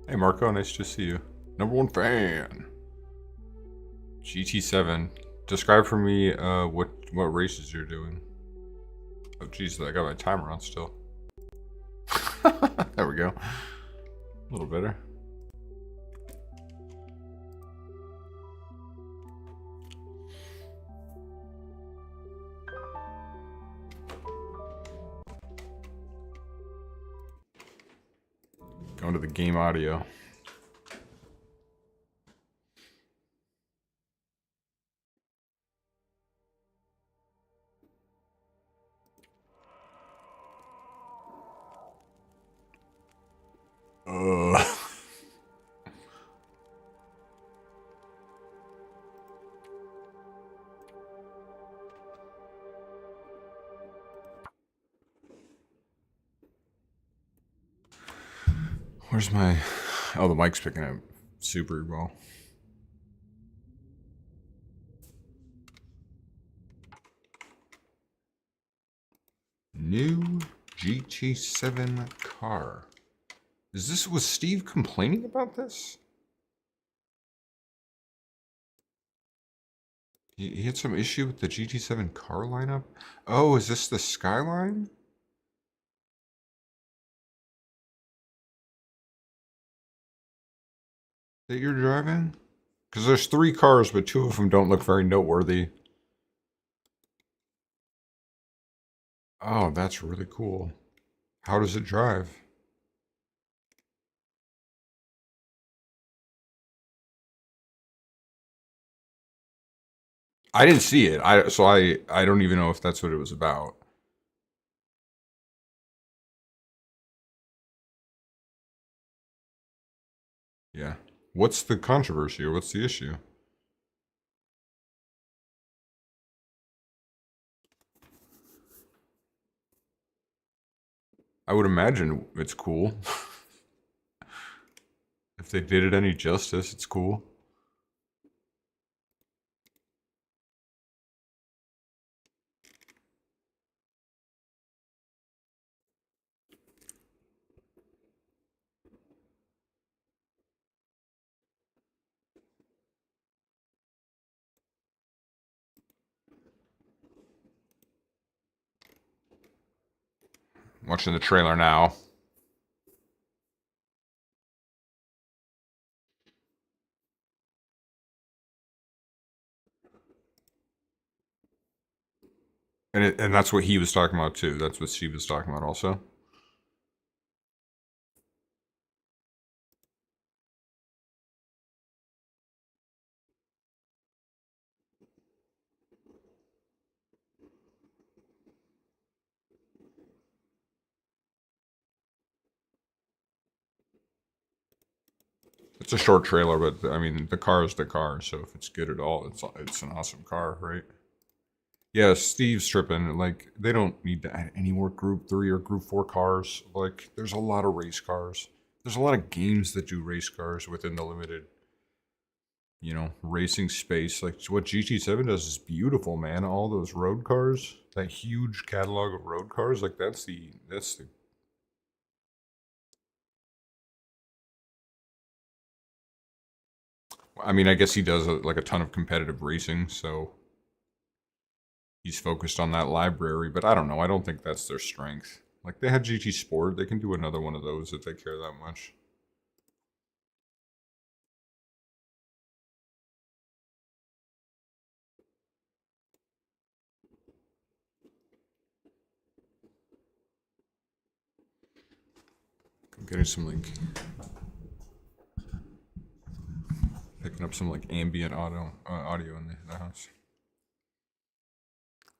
Hey Marco, nice to see you. Number one fan. GT7. Describe for me what races you're doing. Oh jeez, I got my timer on still. There we go. A little better. Going to the game audio. Uh. Where's my... Oh, the mic's picking up super well. New GT7 car. Was Steve complaining about this? He had some issue with the GT7 car lineup? Oh, is this the Skyline that you're driving? Because there's 3 cars, but 2 of them don't look very noteworthy. Oh, that's really cool. How does it drive? I didn't see it. I don't even know if that's what it was about. Yeah. What's the controversy or what's the issue? I would imagine it's cool. If they did it any justice, it's cool. Watching the trailer now. And that's what he was talking about too. That's what she was talking about also. It's a short trailer, but I mean the car is the car. So if it's good at all, it's an awesome car, right? Yeah, Steve's tripping. Like they don't need to add any more Group 3 or Group 4 cars. Like there's a lot of race cars. There's a lot of games that do race cars within the limited, racing space. Like what GT7 does is beautiful, man. All those road cars, that huge catalog of road cars, like that's the. I mean, I guess he does like a ton of competitive racing, so he's focused on that library. But I don't know. I don't think that's their strength. Like they had GT Sport, they can do another one of those if they care that much. I'm getting some like picking up some like ambient audio in the house.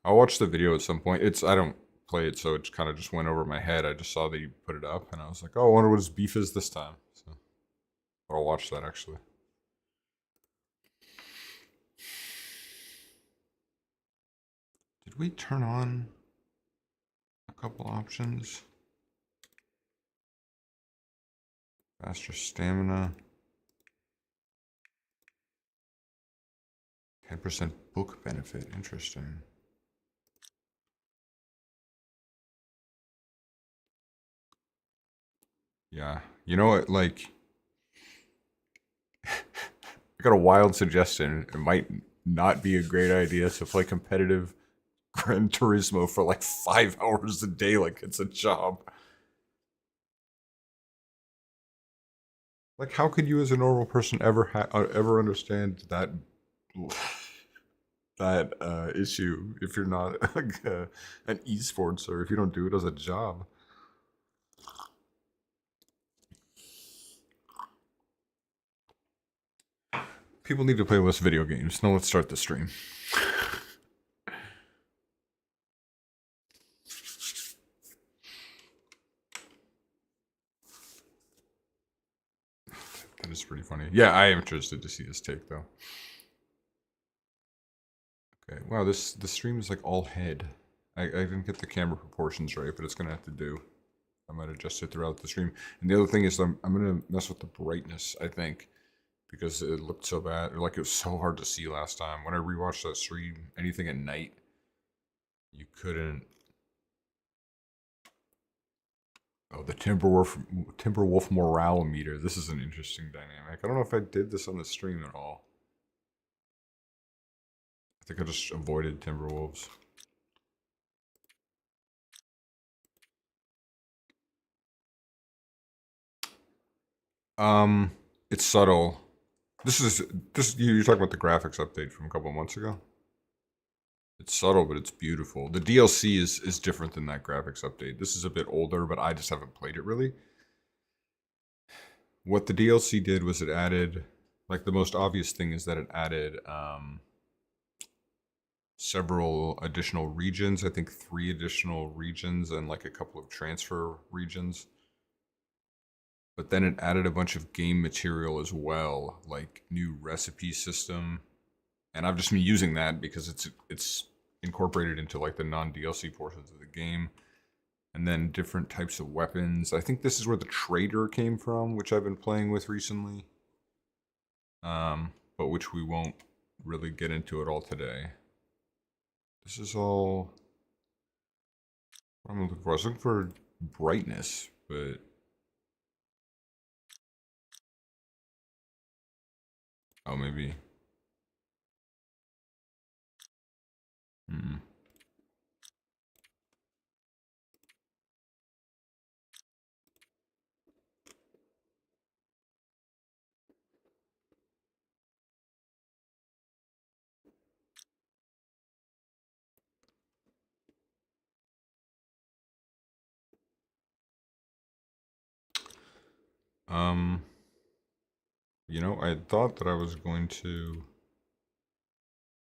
I'll watch the video at some point. I don't play it, so it kind of just went over my head. I just saw that you put it up, and I was like, oh, I wonder what his beef is this time. So I'll watch that actually. Did we turn on a couple options? Faster stamina. 10% book benefit. Interesting. Yeah. You know what? Like, I got a wild suggestion. It might not be a great idea to play competitive Gran Turismo for like 5 hours a day like it's a job. Like, how could you as a normal person ever understand that issue if you're not like an esports or if you don't do it as a job? People need to play less video games. Now let's start the stream. That is pretty funny. Yeah, I am interested to see his take though. Okay, wow, the stream is like all head. I didn't get the camera proportions right, but it's gonna have to do. I might adjust it throughout the stream. And the other thing is I'm gonna mess with the brightness, I think, because it looked so bad. Like it was so hard to see last time. When I rewatched that stream, anything at night, you couldn't. Oh, the Timberwolf morale meter. This is an interesting dynamic. I don't know if I did this on the stream at all. I think I just avoided Timberwolves. It's subtle. You're talking about the graphics update from a couple of months ago? It's subtle, but it's beautiful. The DLC is different than that graphics update. This is a bit older, but I just haven't played it really. What the DLC did was it added, like the most obvious thing is that it added several additional regions. I think 3 additional regions and like a couple of transfer regions. But then it added a bunch of game material as well, like new recipe system. And I've just been using that because it's incorporated into like the non-DLC portions of the game. And then different types of weapons. I think this is where the trader came from, which I've been playing with recently. But which we won't really get into at all today. This is all what I'm looking for. I was looking for brightness, but oh, maybe. Hmm. You know, I thought that I was going to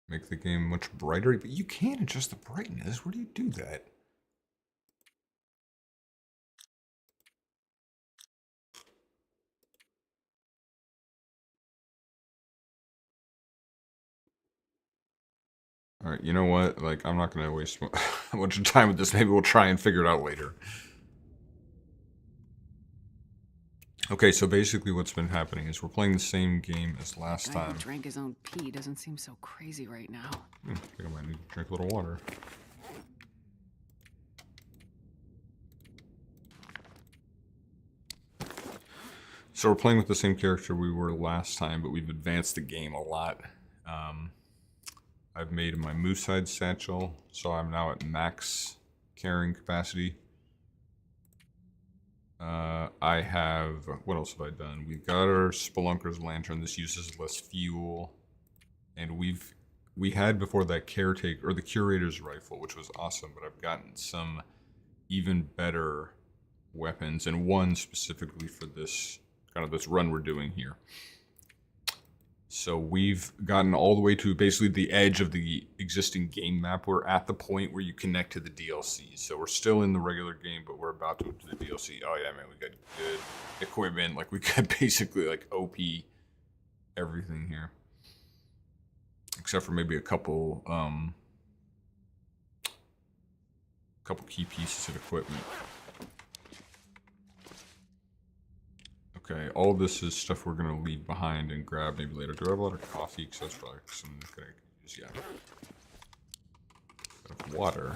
make the game much brighter, but you can't adjust the brightness. Where do you do that? All right, you know what? Like, I'm not going to waste a bunch of time with this. Maybe we'll try and figure it out later. Okay, so basically what's been happening is we're playing the same game as last time. Who drank his own pee doesn't seem so crazy right now. I think I might need to drink a little water. So we're playing with the same character we were last time, but we've advanced the game a lot. I've made my moose hide satchel, so I'm now at max carrying capacity. I have, what else have I done? We've got our Spelunker's Lantern. This uses less fuel. And we had before that Caretaker, or the Curator's Rifle, which was awesome, but I've gotten some even better weapons, and one specifically for this, kind of this run we're doing here. So we've gotten all the way to basically the edge of the existing game map. We're at the point where you connect to the DLC. So we're still in the regular game, but we're about to go to the DLC. Oh yeah, man, we got good equipment. Like we got basically like OP everything here. Except for maybe a couple key pieces of equipment. Okay, all this is stuff we're gonna leave behind and grab maybe later. Do I have a lot of coffee? Because that's probably something I'm gonna use. Yeah. Bit of water.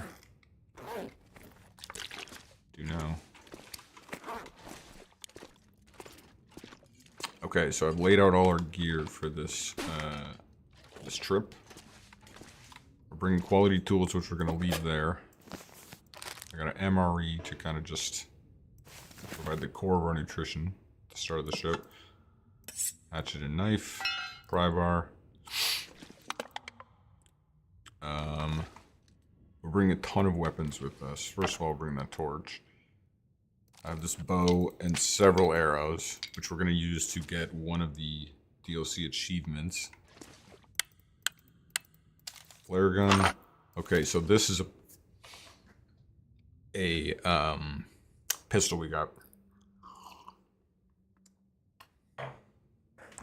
Do know. Okay, so I've laid out all our gear for this this trip. We're bringing quality tools, which we're going to leave there. I got an MRE to kind of just provide the core of our nutrition at the start of the ship. Hatchet and knife, pry bar. We're bringing a ton of weapons with us. First of all, bring that torch. I have this bow and several arrows, which we're going to use to get one of the DLC achievements. Flare gun. Okay, so this is a pistol we got.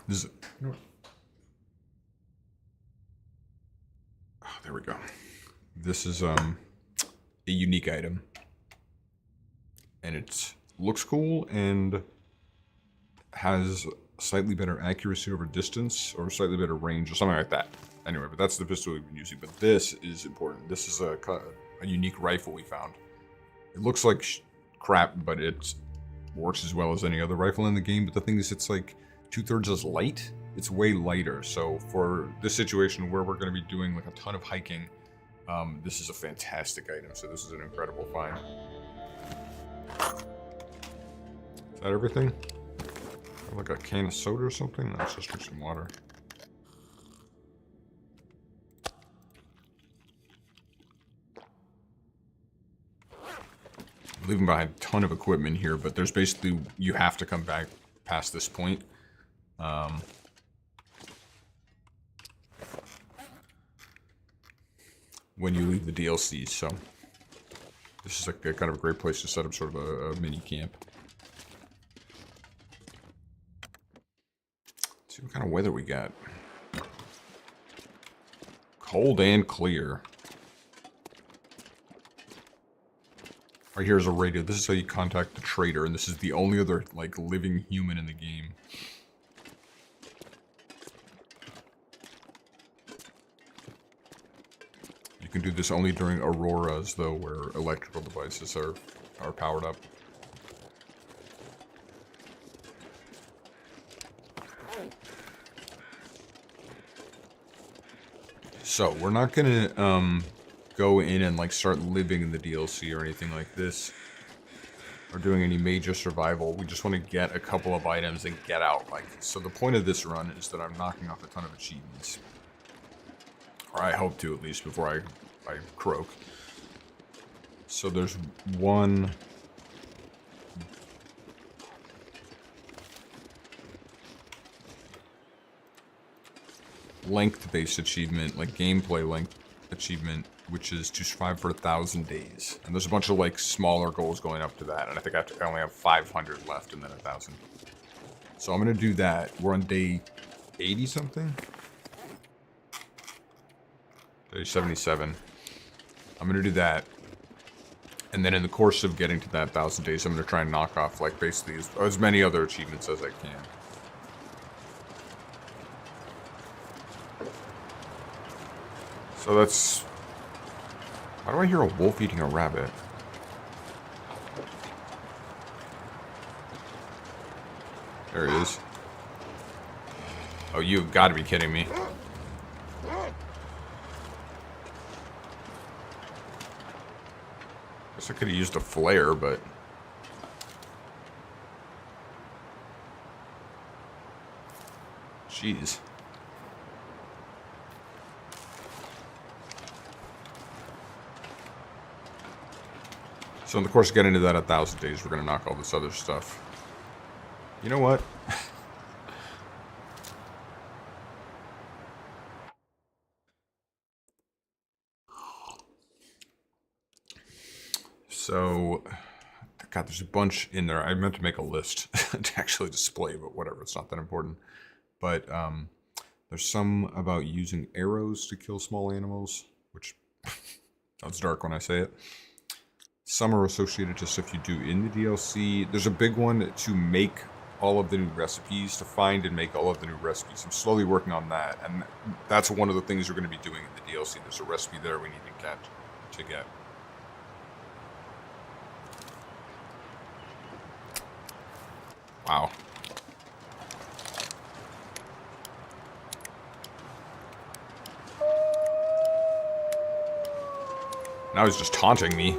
This is there we go. This is a unique item. And it looks cool and has slightly better accuracy over distance or slightly better range or something like that. Anyway, but that's the pistol we've been using. But this is important. This is a unique rifle we found. It looks like crap, but it works as well as any other rifle in the game. But the thing is, it's like 2/3 as light. It's way lighter. So for this situation where we're going to be doing like a ton of hiking, this is a fantastic item. So this is an incredible find. Is that everything? Like a can of soda or something? No, let's just drink some water. I'm leaving behind a ton of equipment here, but there's basically, you have to come back past this point. When you leave the DLC, so this is like a kind of a great place to set up sort of a mini camp. Let's see what kind of weather we got. Cold and clear. Right here is a radio. This is how you contact the trader, and this is the only other like living human in the game. You can do this only during auroras, though, where electrical devices are powered up. So we're not gonna go in and like start living in the DLC or anything like this, or doing any major survival. We just want to get a couple of items and get out. Like, so the point of this run is that I'm knocking off a ton of achievements, or I hope to at least before I croak. So there's one. Length-based achievement, like gameplay length achievement, which is to survive for 1,000 days. And there's a bunch of like smaller goals going up to that, and I think I only have 500 left and then 1,000. So I'm gonna do that. We're on day 80 something. Day 77. I'm gonna do that, and then in the course of getting to that 1,000 days, I'm gonna try and knock off like basically as many other achievements as I can. So that's... Why do I hear a wolf eating a rabbit? There he is. Oh, you've got to be kidding me. Guess I could have used a flare, but... Jeez. So in the course of getting into that 1,000 days, we're going to knock all this other stuff. You know what? So, God, there's a bunch in there. I meant to make a list to actually display, but whatever, it's not that important. But there's some about using arrows to kill small animals, which sounds dark when I say it. Some are associated to stuff you do in the DLC. There's a big one to make all of the new recipes, to find and make all of the new recipes. I'm slowly working on that, and that's one of the things we're going to be doing in the DLC. There's a recipe there we need to get. Wow. Now he's just taunting me.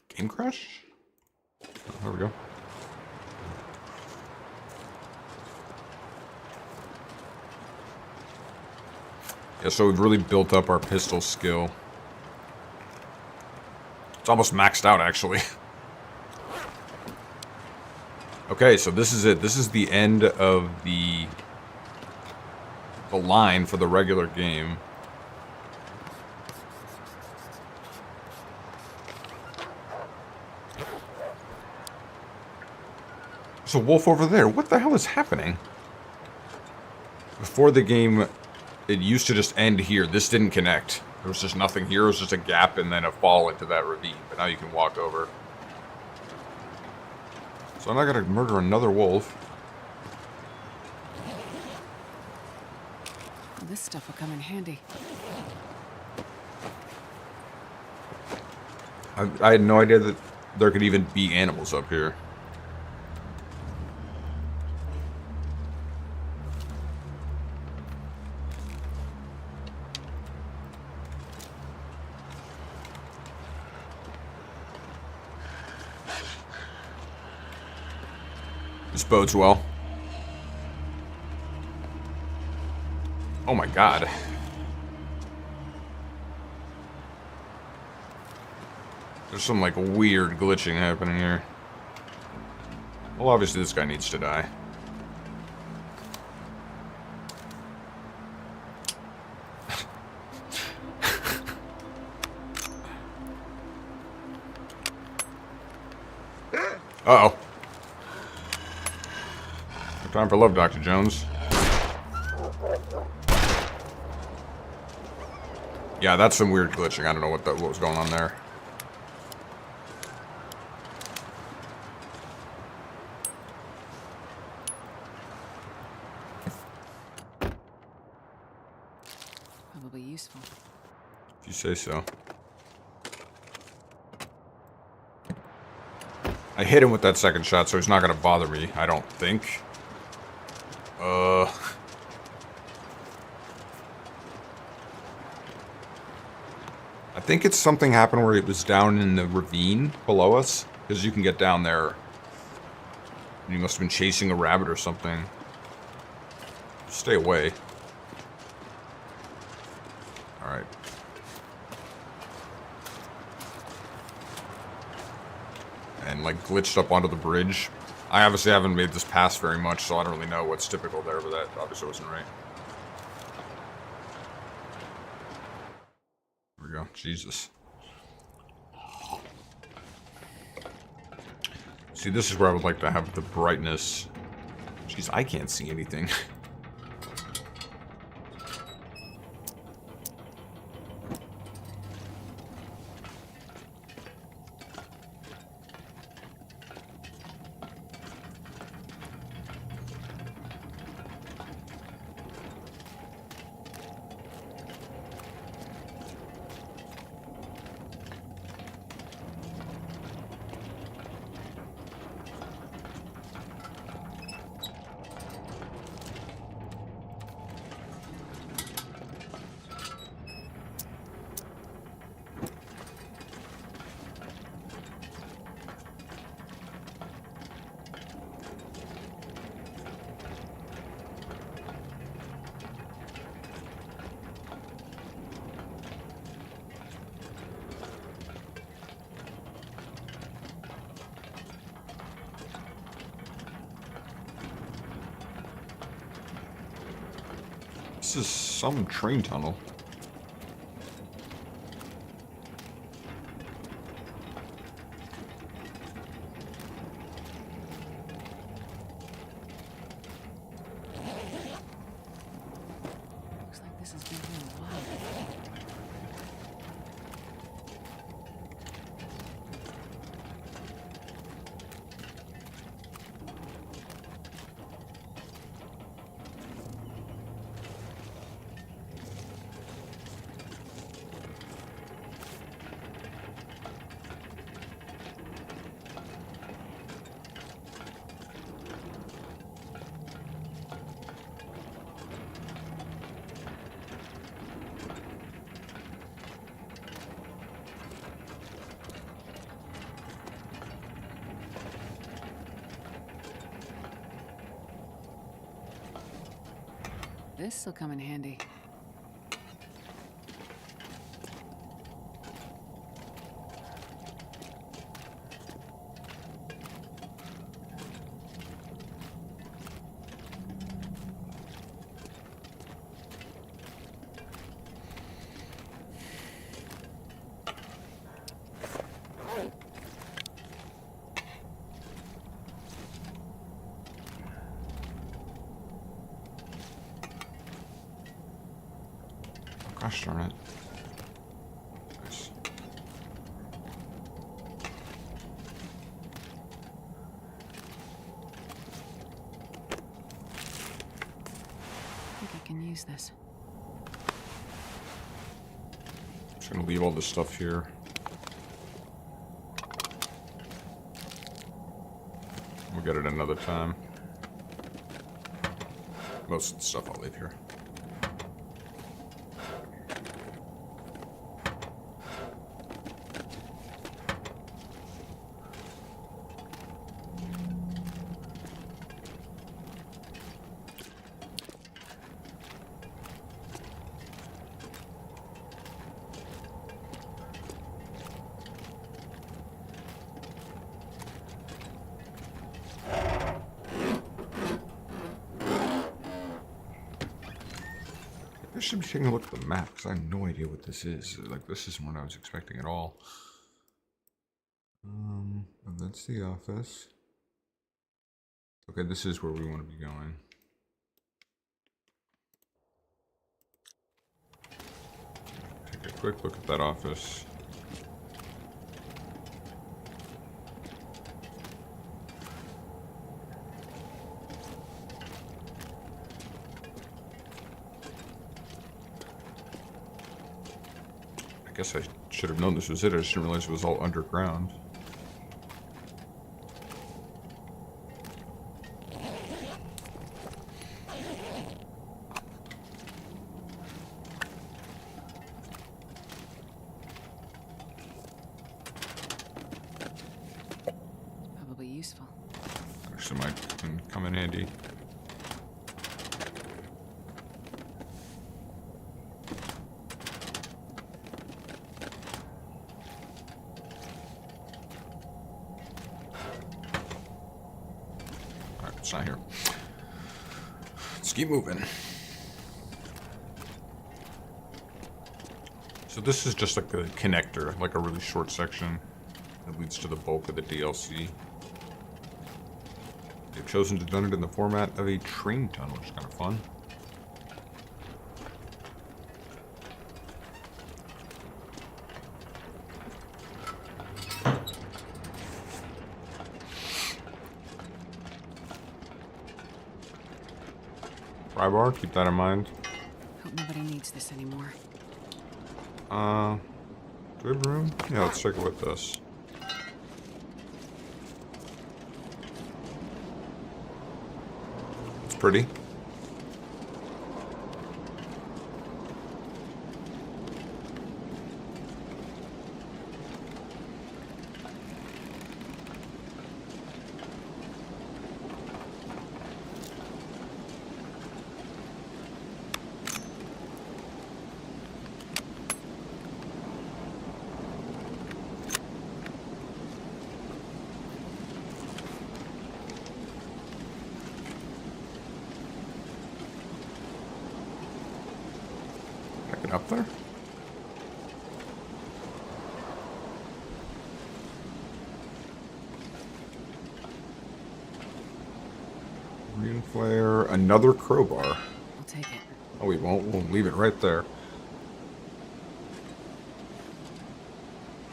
Game crash? Oh, there we go. Yeah, so we've really built up our pistol skill. It's almost maxed out, actually. Okay, so this is it. This is the end of the line for the regular game. There's a wolf over there. What the hell is happening? Before the game, it used to just end here. This didn't connect. There was just nothing here. It was just a gap and then a fall into that ravine. But now you can walk over. So I'm not going to murder another wolf. Well, this stuff will come in handy. I had no idea that there could even be animals up here. This bodes well. Oh my god. There's some like weird glitching happening here. Well, obviously this guy needs to die. Uh-oh. No time for love, Dr. Jones. Yeah, that's some weird glitching. I don't know what was going on there. Probably useful. If you say so. I hit him with that second shot, so he's not gonna bother me, I don't think. I think it's something happened where it was down in the ravine below us, because you can get down there. And you must have been chasing a rabbit or something. Stay away. Alright. And like glitched up onto the bridge. I obviously haven't made this pass very much, so I don't really know what's typical there, but that obviously wasn't right. There we go. Jesus. See, this is where I would like to have the brightness. Jeez, I can't see anything. This is some train tunnel. Looks like this has been here a while. This'll come in handy. Gosh darn it. Nice. I think I can use this. I'm just gonna leave all this stuff here. We'll get it another time. Most of the stuff I'll leave here. I should be taking a look at the map because I have no idea what this is. Like, this isn't what I was expecting at all. And that's the office. Okay, this is where we want to be going. Take a quick look at that office. I guess I should have known this was it. I just didn't realize it was all underground. Probably useful. Actually, might come in handy. It's not here. Let's keep moving. So this is just like a connector, like a really short section that leads to the bulk of the DLC. They've chosen to do it in the format of a train tunnel, which is kind of fun. Pry bar, keep that in mind. Hope nobody needs this anymore. Do we have room? Yeah, let's take a look at this. It's pretty. Up there? Green flare, another crowbar. I'll take it. Oh, we won't. We'll leave it right there.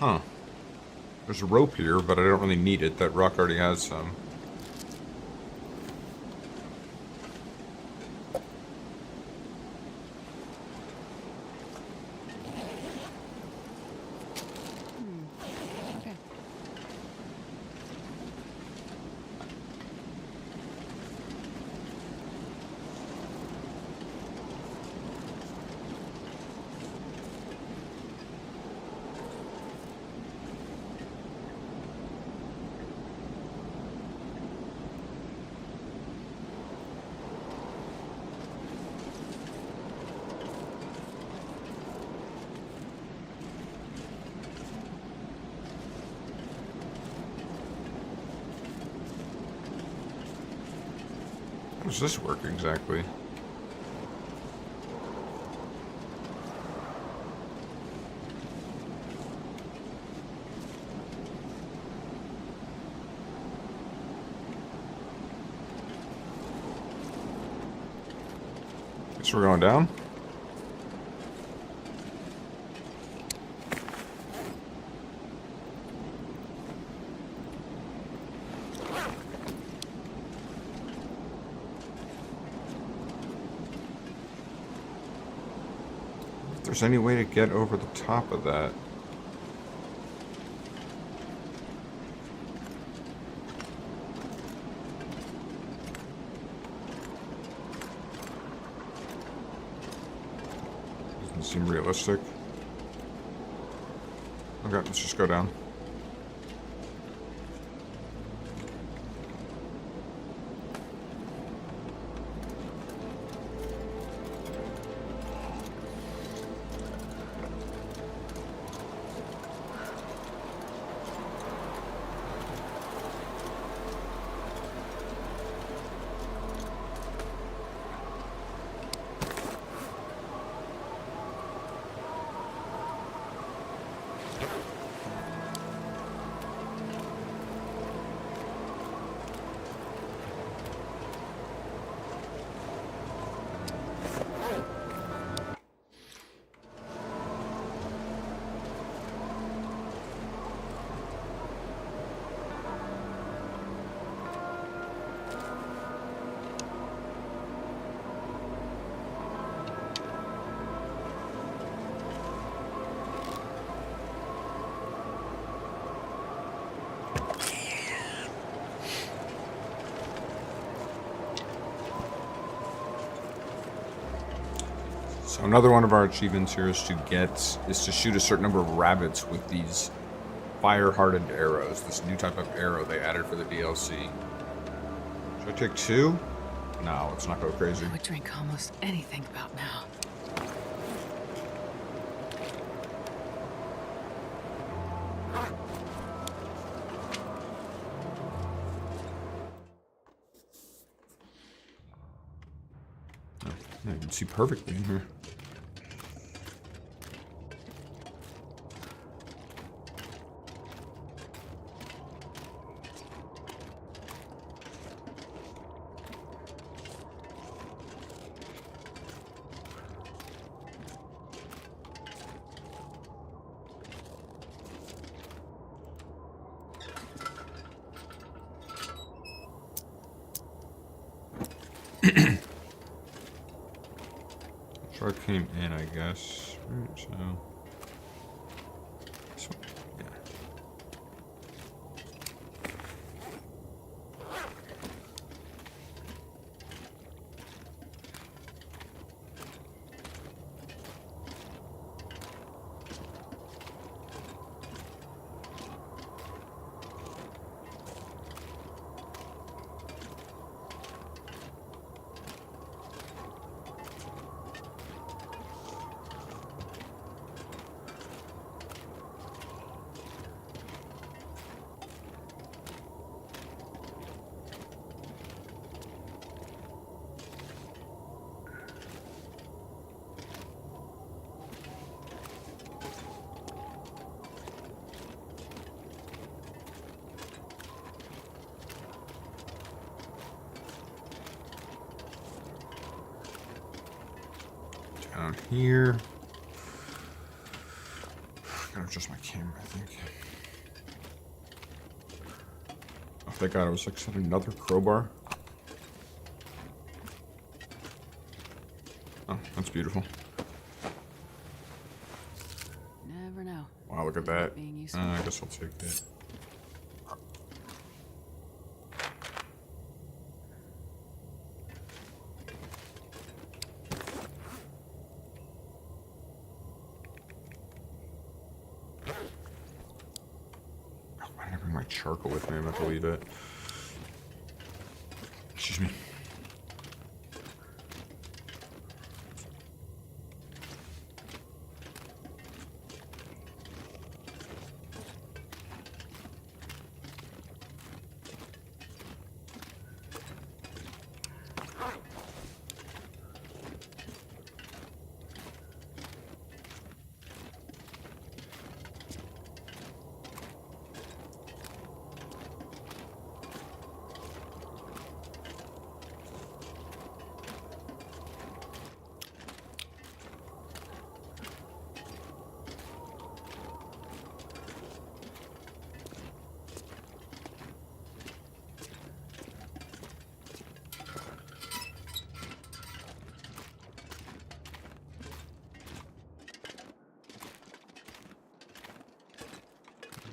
Huh. There's a rope here, but I don't really need it. That rock already has some. Okay. How does this work exactly? Guess we're going down. If there's any way to get over the top of that. Doesn't seem realistic. Okay, let's just go down. So another one of our achievements here is to shoot a certain number of rabbits with these fire-hardened arrows. This new type of arrow they added for the DLC. Should I take 2? No, let's not go crazy. I would drink almost anything about now. Yeah, you can see perfectly in here. Truck came in, I guess. Right, so this one, yeah. Down here. Gotta adjust my camera, I think. Oh, thank God, I was like, set another crowbar. Oh, that's beautiful. Never know. Wow, look at that. Being useful. I guess I'll take that. Why did I bring my charcoal with me? I'm about to leave it. Excuse me.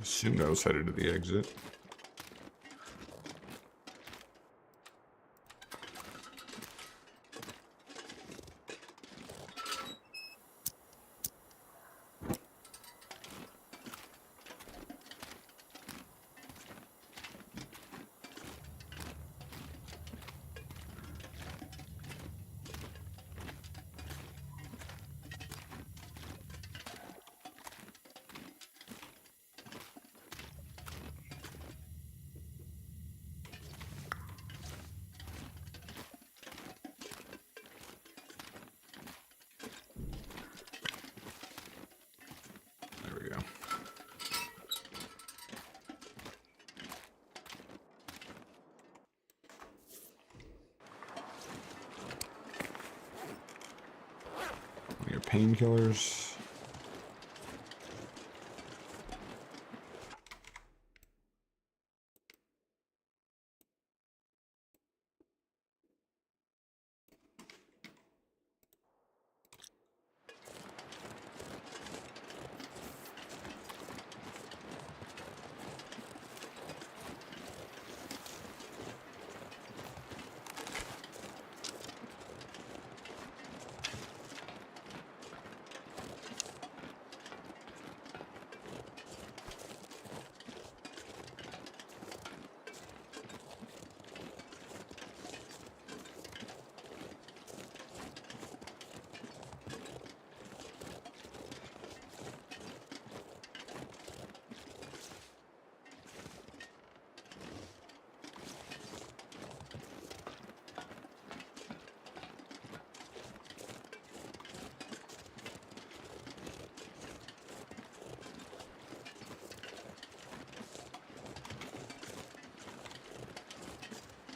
Assumed I was headed to the exit. There we go. Your painkillers.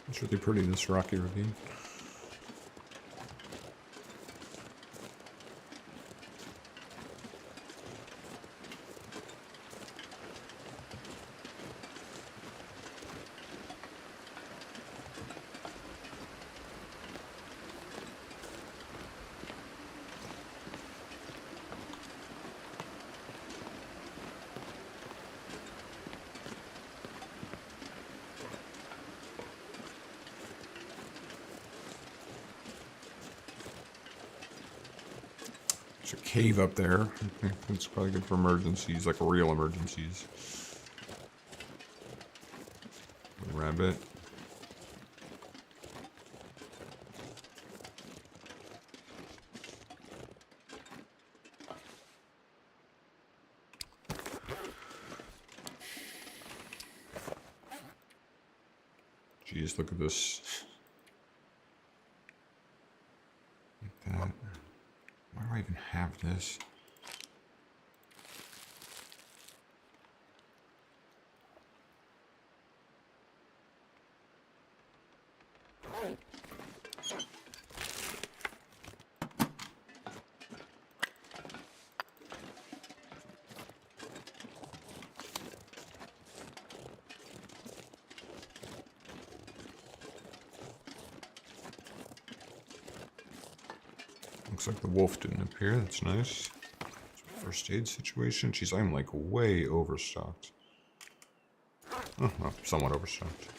It's really pretty, this rocky ravine. There's a cave up there. I think it's probably good for emergencies, like real emergencies. Rabbit. Jeez, look at this. Like that. Why do I even have this? Looks like the wolf didn't appear. That's nice. First aid situation. Jeez, I'm like way overstocked. Oh, well, somewhat overstocked.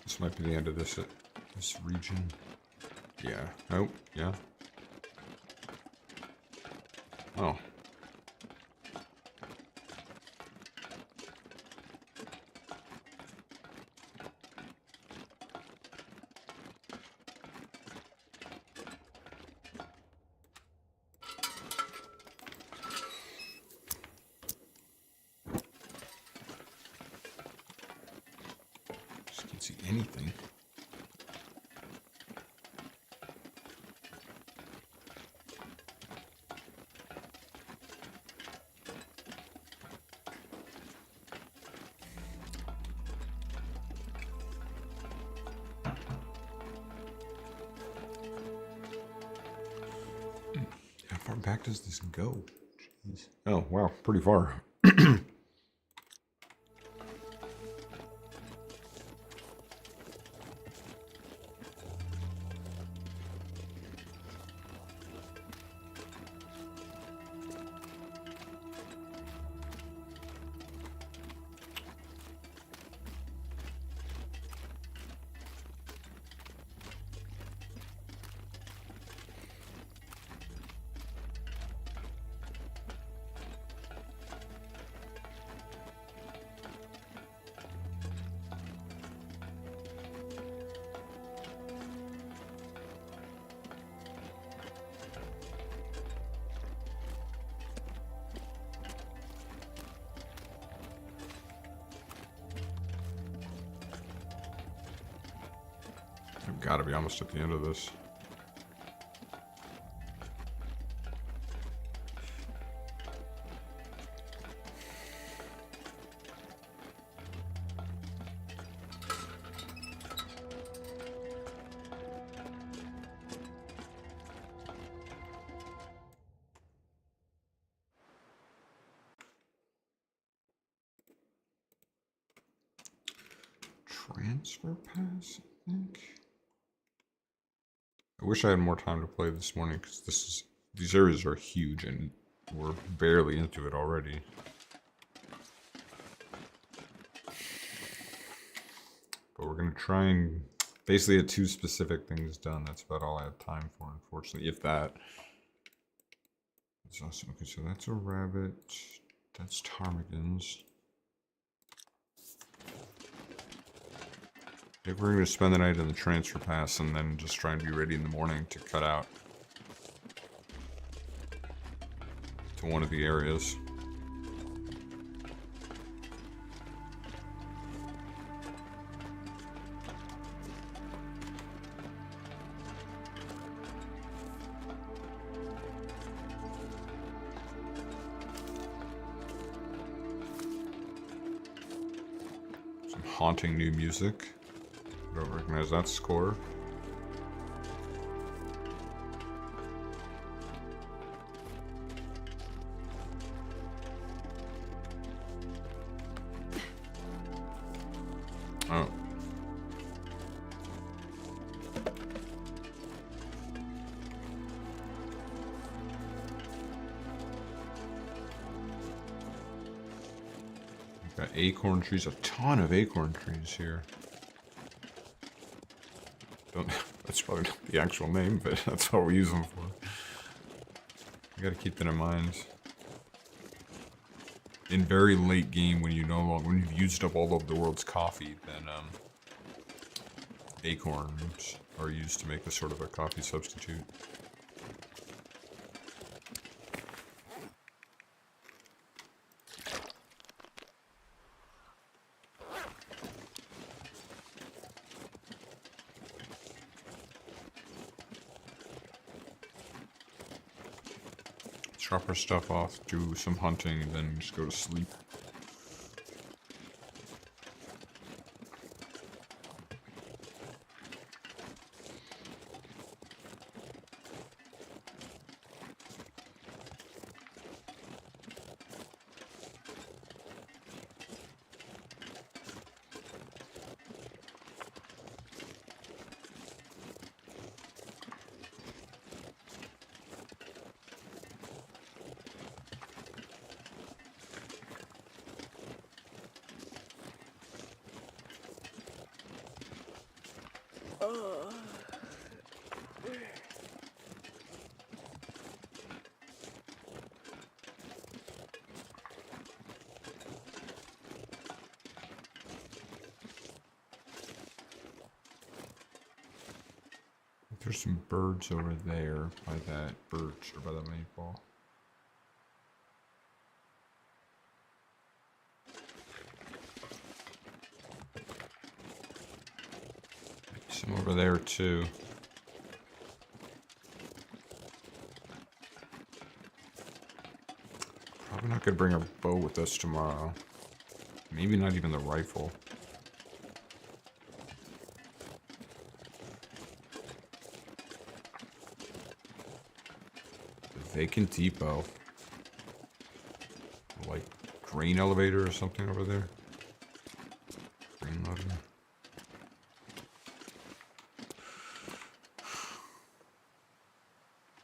This might be the end of this region. Yeah. Oh, yeah. Oh. Just can't see anything. How far back does this go? Jeez. Oh, wow. Pretty far. I've got to be almost at the end of this. Transfer pass, I think. I wish I had more time to play this morning because these areas are huge and we're barely into it already. But we're gonna try and basically get 2 specific things done. That's about all I have time for, unfortunately, if that. It's awesome. Okay, so that's a rabbit. That's ptarmigans. I think we're going to spend the night in the transfer pass and then just try and be ready in the morning to cut out to one of the areas. Some haunting new music. I don't recognize that score. Oh. We've got acorn trees, a ton of acorn trees here. That's probably not the actual name, but that's what we use them for. You gotta keep that in mind. In very late game, when when you've used up all of the world's coffee, then acorns are used to make a sort of a coffee substitute. Drop our stuff off, do some hunting, and then just go to sleep. There's some birds over there by that birch or by the maple. Some over there too. Probably not gonna bring our bow with us tomorrow. Maybe not even the rifle. The vacant depot. Like grain elevator or something over there. Grain loader.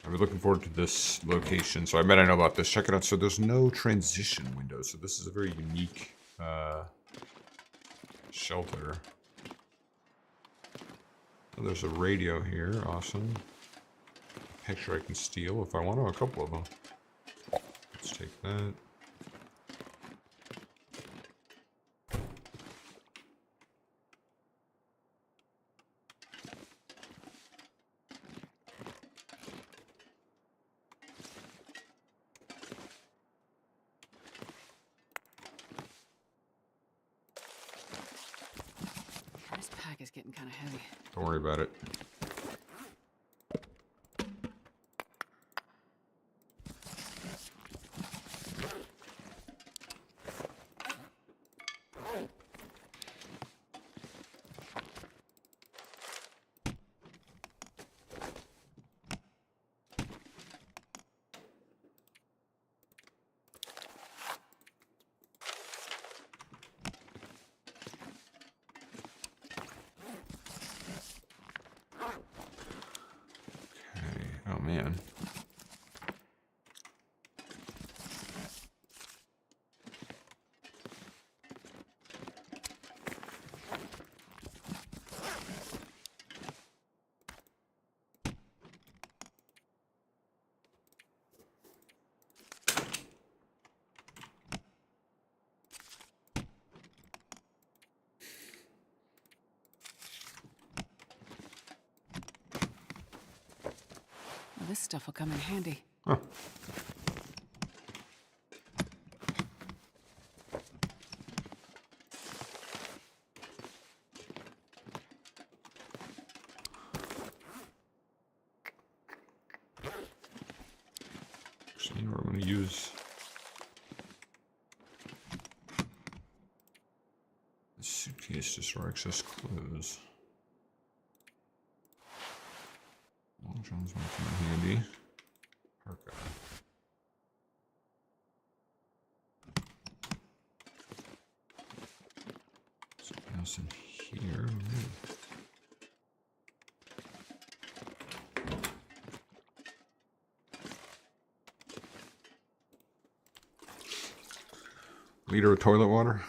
I've been looking forward to this location, so I bet I know about this. Check it out. So there's no transition window, so this is a very unique shelter. Oh, there's a radio here. Awesome. A picture I can steal if I want to. A couple of them. Let's take that. This pack is getting kind of heavy. Don't worry about it. Oh man. Well, this stuff will come in handy. Huh. Actually, you know what I'm going to use? This suitcase just for excess clothes. Long John's might come in handy. Parka. Something else in here. Liter of toilet water.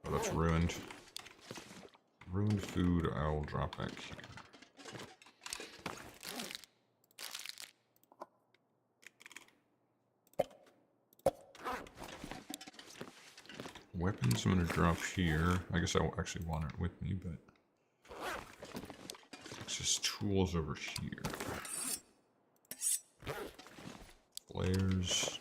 Oh, that's ruined. Ruined food, I'll drop back here. Weapons I'm gonna drop here. I guess I actually want it with me, but it's just tools over here. Flares.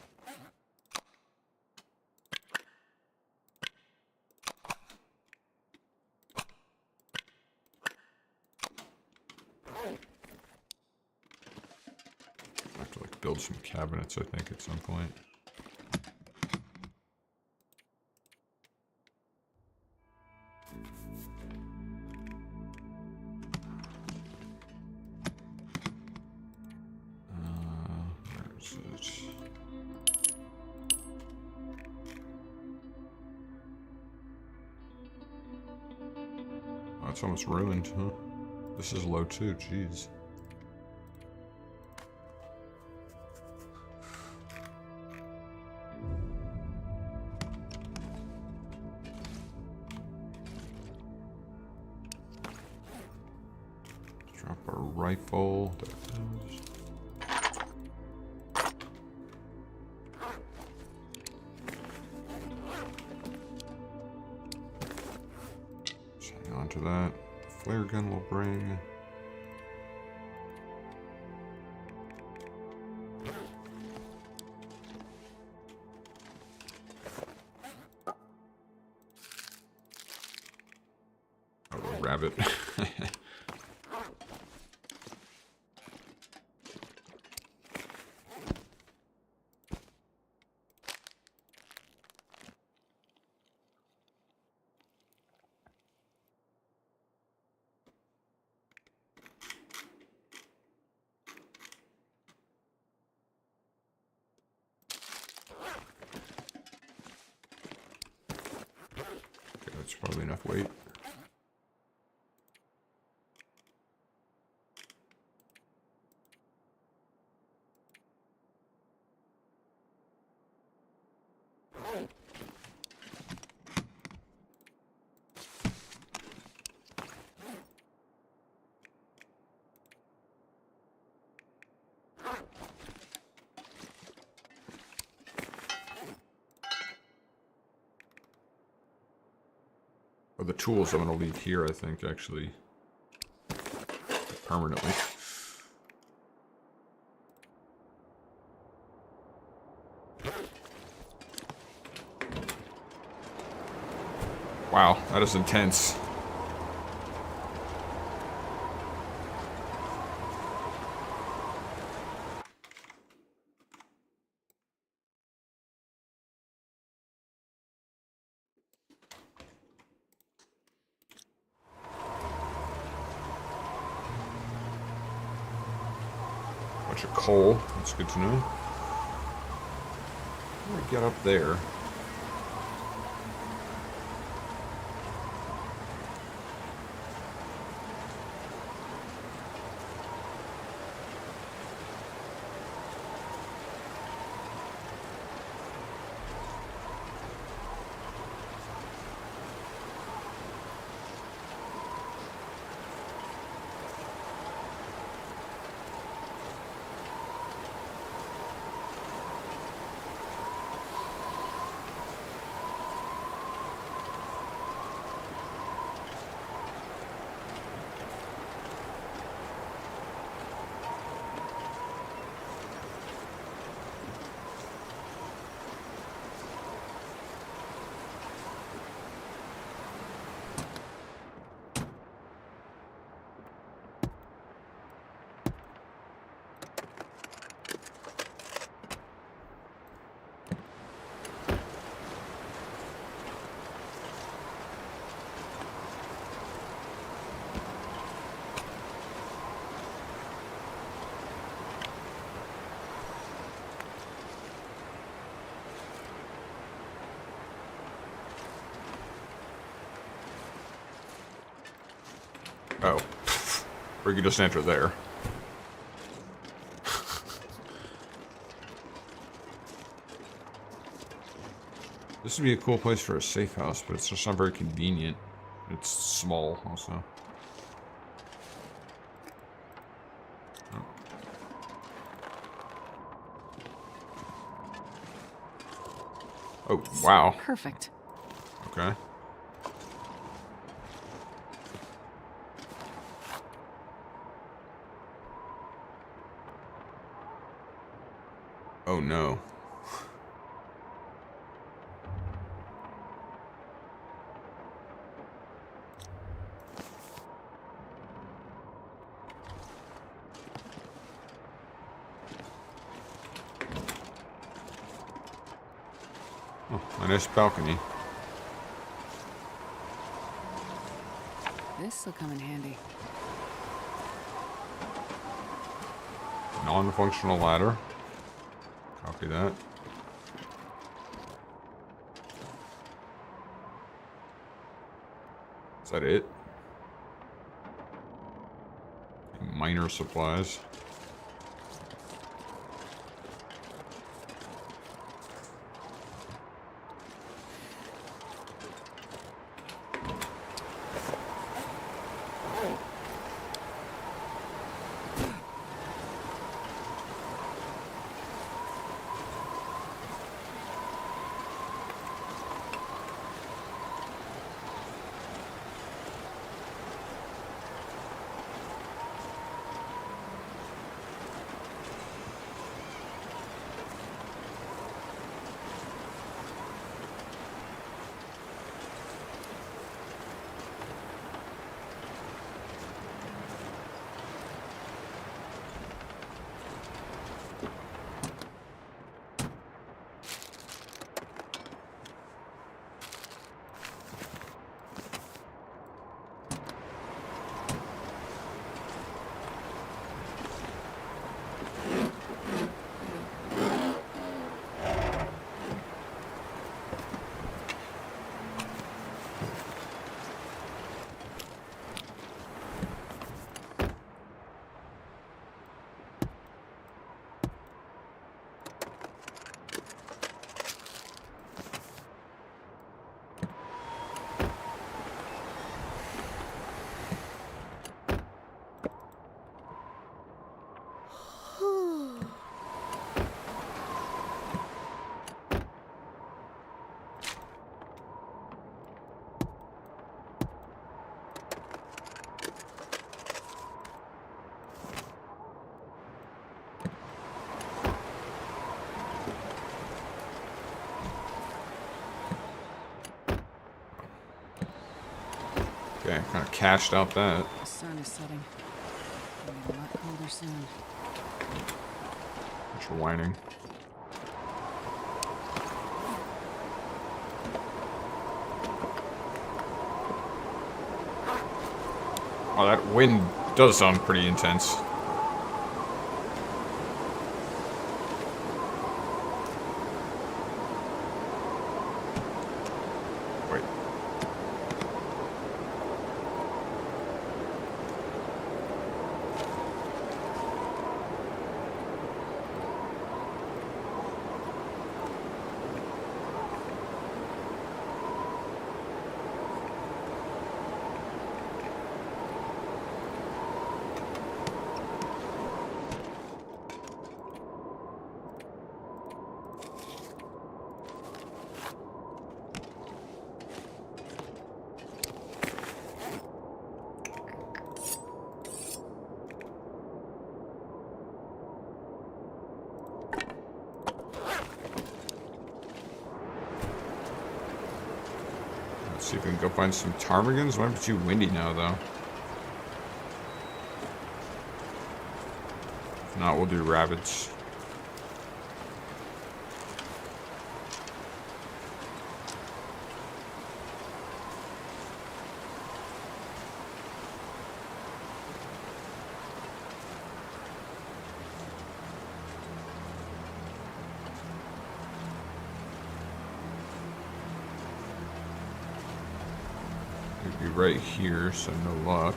I have to like build some cabinets, I think, at some point. Where is it? Oh, it's almost ruined, huh? This is low too, jeez. Drop our rifle. There it is. to that. Flare gun will bring. Oh, a rabbit. Okay, that's probably enough weight. Oh, the tools I'm going to leave here, I think, actually. Permanently. Wow, that is intense. Bunch of coal. That's good to know. How do I get up there? Oh. Or you could just enter there. This would be a cool place for a safe house, but it's just not very convenient. It's small, also. Oh. Oh, wow. Perfect. Okay. Oh no. Oh, a nice balcony. This'll come in handy. Non-functional ladder. Copy that. Is that it? Minor supplies. cashed out that. The sun is setting. It'll be a lot colder soon. Thanks for whining. Oh, that wind does sound pretty intense. Wait. Let's see if we can go find some ptarmigans. Might be too windy now, though. If not, we'll do rabbits. Could be right here, so no luck.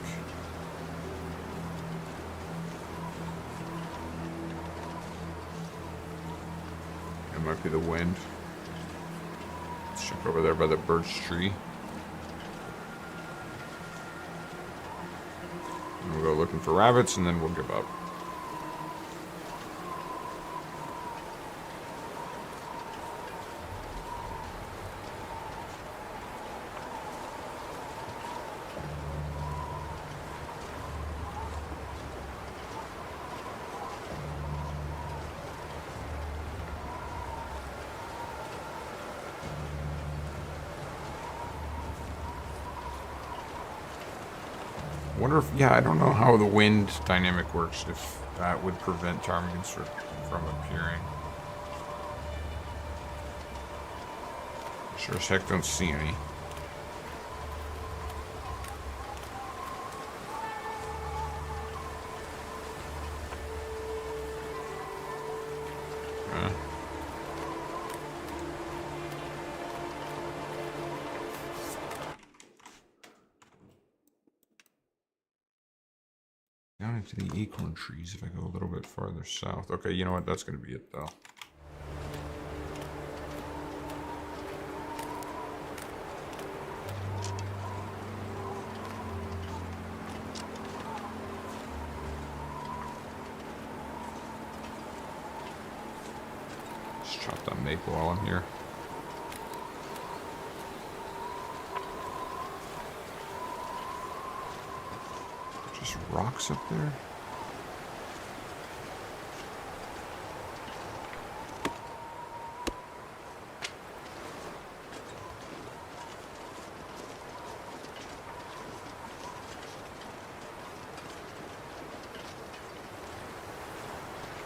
It might be the wind. Let's check over there by the birch tree. And we'll go looking for rabbits, and then we'll give up. Wonder if, yeah, I don't know how the wind dynamic works, if that would prevent ptarmigans from appearing. Sure as heck don't see any. Okay. Down into the acorn trees if I go a little bit farther south. Okay, you know what? That's going to be it, though. Just chop that maple while I'm here. Just rocks up there.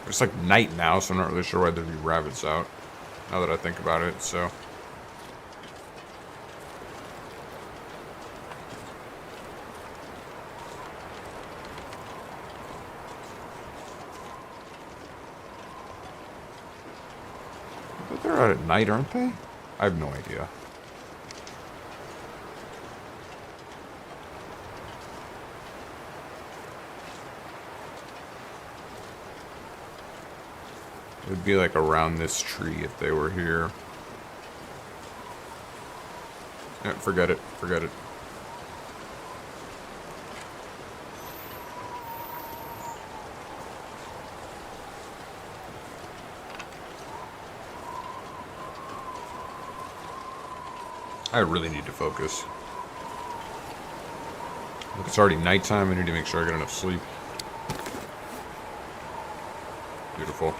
It's like night now, so I'm not really sure why there'd be rabbits out. Now that I think about it, so. But they're out at night, aren't they? I have no idea. It would be like around this tree if they were here. Yeah, forget it. Forget it. I really need to focus. Look, it's already nighttime. I need to make sure I get enough sleep. Beautiful.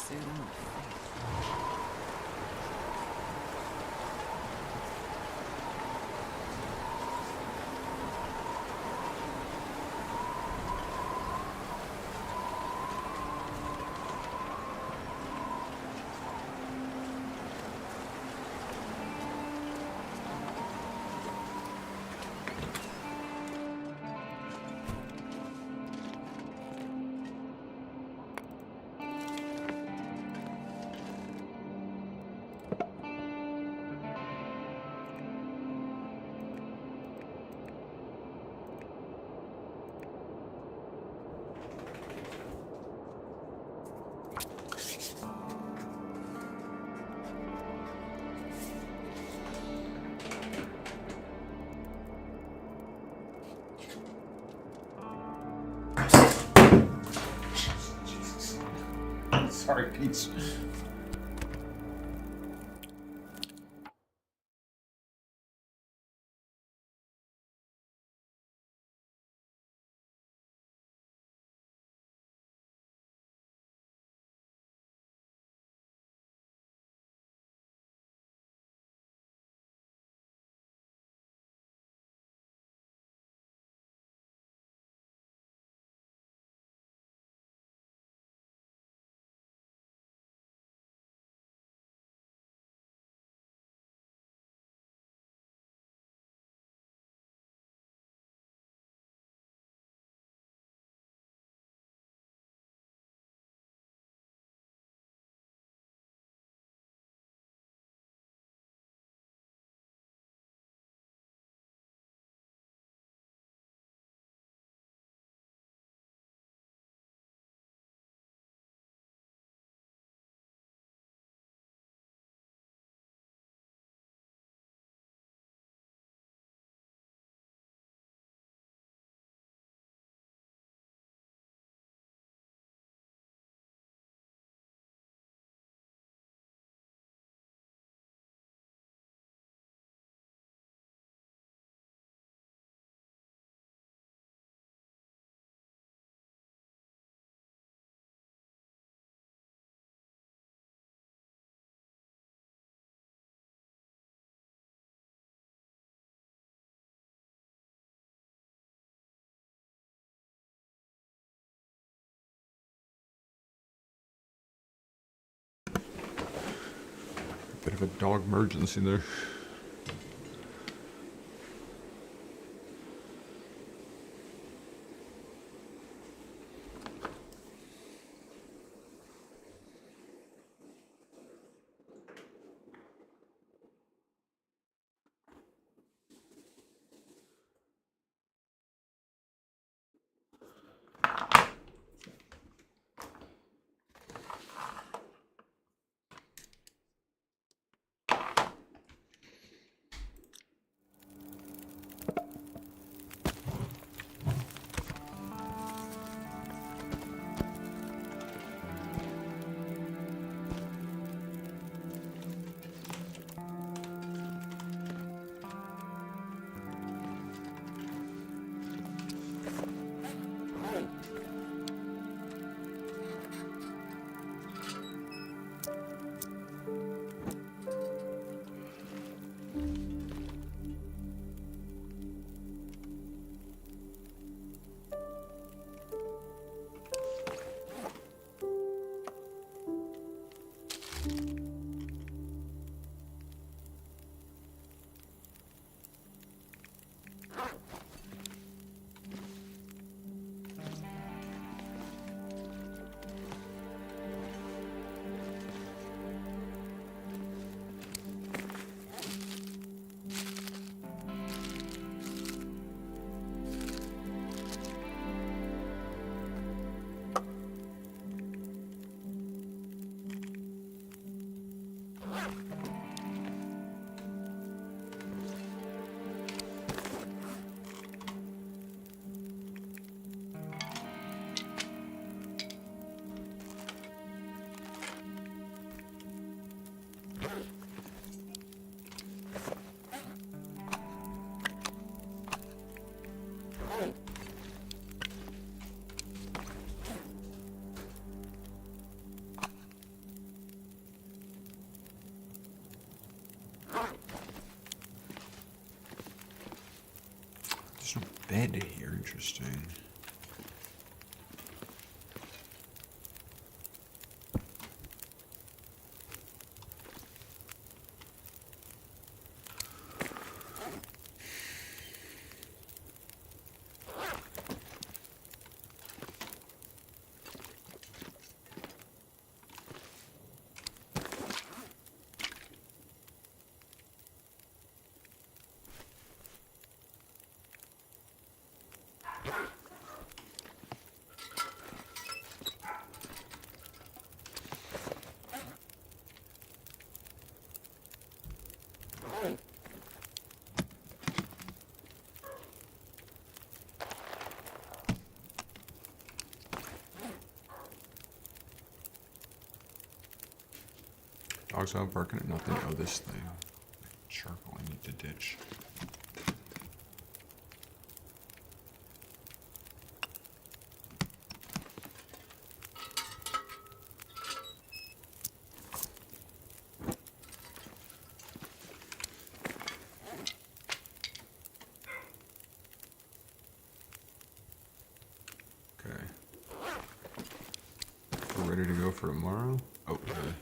suit on. Sorry, Pete. Bit of a dog emergency there. There's no bed here. Interesting. Dogs out barking at nothing. Oh, this thing. Charcoal I need to ditch. Okay. We're ready to go for tomorrow? Oh, really?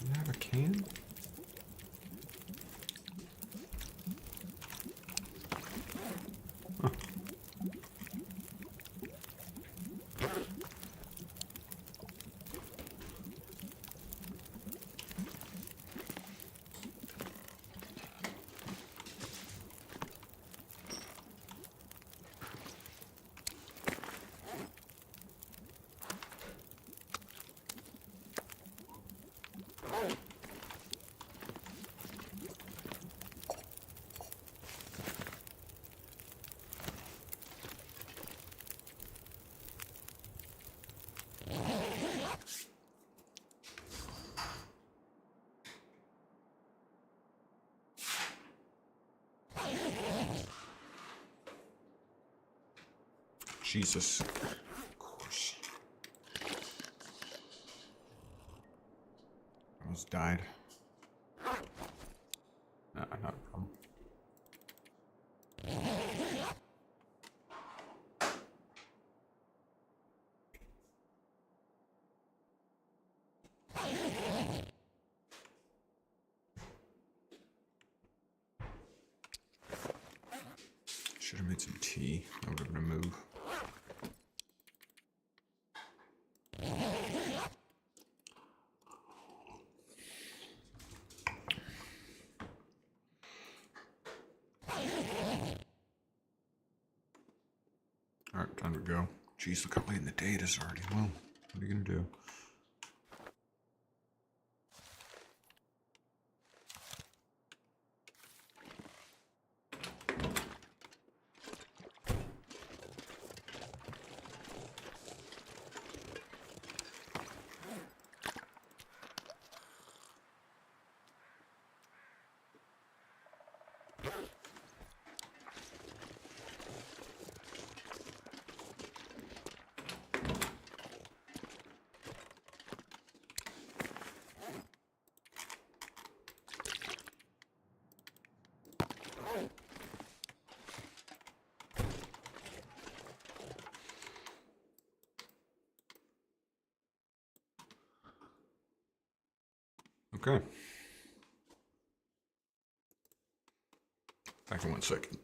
Do you have a can? Huh. Jesus. Of course. Almost died. Nah, not a problem. Should have made some tea. That would have been a move. Alright, time to go. Jeez, look how late in the day it is already. Well, what are you gonna do? Okay. Back in 1 second.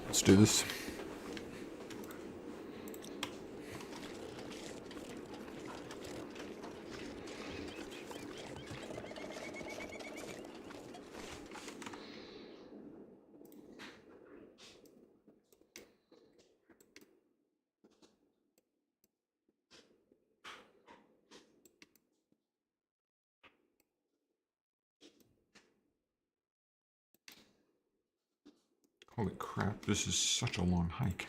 Let's do this. Holy crap, this is such a long hike.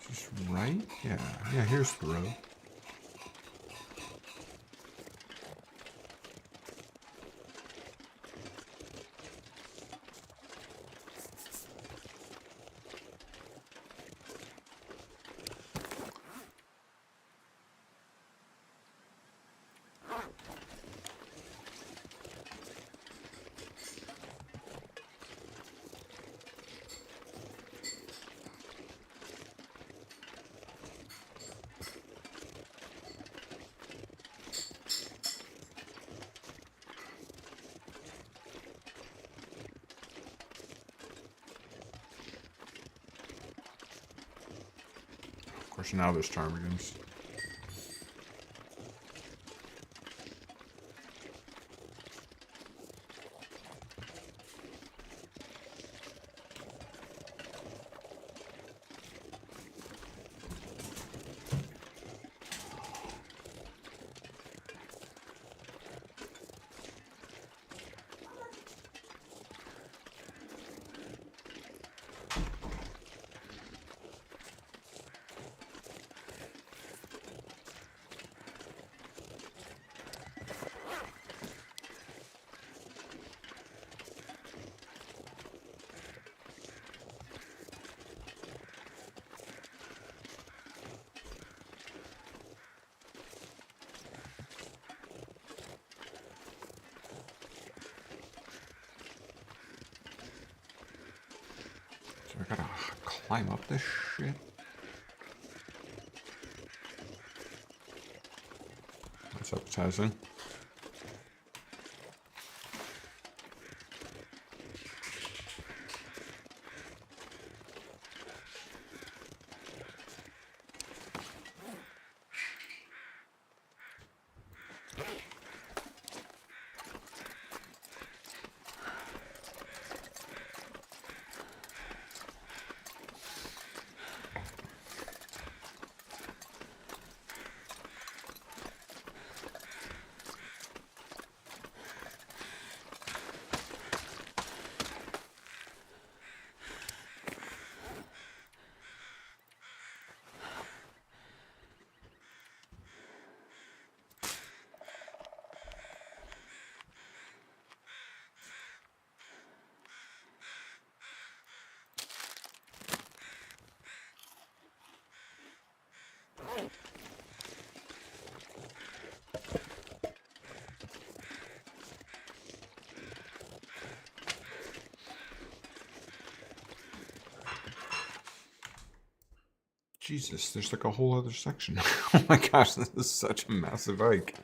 Is this right? Yeah, here's the road. Of course, now there's ptarmigans. climb up this shit? That's appetizing. Jesus, there's like a whole other section. Oh my gosh, this is such a massive hike.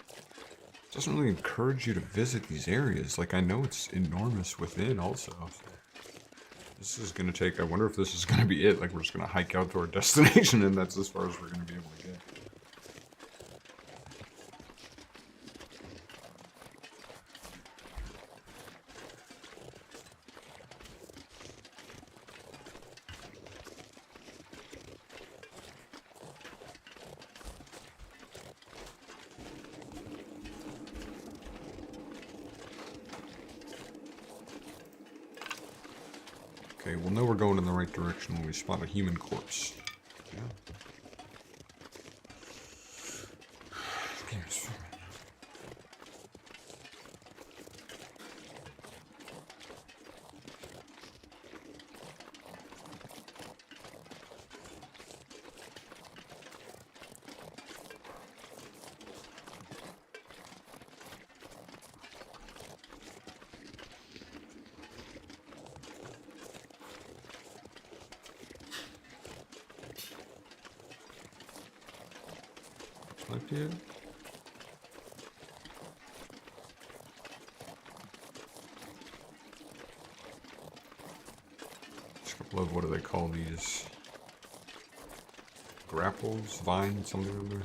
It doesn't really encourage you to visit these areas. Like, I know it's enormous within also. This is going to take, I wonder if this is going to be it. Like, we're just going to hike out to our destination and that's as far as we're going to be able to get. Okay, we'll know we're going in the right direction when we spot a human corpse. Yeah. Like here. Just a couple of, what do they call these? Grapples, vines, something or other.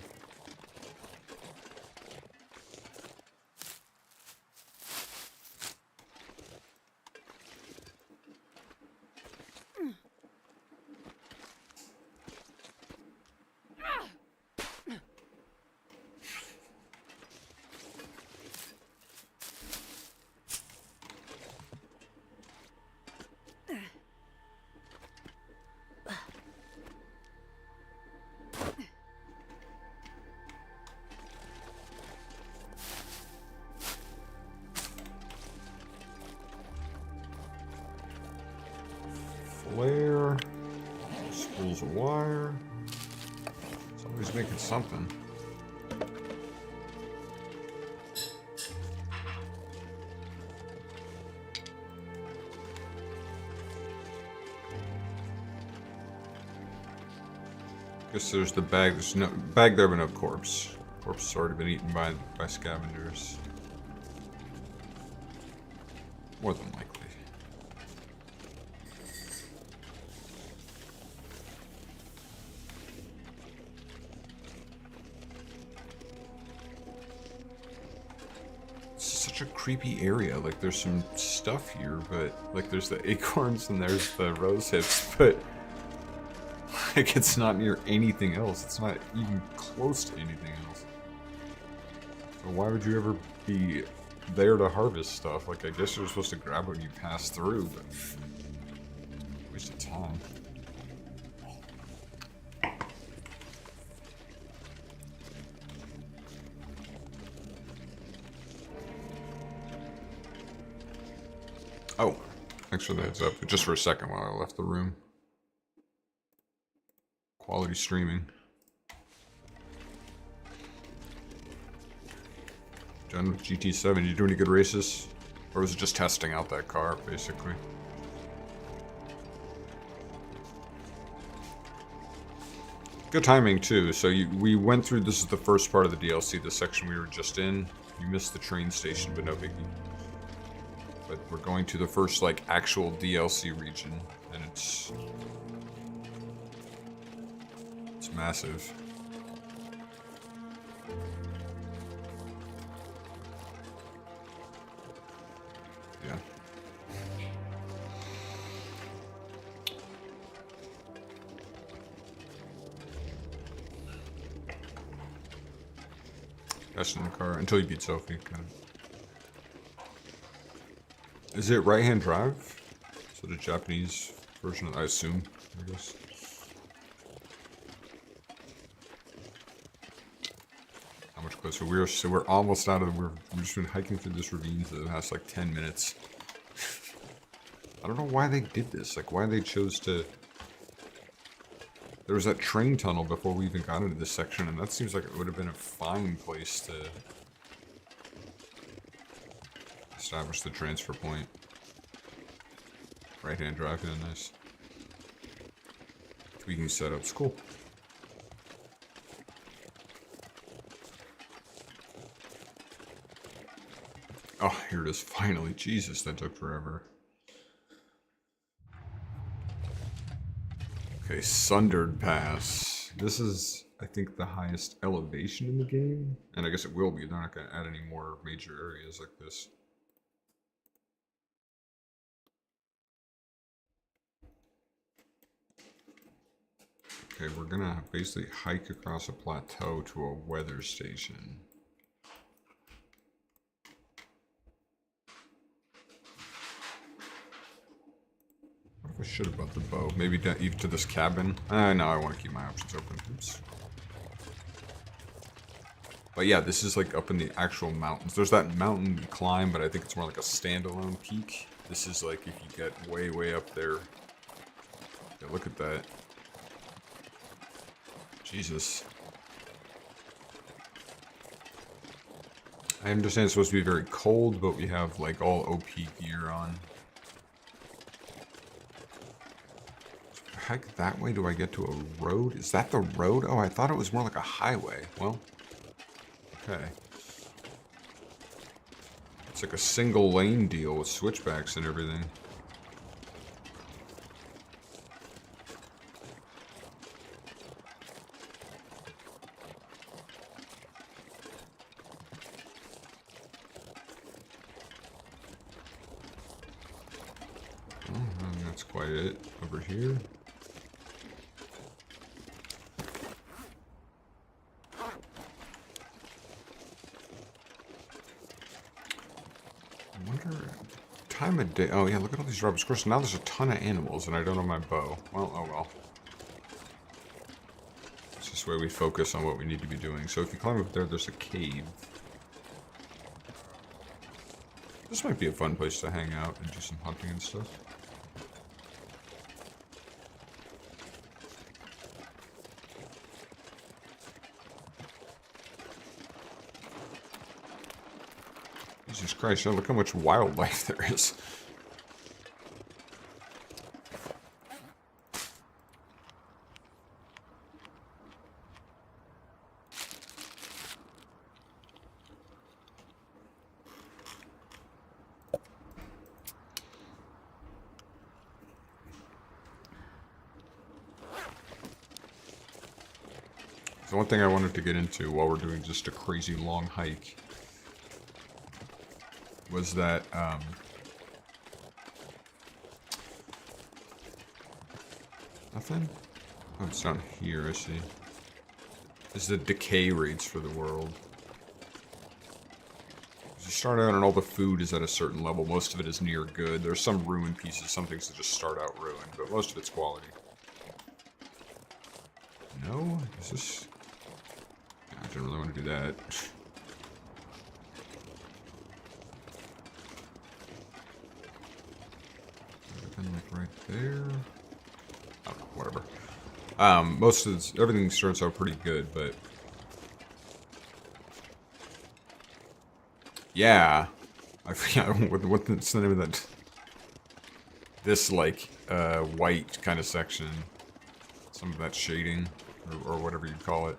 Flare, spools of wire. Somebody's making something. Guess there's the bag. There's no bag there, but no corpse. Corpse has already been eaten by scavengers. More than likely. Such a creepy area. Like, there's some stuff here, but like there's the acorns and there's the rose hips, but like it's not near anything else. It's not even close to anything else. So why would you ever be there to harvest stuff? Like, I guess you're supposed to grab it when you pass through, but waste of time. Oh, thanks for the heads up. Just for a second while I left the room. Quality streaming. Done with GT7. You do any good races? Or was it just testing out that car, basically? Good timing, too. So we went through, this is the first part of the DLC, the section we were just in. You missed the train station, but no biggie. But we're going to the first, like, actual DLC region, and it's massive. Yeah. That's in the car until you beat Sophie. Kind of. Is it right-hand drive? So the Japanese version, I assume. I guess. How much closer? We're almost out of. We've just been hiking through this ravine for the past like 10 minutes. I don't know why they did this. Like why they chose to. There was that train tunnel before we even got into this section, and that seems like it would have been a fine place to establish the transfer point. Right-hand drive, yeah, nice. Tweaking setups, cool. Oh, here it is, finally. Jesus, that took forever. Okay, Sundered Pass. This is, I think, the highest elevation in the game. And I guess it will be. They're not going to add any more major areas like this. Okay, we're going to basically hike across a plateau to a weather station. I should have brought the bow. Maybe even to this cabin. No, I want to keep my options open. Oops. But yeah, this is like up in the actual mountains. There's that mountain you climb, but I think it's more like a standalone peak. This is like if you get way, way up there. Yeah, look at that. Jesus. I understand it's supposed to be very cold, but we have like all OP gear on. Heck, that way do I get to a road? Is that the road? Oh, I thought it was more like a highway. Well, okay. It's like a single lane deal with switchbacks and everything. Oh, and that's quite it over here. Time of day. Oh yeah, look at all these rubbish. Of course, now there's a ton of animals, and I don't have my bow. Well, oh well. It's this way we focus on what we need to be doing. So if you climb up there, there's a cave. This might be a fun place to hang out and do some hunting and stuff. Jesus Christ, look how much wildlife there is. So one thing I wanted to get into while we're doing just a crazy long hike was that, nothing? Oh, it's down here, I see. This is the decay rates for the world. You start out and all the food is at a certain level. Most of it is near good. There's some ruined pieces, some things that just start out ruined, but most of it's quality. No? Is this... I didn't really want to do that. Like right there. Oh, whatever. Most of this, everything starts out pretty good, but yeah, I forget what's the name of that. This like white kind of section. Some of that shading or whatever you call it.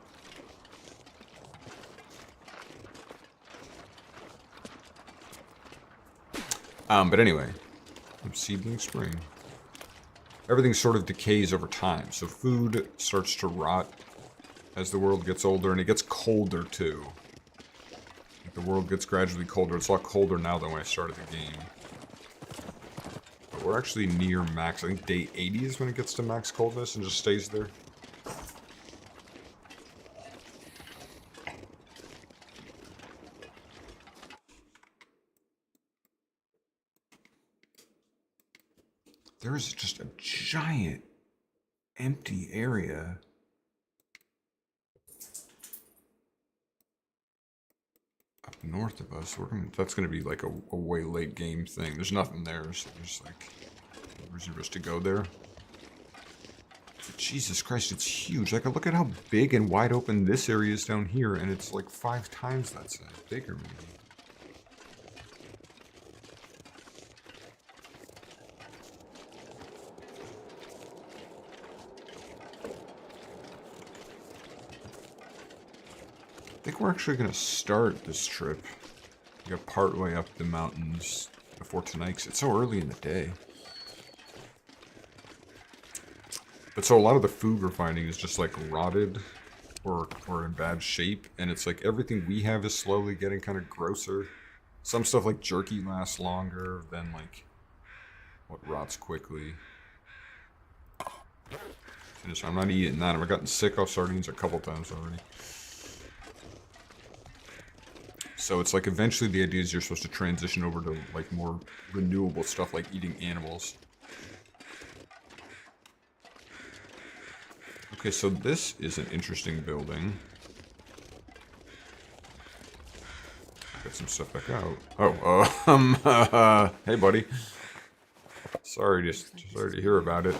But anyway, seedling spring. Everything sort of decays over time, so food starts to rot as the world gets older, and it gets colder too. Like the world gets gradually colder. It's a lot colder now than when I started the game. But we're actually near max. I think day 80 is when it gets to max coldness and just stays there. There is just a giant empty area. Up north of us. That's gonna be like a way late game thing. There's nothing there, so there's like no reason for us to go there. But Jesus Christ, it's huge. Like, look at how big and wide open this area is down here, and it's like 5 times that size. Bigger, maybe. I think we're actually going to start this trip. We got part way up the mountains before tonight, because it's so early in the day. But so a lot of the food we're finding is just like rotted or in bad shape, and it's like everything we have is slowly getting kind of grosser. Some stuff like jerky lasts longer than like what rots quickly. And so I'm not eating that. I've gotten sick off sardines a couple times already. So it's like eventually the idea is you're supposed to transition over to like more renewable stuff like eating animals. Okay, so this is an interesting building. Get some stuff back out. Oh, hey buddy. Sorry to hear about it.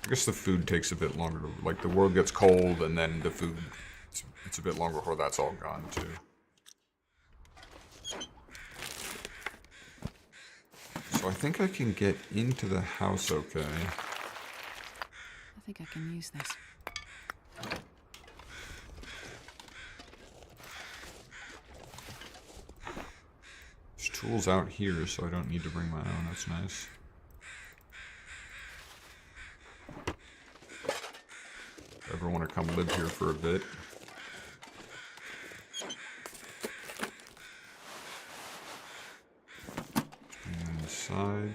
I guess the food takes a bit longer to, like the world gets cold and then the food, it's a bit longer before that's all gone too. So I think I can get into the house okay. I think I can use this. There's tools out here, so I don't need to bring my own. That's nice. If I ever want to come live here for a bit. And inside.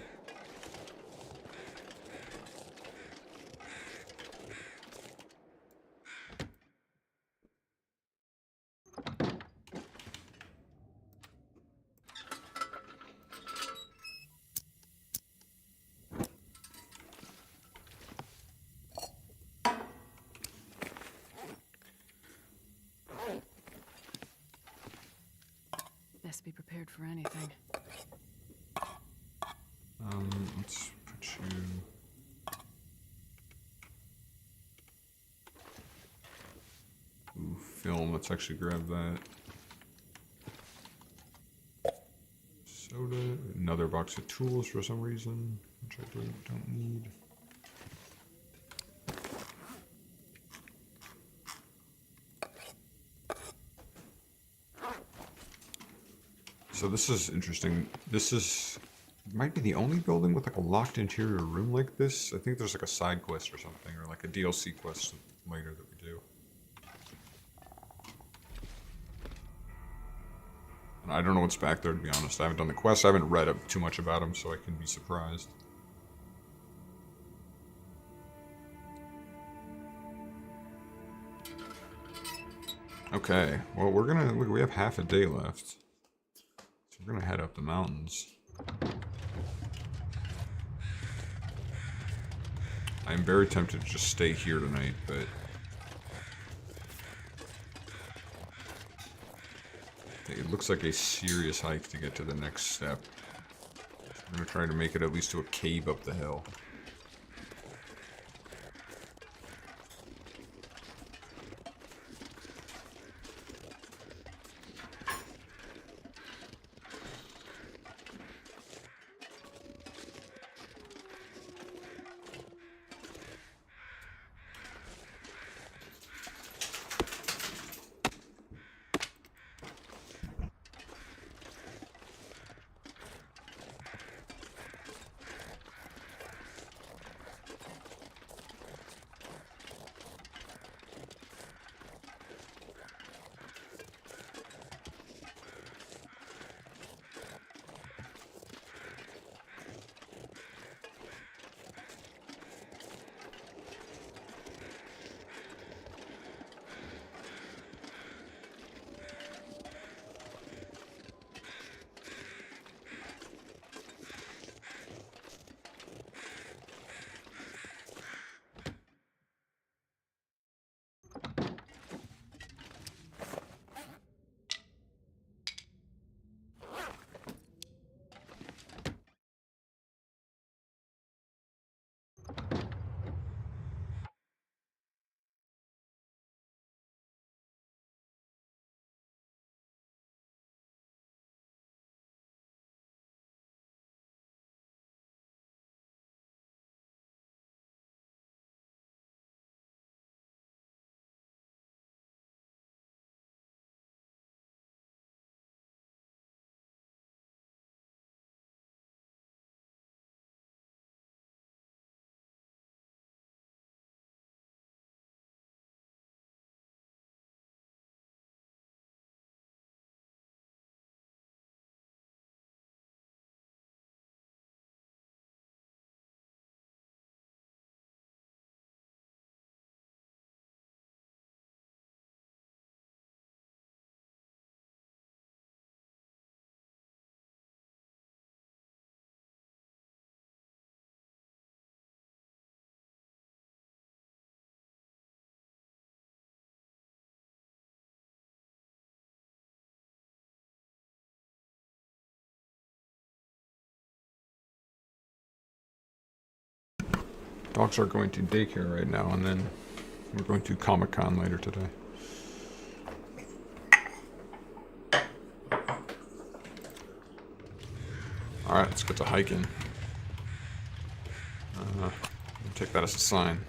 Best be prepared for anything. Let's put you... Ooh, film, let's actually grab that. Soda, another box of tools for some reason, which I don't need. So this is interesting. This might be the only building with like a locked interior room like this. I think there's like a side quest or something, or like a DLC quest later that we do. And I don't know what's back there, to be honest. I haven't done the quest. I haven't read up too much about them, so I can be surprised. Okay, well we're gonna look. We have half a day left. We're gonna head up the mountains. I'm very tempted to just stay here tonight, but it looks like a serious hike to get to the next step. I'm gonna try to make it at least to a cave up the hill. Dogs are going to daycare right now, and then we're going to Comic-Con later today. Alright, let's get to hiking. Take that as a sign.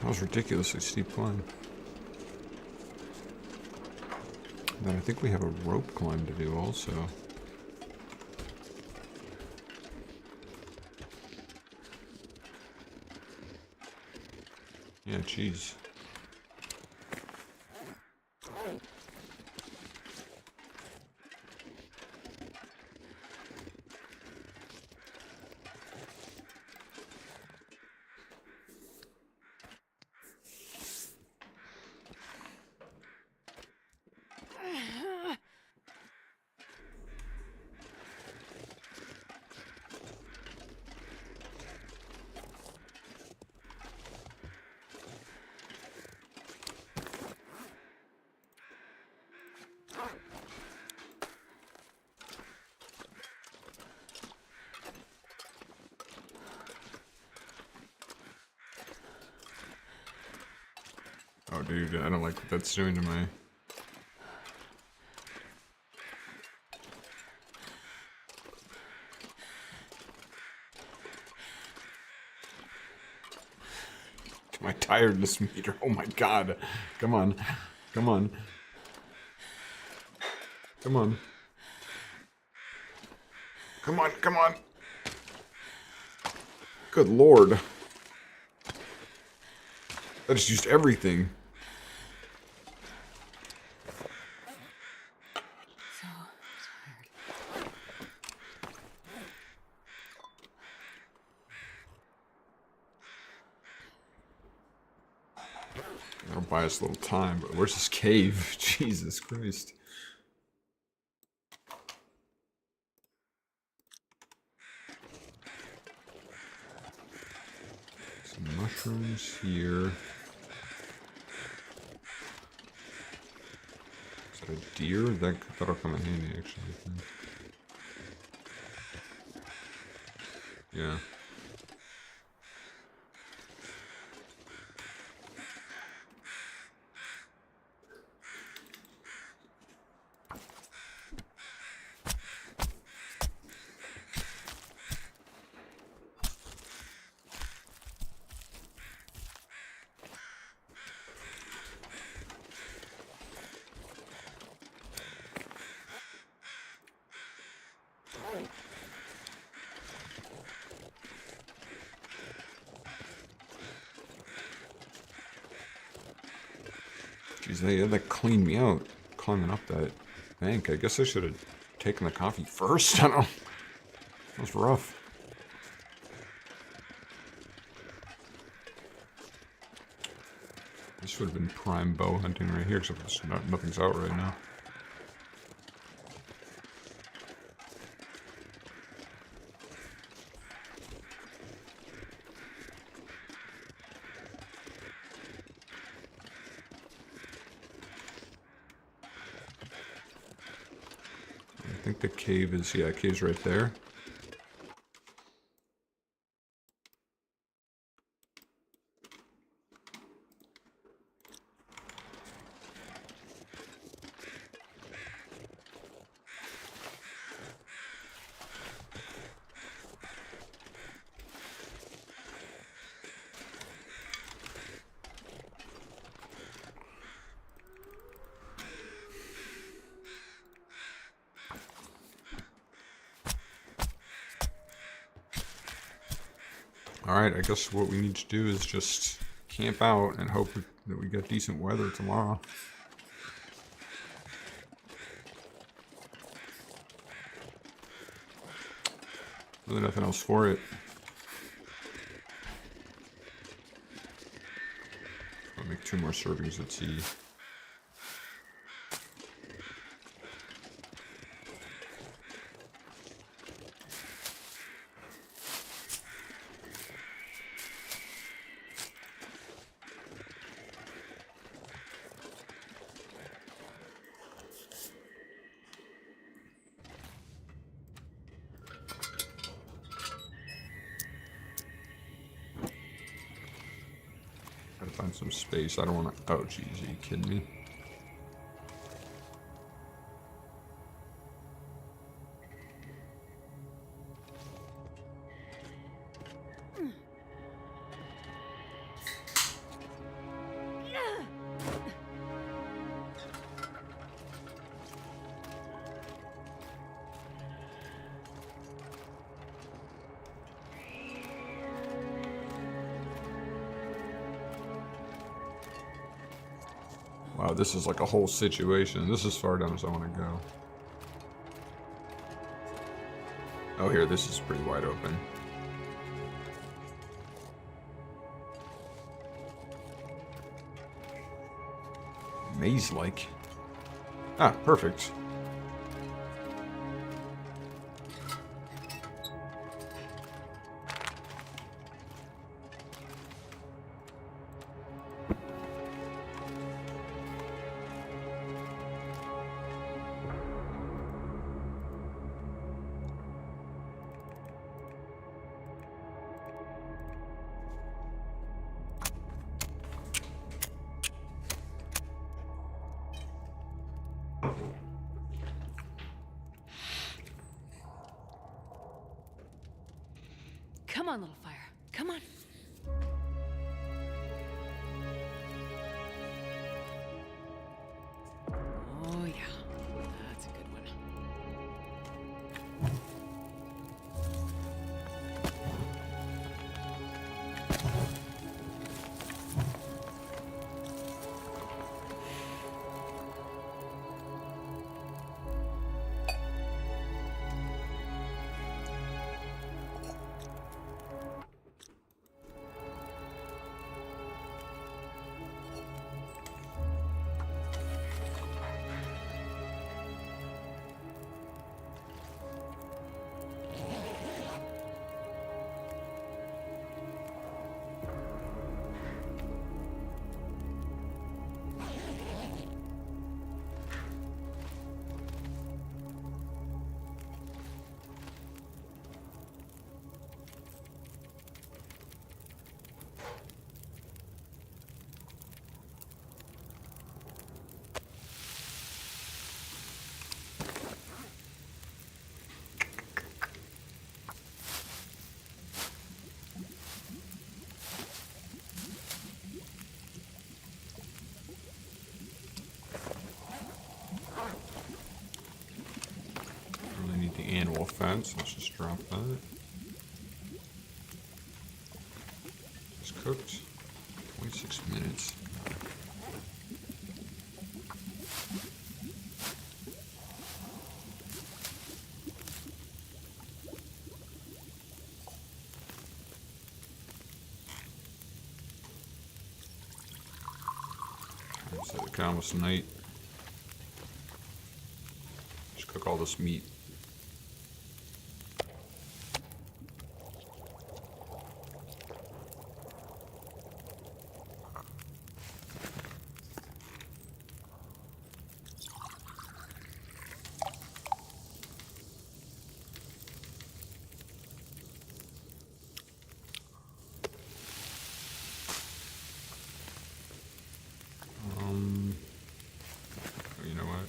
That was ridiculously steep climb. And then I think we have a rope climb to do also. Yeah, jeez. Oh, dude, I don't like what that's doing to my... to my tiredness meter. Oh my god. Come on. Come on. Come on. Come on, come on. Good lord. I just used everything. So tired. That'll buy us a little time, but where's this cave? Jesus Christ. Some mushrooms here. Is that a deer? That'll come in handy, actually. I think. Yeah. Jeez, they had to clean me out climbing up that bank. I guess I should have taken the coffee first. I don't know. That was rough. This would have been prime bow hunting right here, except nothing's out right now. I think the cave is, yeah, cave's right there. Alright, I guess what we need to do is just camp out and hope that we get decent weather tomorrow. Really nothing else for it. I'll make 2 more servings of tea. Gotta find some space. I don't want to. Oh, jeez, are you kidding me? Wow, this is like a whole situation. This is as far down as I want to go. Oh, here, this is pretty wide open. Maze-like. Ah, perfect. Come on, little fire. Come on. Oh, yeah. That's a good one. Really need the annual fence. Let's just drop that. Just cooked. 26 minutes. It's like almost night. Just cook all this meat. You know what?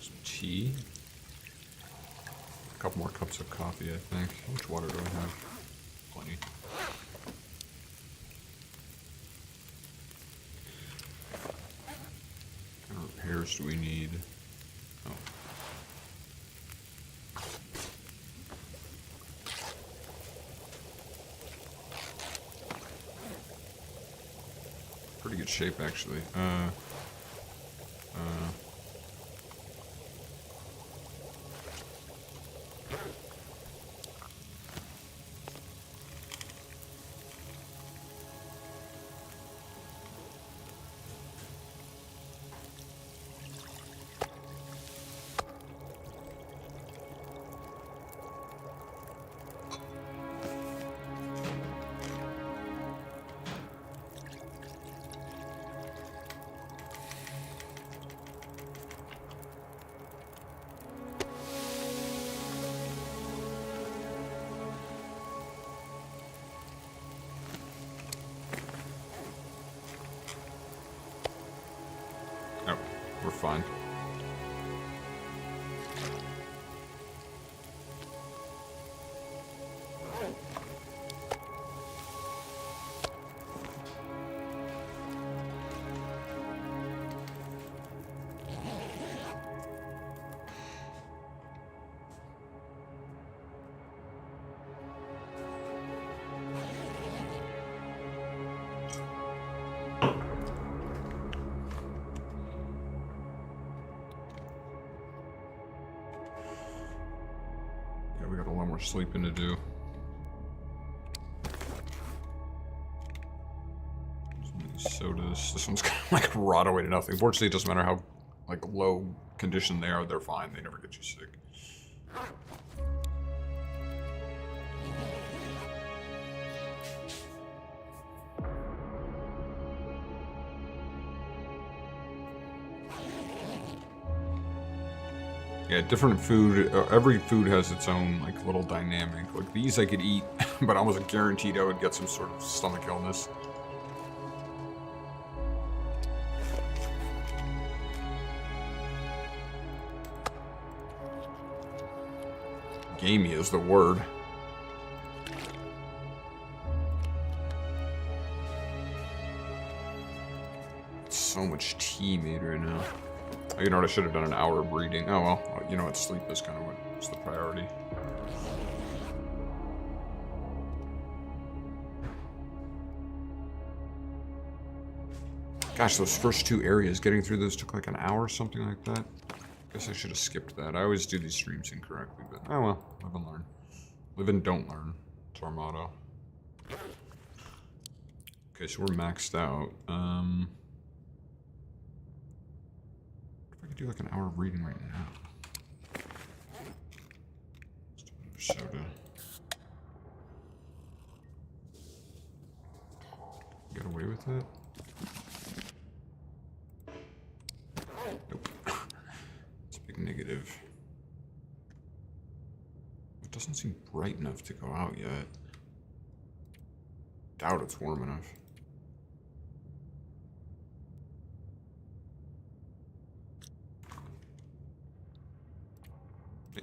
Some tea. A couple more cups of coffee, I think. How much water do I have? Plenty. What kind of repairs do we need? Oh. Pretty good shape, actually. Oh, we're fine. Yeah, we got a lot more sleeping to do. Some of these sodas. This one's kind of like rot away to nothing. Fortunately, it doesn't matter how like low condition they are. They're fine. They never get you sick. Yeah, different food. Every food has its own like little dynamic. Like these I could eat, but I was guaranteed I would get some sort of stomach illness. Gamey is the word. So much tea made right now. Oh, you know what? I should have done an hour of reading. Oh well. You know what? Sleep is kind of what's the priority. Gosh, those first two areas, getting through those took like an hour or something like that. Guess I should have skipped that. I always do these streams incorrectly, but oh well. Live and learn. Live and don't learn. It's our motto. Okay, so we're maxed out. If I could do like an hour of reading right now. Soda. Get away with that? Nope. It's a big negative. It doesn't seem bright enough to go out yet. Doubt it's warm enough.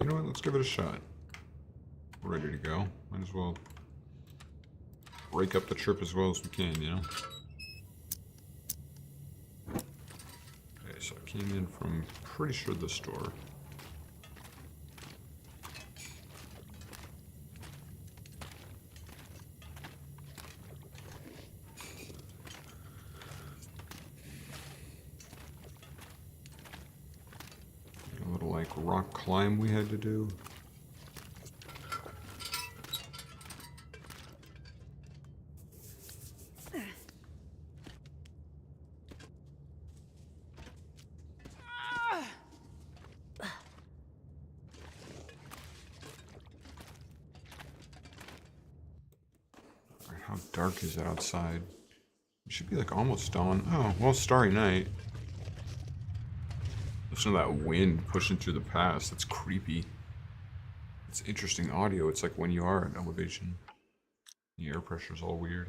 You know what? Let's give it a shot. We're ready to go. Might as well break up the trip as well as we can, you know? Okay, so I came in from pretty sure the store. A little like rock climb we had to do. How dark is it outside? It should be like almost dawn. Oh, well, starry night. Listen to that wind pushing through the pass. That's creepy. It's interesting audio. It's like when you are at elevation. The air pressure's all weird.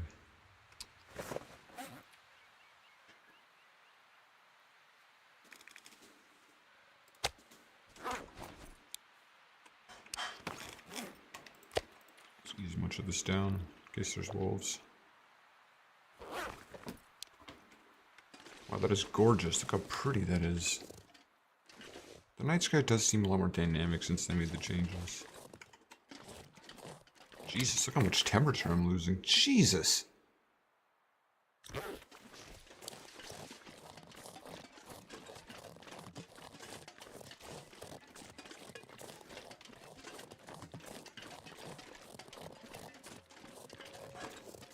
Squeeze much of this down in case there's wolves. Wow, that is gorgeous. Look how pretty that is. The night sky does seem a lot more dynamic since they made the changes. Jesus, look how much temperature I'm losing. Jesus!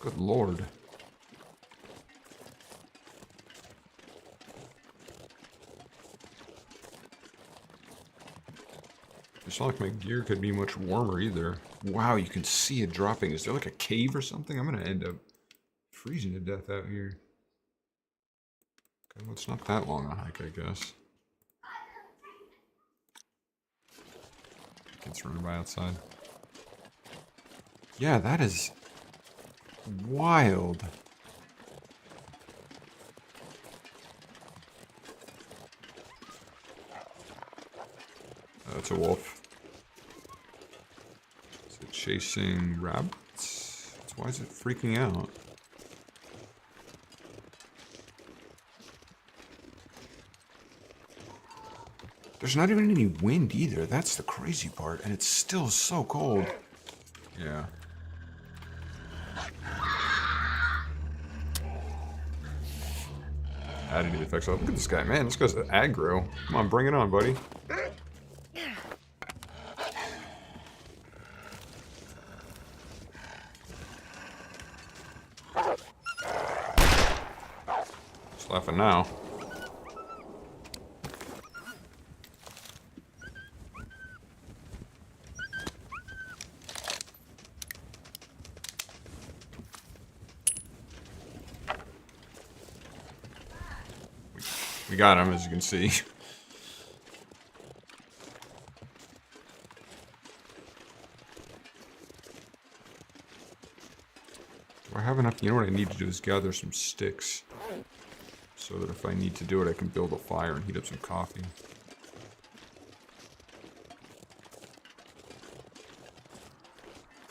Good lord. It's not like my gear could be much warmer either. Wow, you can see it dropping. Is there like a cave or something? I'm gonna end up freezing to death out here. Okay, well, it's not that long a hike, I guess. Kids running by outside. Yeah, that is wild. That's a wolf. Is it chasing rabbits? Why is it freaking out? There's not even any wind either. That's the crazy part. And it's still so cold. Yeah. Additive effects. Oh, look at this guy, man. This guy's aggro. Come on, bring it on, buddy. Just laughing now. We got him, as you can see. Do I have enough? You know what I need to do is gather some sticks. So that if I need to do it, I can build a fire and heat up some coffee.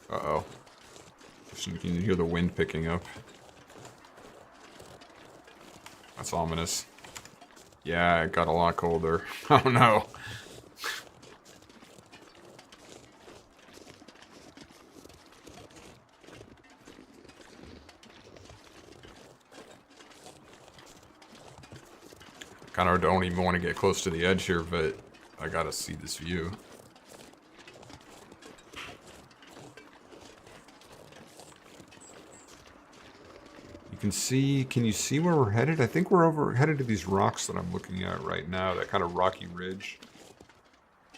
Uh-oh. You can hear the wind picking up. That's ominous. Yeah, it got a lot colder. Oh no. Kind of don't even want to get close to the edge here, but I gotta see this view. Can you see where we're headed? I think we're headed to these rocks that I'm looking at right now, that kind of rocky ridge.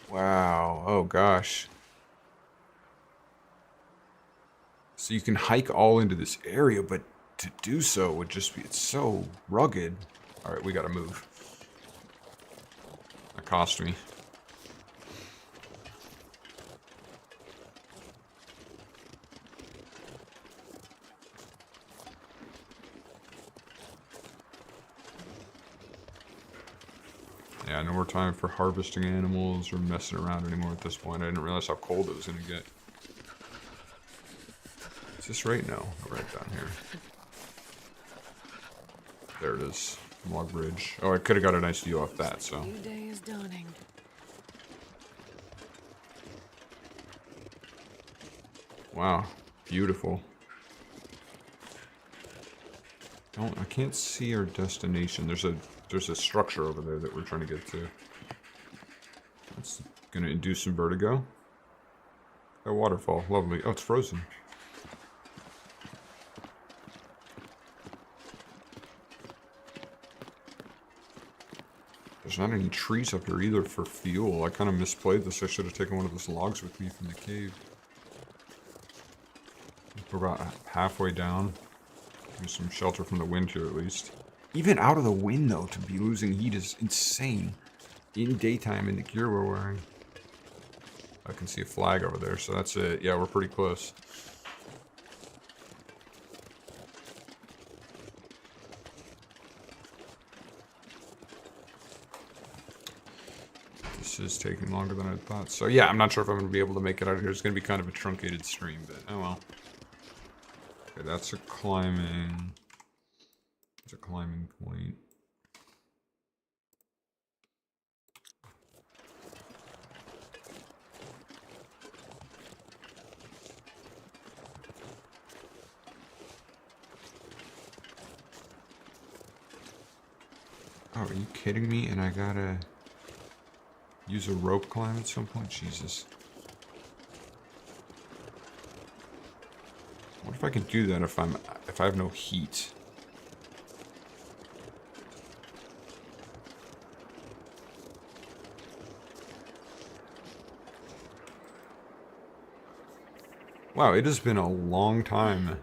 Wow, oh gosh. So you can hike all into this area, but to do so would just be, it's so rugged. All right, we gotta move. That cost me. Yeah, no more time for harvesting animals or messing around anymore at this point. I didn't realize how cold it was going to get. Is this right now? Oh, right down here. There it is. Log bridge. Oh, I could have got a nice view off that, so. New day is dawning. Wow. Beautiful. I can't see our destination. There's a structure over there that we're trying to get to. That's gonna induce some vertigo. That waterfall, lovely. Oh, it's frozen. There's not any trees up here either for fuel. I kind of misplayed this. I should have taken one of those logs with me from the cave. We're about halfway down. There's some shelter from the wind here at least. Even out of the wind though, to be losing heat is insane. In daytime in the gear we're wearing. I can see a flag over there, so that's it. Yeah, we're pretty close. This is taking longer than I thought. So yeah, I'm not sure if I'm going to be able to make it out of here. It's going to be kind of a truncated stream, but oh well. Okay, that's a climbing. It's a climbing point. Oh, are you kidding me? And I gotta use a rope climb at some point? Jesus. What if I can do that if I have no heat? Wow, it has been a long time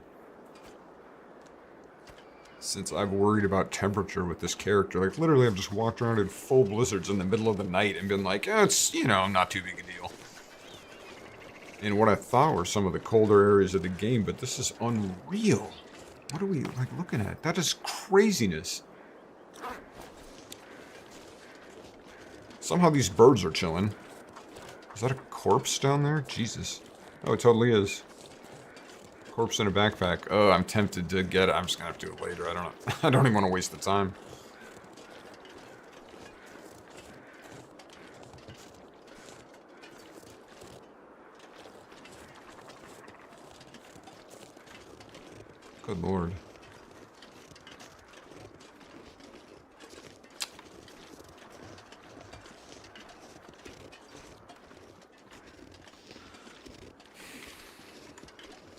since I've worried about temperature with this character. Like, literally, I've just walked around in full blizzards in the middle of the night and been like, oh, it's, you know, not too big a deal. In what I thought were some of the colder areas of the game, but this is unreal. What are we, like, looking at? That is craziness. Somehow these birds are chilling. Is that a corpse down there? Jesus. Oh, it totally is. Corpse in a backpack. Oh, I'm tempted to get it. I'm just gonna have to do it later. I don't know. I don't even want to waste the time. Good lord.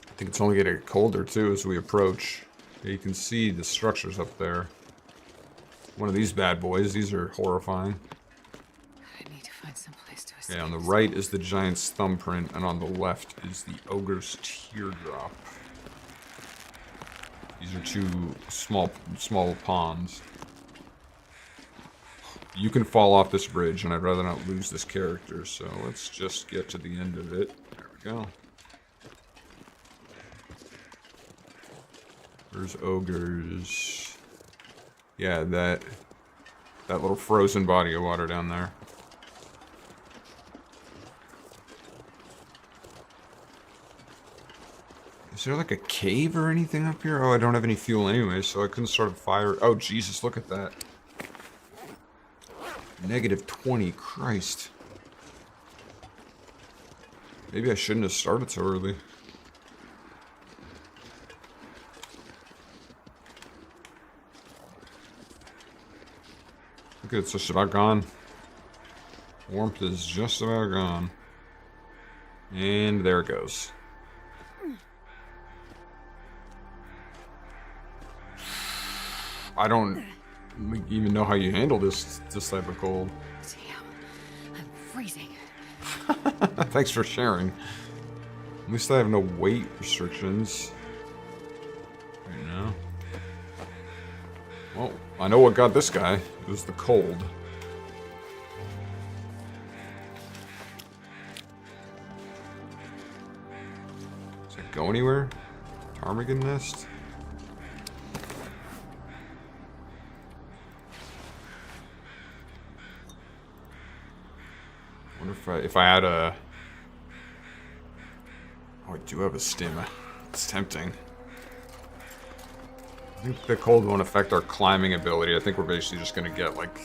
I think it's only getting colder too as we approach. Yeah, you can see the structures up there. One of these bad boys. These are horrifying. I need to find some place to escape. Yeah, on the right is the giant's thumbprint, and on the left is the ogre's teardrop. These are two small ponds. You can fall off this bridge, and I'd rather not lose this character, so let's just get to the end of it. There we go. There's ogres. Yeah, that little frozen body of water down there. Is there like a cave or anything up here? Oh, I don't have any fuel anyway, so I couldn't start a fire. Oh, Jesus, look at that. -20, Christ. Maybe I shouldn't have started so early. Look, it's just about gone. Warmth is just about gone. And there it goes. I don't even know how you handle this type of cold. Damn, I'm freezing. Thanks for sharing. At least I have no weight restrictions. Right now. Well, I know what got this guy. It was the cold. Does it go anywhere? Ptarmigan nest? Wonder if I had a... Oh, I do have a stim. It's tempting. I think the cold won't affect our climbing ability. I think we're basically just going to get, like,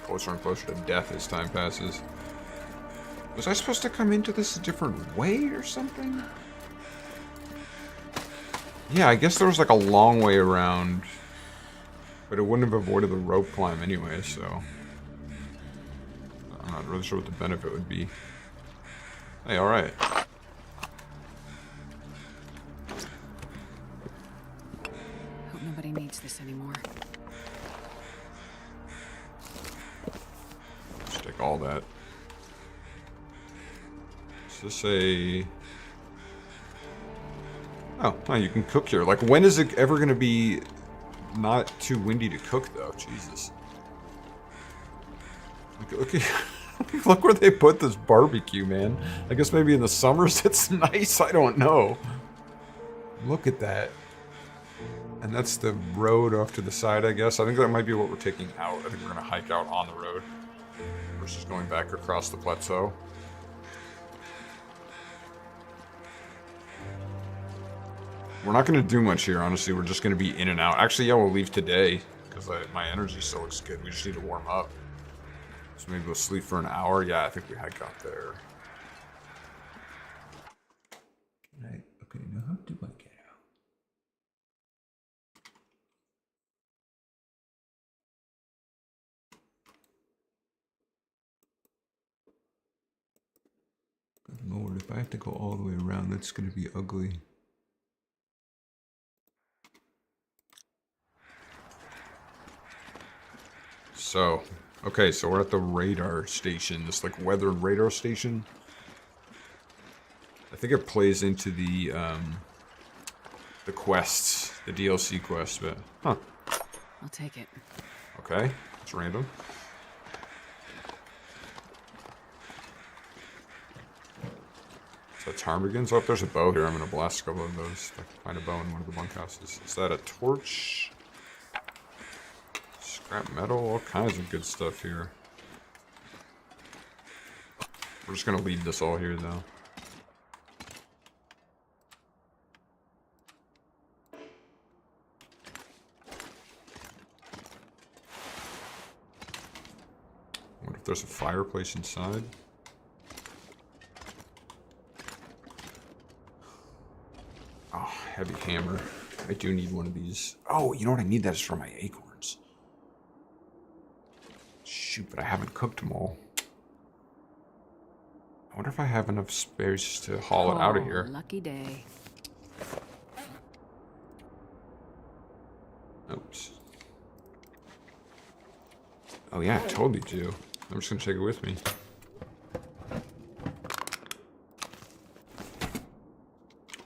closer and closer to death as time passes. Was I supposed to come into this a different way or something? Yeah, I guess there was, like, a long way around. But it wouldn't have avoided the rope climb anyway, so... I'm not really sure what the benefit would be. Hey, alright. Hope nobody needs this anymore. Let's take all that. Is this a... Oh, you can cook here. Like, when is it ever going to be not too windy to cook, though? Jesus. Look where they put this barbecue, man. I guess maybe in the summers it's nice. I don't know. Look at that. And that's the road off to the side, I guess. I think that might be what we're taking out. I think we're going to hike out on the road versus going back across the plateau. We're not going to do much here, honestly. We're just going to be in and out. Actually, yeah, we'll leave today because my energy still looks good. We just need to warm up. So maybe we'll sleep for an hour. Yeah, I think we hike out there. Right. Okay, now how do I get out? Good Lord, if I have to go all the way around, that's going to be ugly. So, okay, so we're at the radar station, this like weather radar station. I think it plays into the quests, the DLC quests, but huh. I'll take it. Okay, it's random. So ptarmigans. Oh, if there's a bow here, I'm gonna blast a couple of those. If I can find a bow in one of the bunkhouses. Is that a torch? Scrap metal, all kinds of good stuff here. We're just gonna leave this all here, though. What if there's a fireplace inside? Oh, heavy hammer. I do need one of these. Oh, you know what I need? That is for my acorns. Shoot, but I haven't cooked them all. I wonder if I have enough space to haul it out of here. Lucky day. Oops. Oh yeah, I totally do. I'm just gonna take it with me.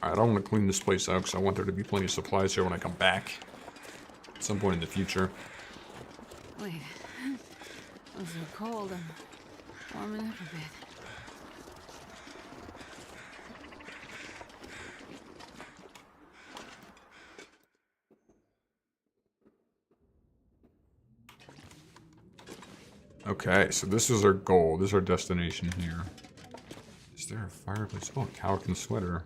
Alright, I don't want to clean this place out because I want there to be plenty of supplies here when I come back. At some point in the future. Wait. I'm so cold. I'm warming up a bit. Okay, so this is our goal. This is our destination here. Is there a fireplace? Oh, a cowkin sweater.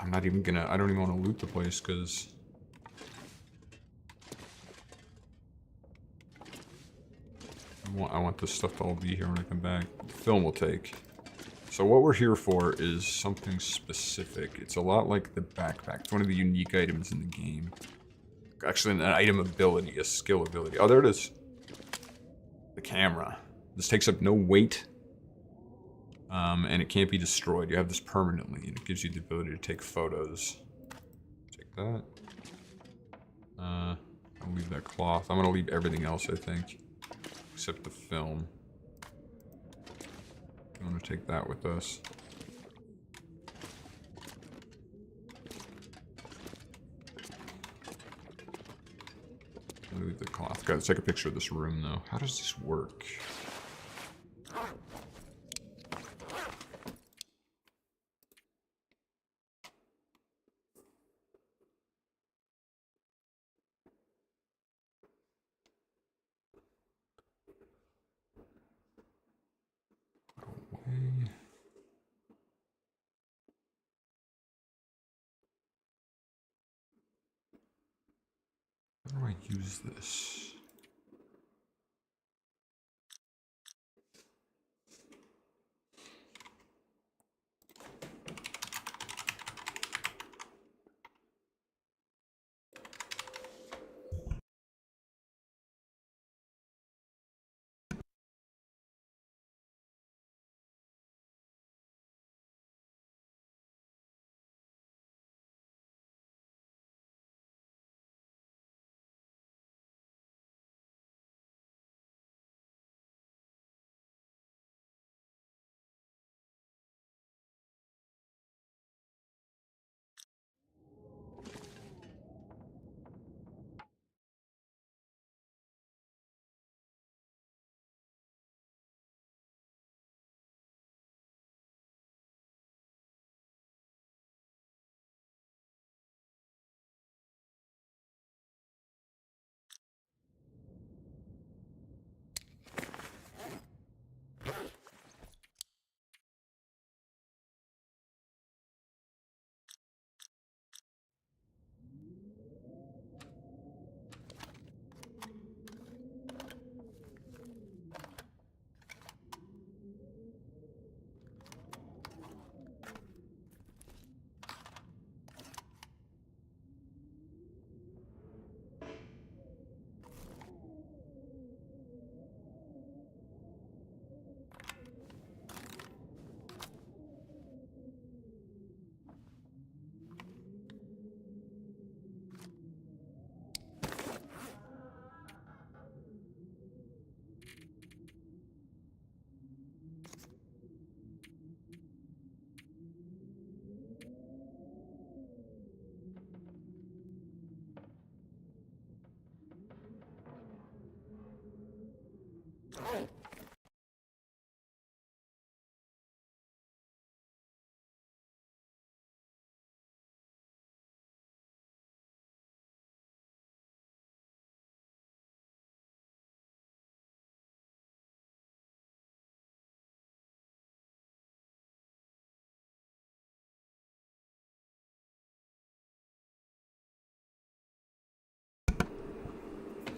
I'm not even gonna... I don't even want to loot the place, because... I want this stuff to all be here when I come back. Film will take. So what we're here for is something specific. It's a lot like the backpack. It's one of the unique items in the game. Actually, an item ability, a skill ability. Oh, there it is. The camera. This takes up no weight. And it can't be destroyed. You have this permanently, and it gives you the ability to take photos. Take that. I'll leave that cloth. I'm gonna leave everything else, I think. Except the film. I'm gonna take that with us. Leave the cloth. Gotta take a picture of this room, though. How does this work? Okay. How do I use this?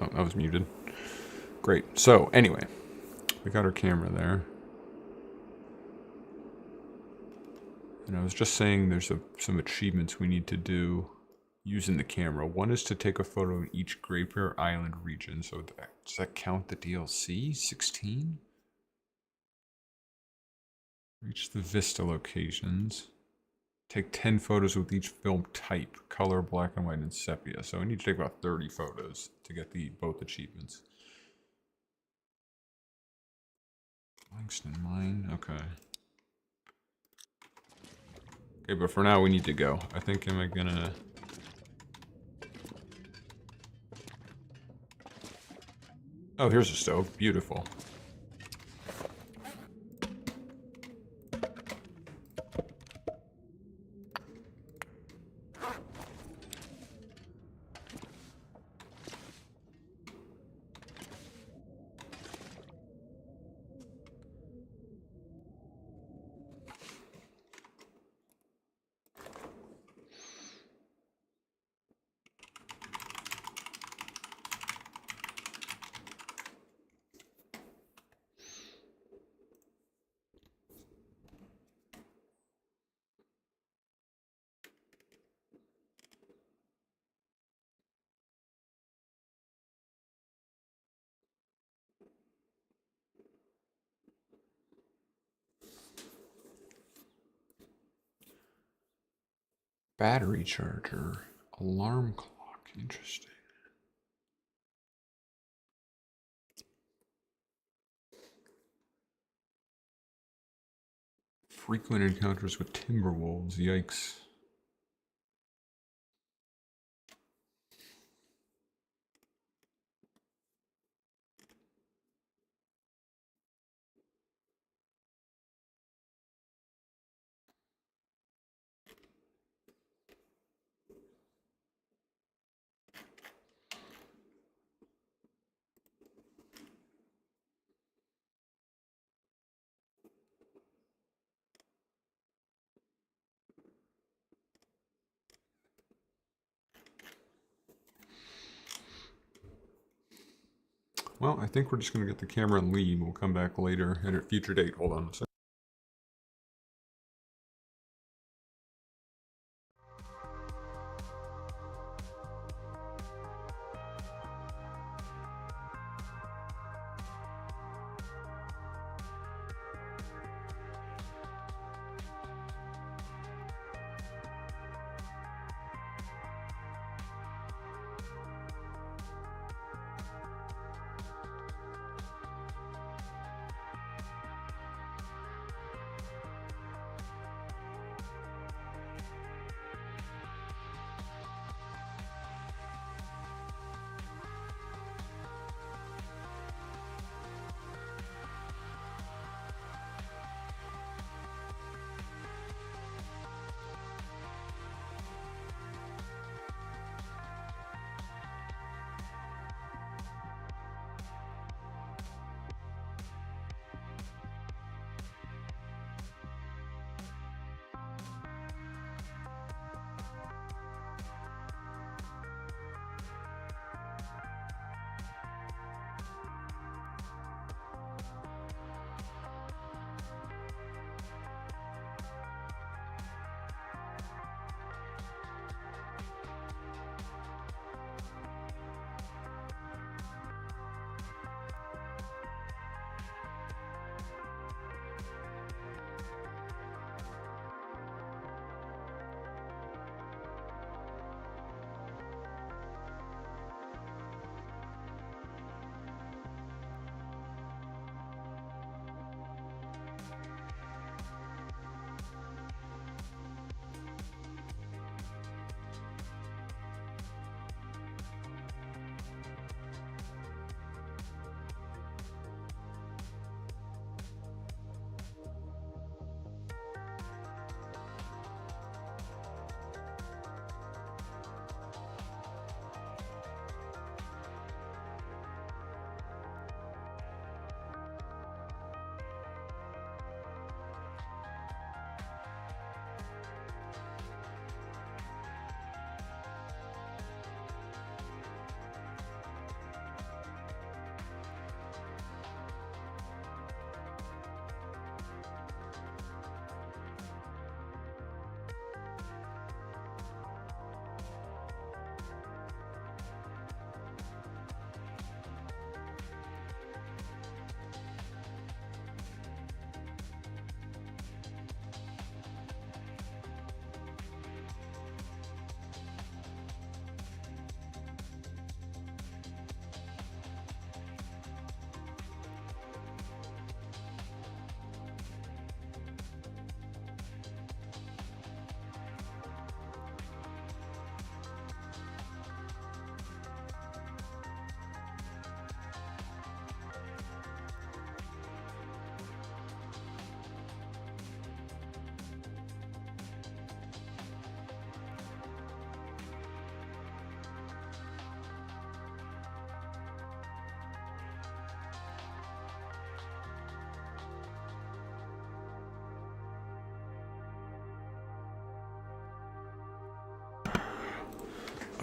Oh, that was muted. Great. So, anyway, we got our camera there. And I was just saying there's some achievements we need to do using the camera. One is to take a photo in each Great Bear Island region. So does that count the DLC? 16? Reach the Vista locations. Take 10 photos with each film type, color, black and white, and sepia. So I need to take about 30 photos to get both achievements. Langston Mine, okay. Okay, but for now we need to go. I think, am I gonna... Oh, here's a stove. Beautiful. Battery charger. Alarm clock. Interesting. Frequent encounters with timber wolves. Yikes. Well, I think we're just going to get the camera and leave. We'll come back later at a future date. Hold on a second.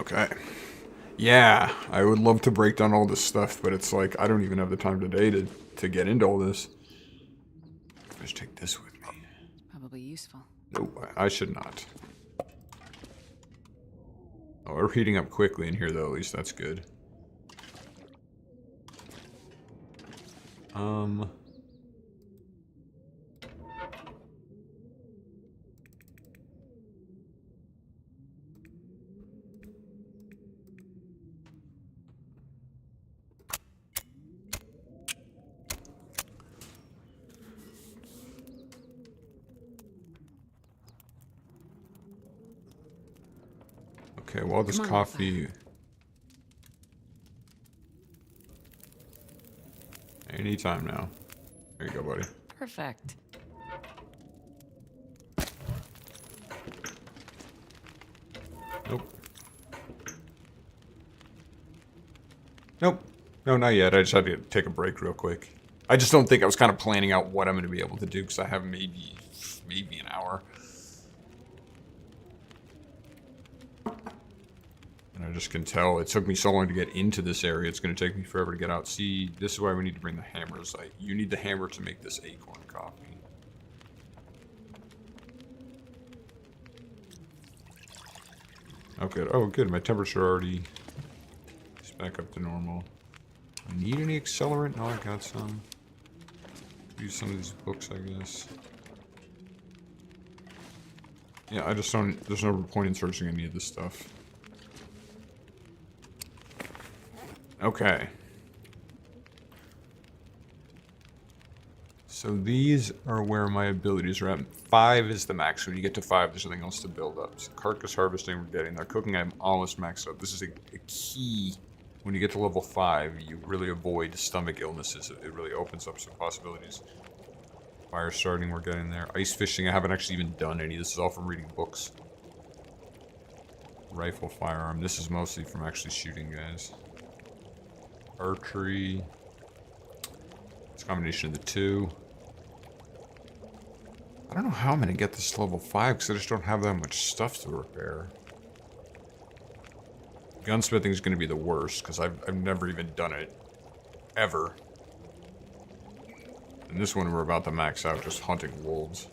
Okay. Yeah, I would love to break down all this stuff, but it's like I don't even have the time today to get into all this. Just take this with me. It's probably useful. Nope, I should not. Oh, we're heating up quickly in here, though. At least that's good. Okay, well, this coffee... Anytime now. There you go, buddy. Perfect. Nope. Nope. No, not yet. I just had to take a break real quick. I just don't think I was kind of planning out what I'm going to be able to do because I have maybe an hour. And I just can tell it took me so long to get into this area. It's going to take me forever to get out. See, this is why we need to bring the hammers. Like, you need the hammer to make this acorn coffee. Oh, good. Oh, good. My temperature already is back up to normal. I need any accelerant? No, I got some. Use some of these books, I guess. Yeah, I just don't... There's no point in searching any of this stuff. Okay. So these are where my abilities are at. 5 is the max. When you get to 5, there's nothing else to build up. So carcass harvesting, we're getting there. Cooking, I'm almost maxed up. This is a key. When you get to level 5, you really avoid stomach illnesses. It really opens up some possibilities. Fire starting, we're getting there. Ice fishing, I haven't actually even done any. This is all from reading books. Rifle, firearm. This is mostly from actually shooting guys. Archery. It's a combination of the two. I don't know how I'm going to get this to level 5 because I just don't have that much stuff to repair. Gunsmithing is going to be the worst because I've never even done it. Ever. And this one we're about to max out just hunting wolves.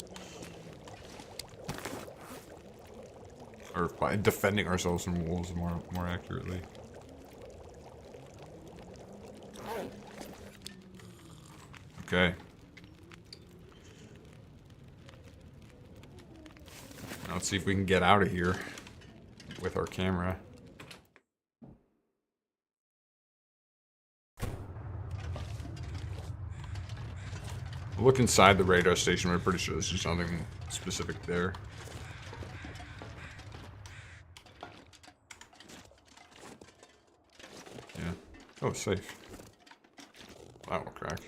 Or by defending ourselves from wolves more accurately. Okay. Now let's see if we can get out of here with our camera. Look inside the radar station. We're pretty sure there's just nothing specific there. Yeah. Oh, safe. That will crack.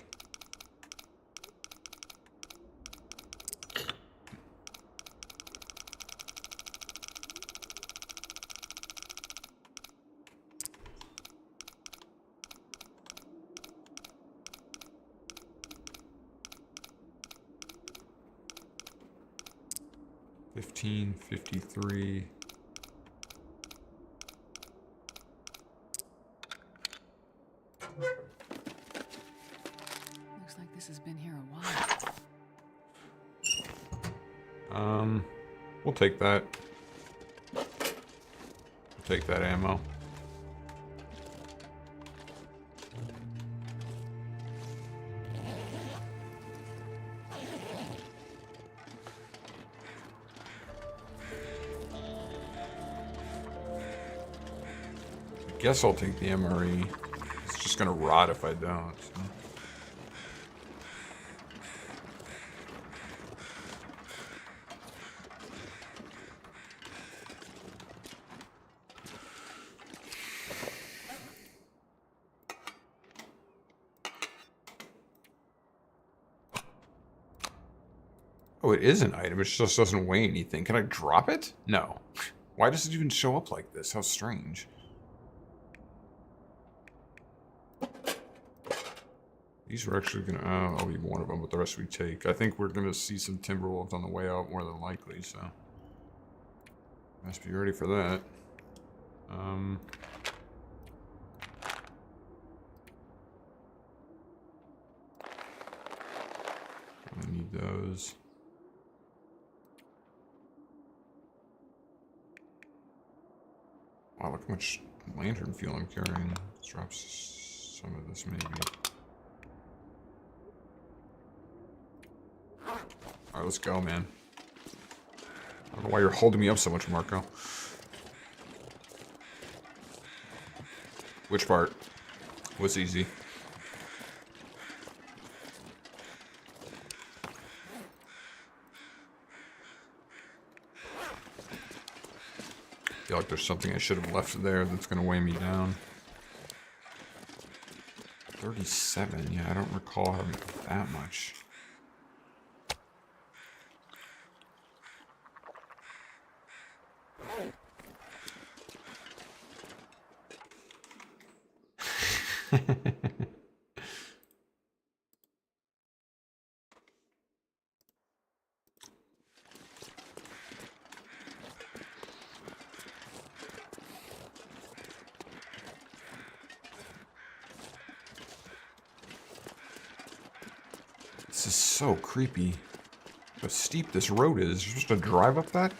$15.53. Looks like this has been here a while. We'll take that. We'll take that ammo. I guess I'll take the MRE. It's just gonna rot if I don't. So. Oh, it is an item. It just doesn't weigh anything. Can I drop it? No. Why does it even show up like this? How strange. These are actually gonna... I'll leave one of them, but the rest we take. I think we're gonna see some timberwolves on the way out, more than likely, so... Must be ready for that. I need those. Wow, look how much lantern fuel I'm carrying. Let's drop some of this, maybe. Alright, let's go, man. I don't know why you're holding me up so much, Marco. Which part? What's easy? I feel like there's something I should have left there that's gonna weigh me down. 37, yeah, I don't recall having that much. This is so creepy. How steep this road is. You're supposed to drive up that?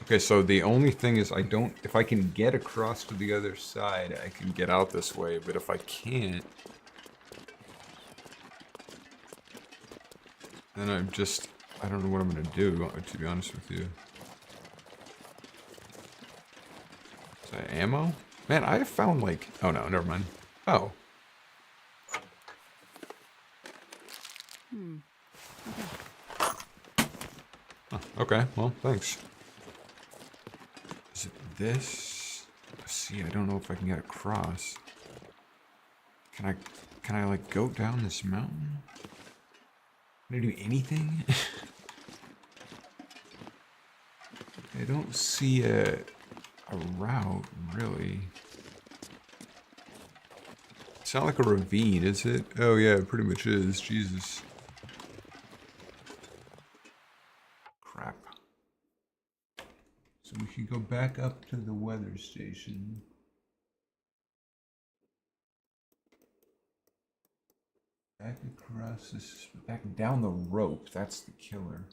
Okay, so the only thing is I don't... If I can get across to the other side, I can get out this way. But if I can't... then I'm just... I don't know what I'm going to do, to be honest with you. Is that ammo? Man, I have found like... Oh no, never mind. Oh. Oh, okay, well, thanks. Is it this? See, I don't know if I can get across. Can I like go down this mountain? Can I do anything? I don't see a route, really. It's not like a ravine, is it? Oh yeah, it pretty much is. Jesus. Crap. So we should go back up to the weather station. Back across this... Back down the rope. That's the killer.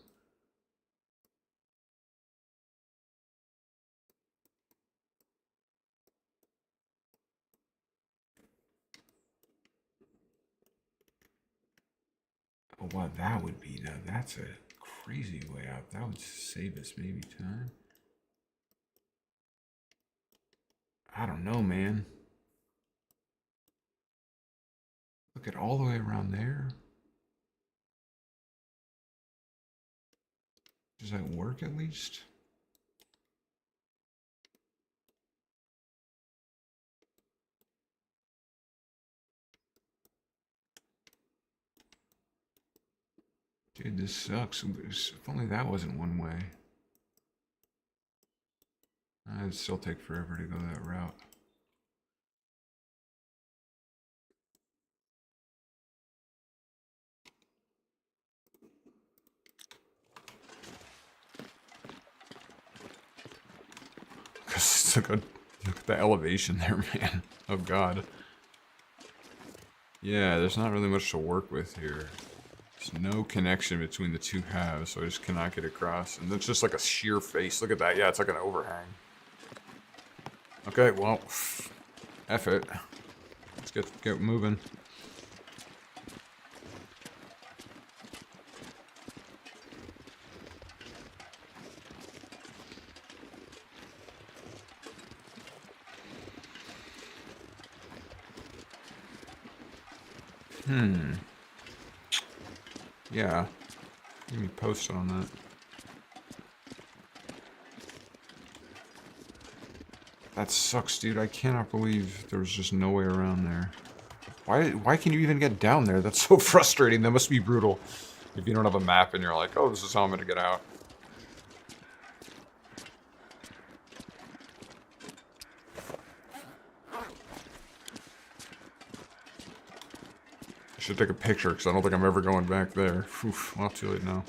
Oh, wow, that would be... Now, that's a crazy way out. That would save us maybe time. I don't know, man. Look at all the way around there. Does that work at least? Dude, this sucks. If only that wasn't one way. It'd still take forever to go that route. Cause look at the elevation there, man. Oh god. Yeah, there's not really much to work with here. There's no connection between the two halves, so I just cannot get across. And it's just like a sheer face. Look at that. Yeah, it's like an overhang. Okay, well, F it. Let's get moving. Yeah. Give me posted on that. That sucks, dude. I cannot believe there was just no way around there. Why can you even get down there? That's so frustrating. That must be brutal. If you don't have a map and you're like, oh, this is how I'm gonna get out. I should take a picture because I don't think I'm ever going back there. Oof, well, too late now.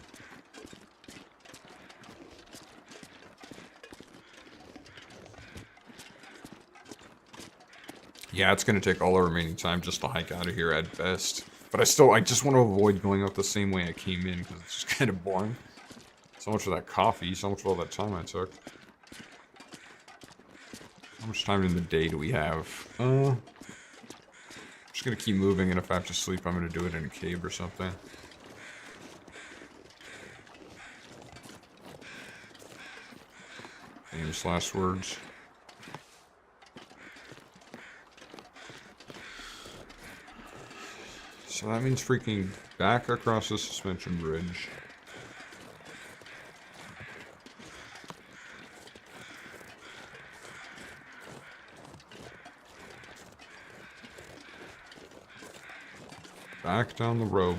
Yeah, it's gonna take all the remaining time just to hike out of here at best. But I just want to avoid going out the same way I came in because it's just kind of boring. So much for that coffee, so much for all that time I took. How much time in the day do we have? I'm just gonna keep moving, and if I have to sleep, I'm gonna do it in a cave or something. Famous last words. So that means freaking back across the suspension bridge. Back down the rope.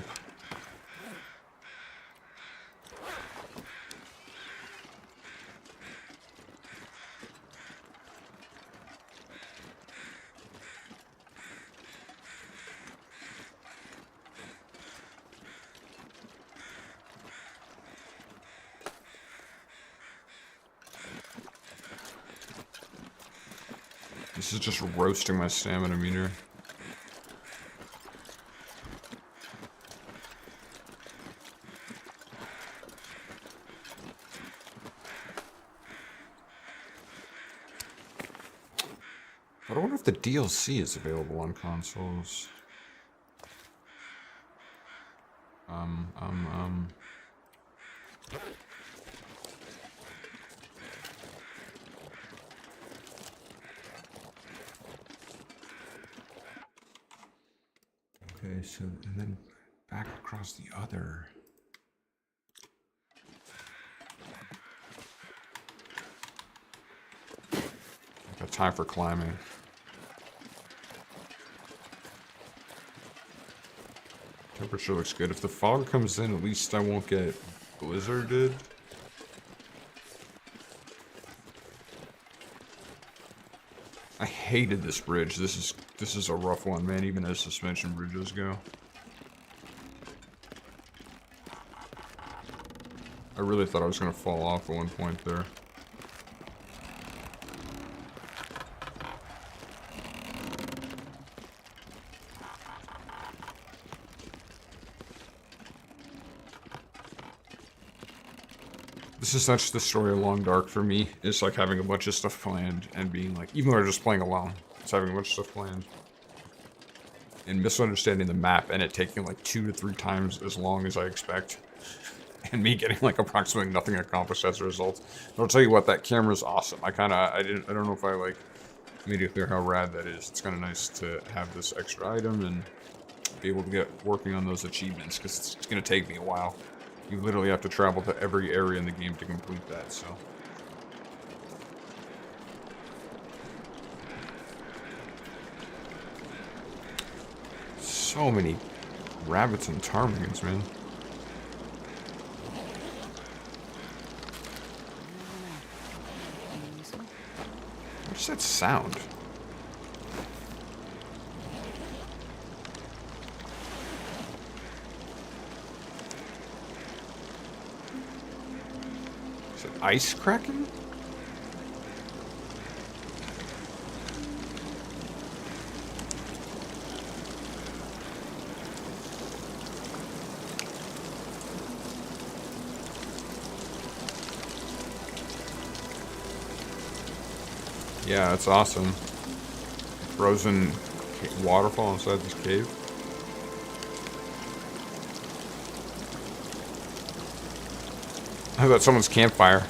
This is just roasting my stamina meter. But I wonder if the DLC is available on consoles. Okay, so, and then back across the other. Got time for climbing. Temperature looks good. If the fog comes in, at least I won't get blizzarded. I hated this bridge. This is a rough one, man, even as suspension bridges go. I really thought I was gonna fall off at one point there. This is such the story of Long Dark for me. It's like having a bunch of stuff planned and being like, even though I'm just playing alone, it's having a bunch of stuff planned. And misunderstanding the map and it taking like 2 to 3 times as long as I expect. And me getting like approximately nothing accomplished as a result. But I'll tell you what, that camera's awesome. I don't know if I like made it clear how rad that is. It's kind of nice to have this extra item and be able to get working on those achievements because it's going to take me a while. You literally have to travel to every area in the game to complete that, so. So many rabbits and ptarmigans, man. What's that sound? Is it ice cracking? Yeah, it's awesome. Frozen waterfall inside this cave. How about someone's campfire?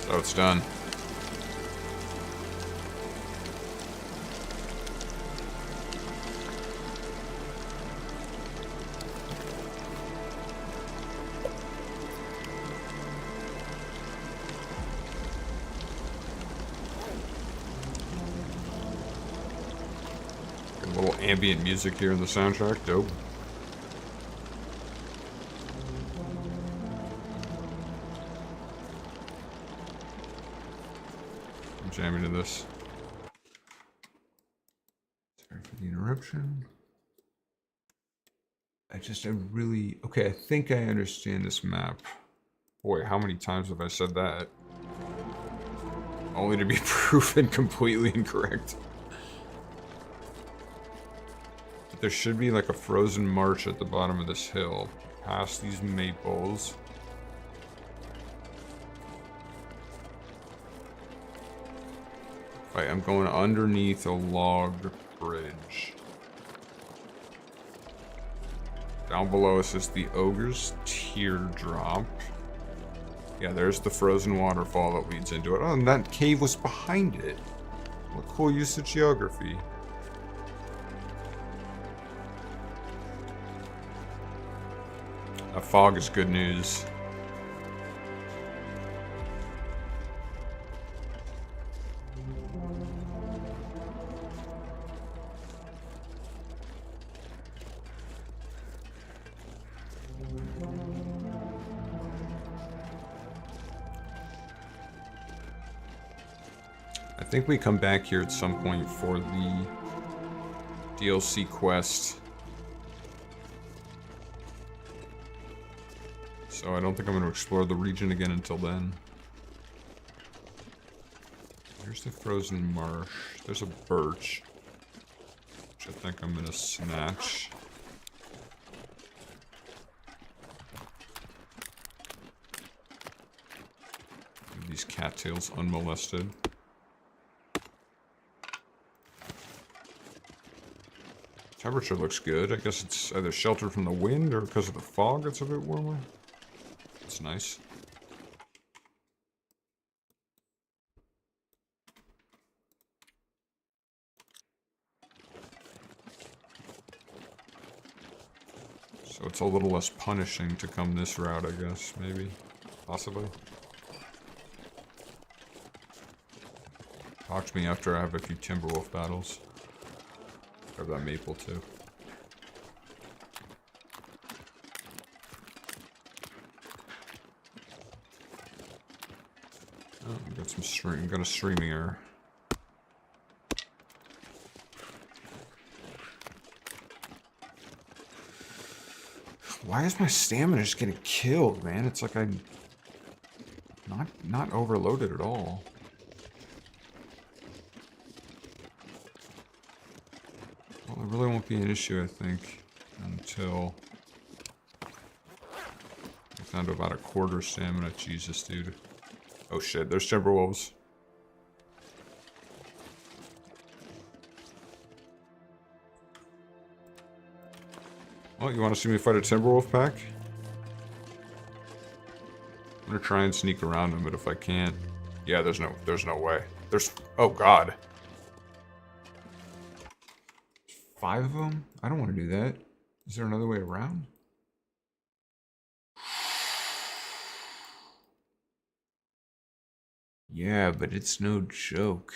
So it's done. ambient music here in the soundtrack. Dope. I'm jamming to this. Sorry for the interruption. Okay, I think I understand this map. Boy, how many times have I said that? Only to be proven completely incorrect. But there should be like a frozen marsh at the bottom of this hill, past these maples. Right, I'm going underneath a log bridge. Down below us is the Ogre's Teardrop. Yeah, there's the frozen waterfall that leads into it. Oh, and that cave was behind it. What cool use of geography. That fog is good news. I think we come back here at some point for the DLC quest. So I don't think I'm going to explore the region again until then. Here's the frozen marsh. There's a birch, which I think I'm going to snatch. Leave these cattails unmolested. Temperature looks good. I guess it's either sheltered from the wind or because of the fog it's a bit warmer. That's nice. So it's a little less punishing to come this route, I guess, maybe. Possibly. Talk to me after I have a few Timberwolf battles. Grab that maple too. Oh, we got some stream. Got a streaming error. Why is my stamina just getting killed, man? It's like I'm not overloaded at all. Well, it really won't be an issue, I think, until I'm down to about a quarter stamina. Jesus, dude. Oh shit, there's Timberwolves. Well, you want to see me fight a Timberwolf pack? I'm gonna try and sneak around them, but if I can't... Yeah, there's no way. Oh god. 5 of them? I don't want to do that. Is there another way around? Yeah, but it's no joke.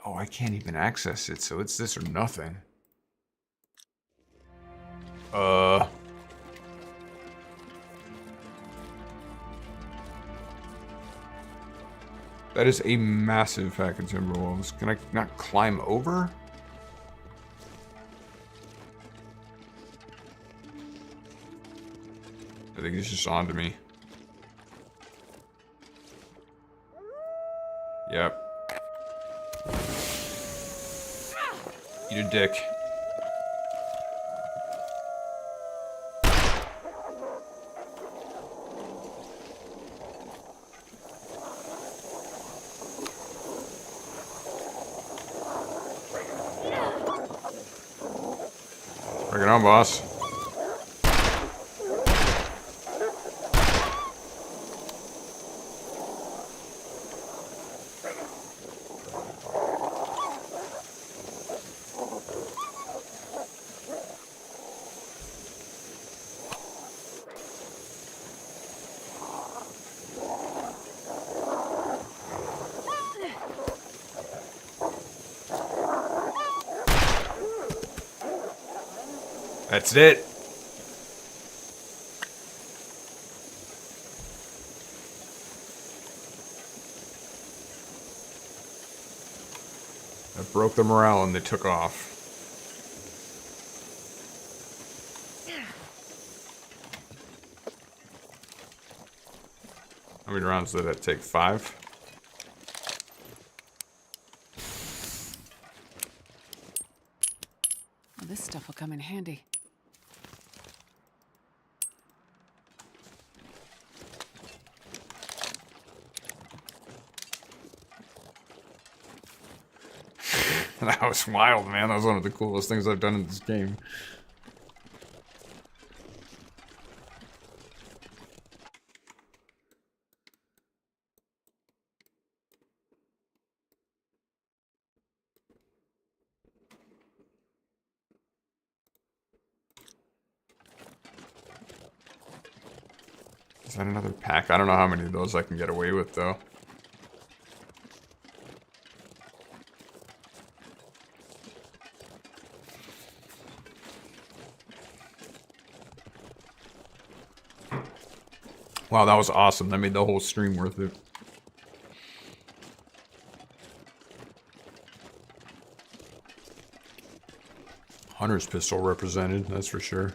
Oh, I can't even access it, so it's this or nothing. That is a massive pack of Timberwolves. Can I not climb over? I think he's just onto me. Yep. Eat a dick. Bring it on, boss. That's it. That broke the morale and they took off. How many rounds did that take? 5? Well, this stuff will come in handy. That was wild, man. That was one of the coolest things I've done in this game. Is that another pack? I don't know how many of those I can get away with, though. Wow, that was awesome. That made the whole stream worth it. Hunter's pistol represented, that's for sure.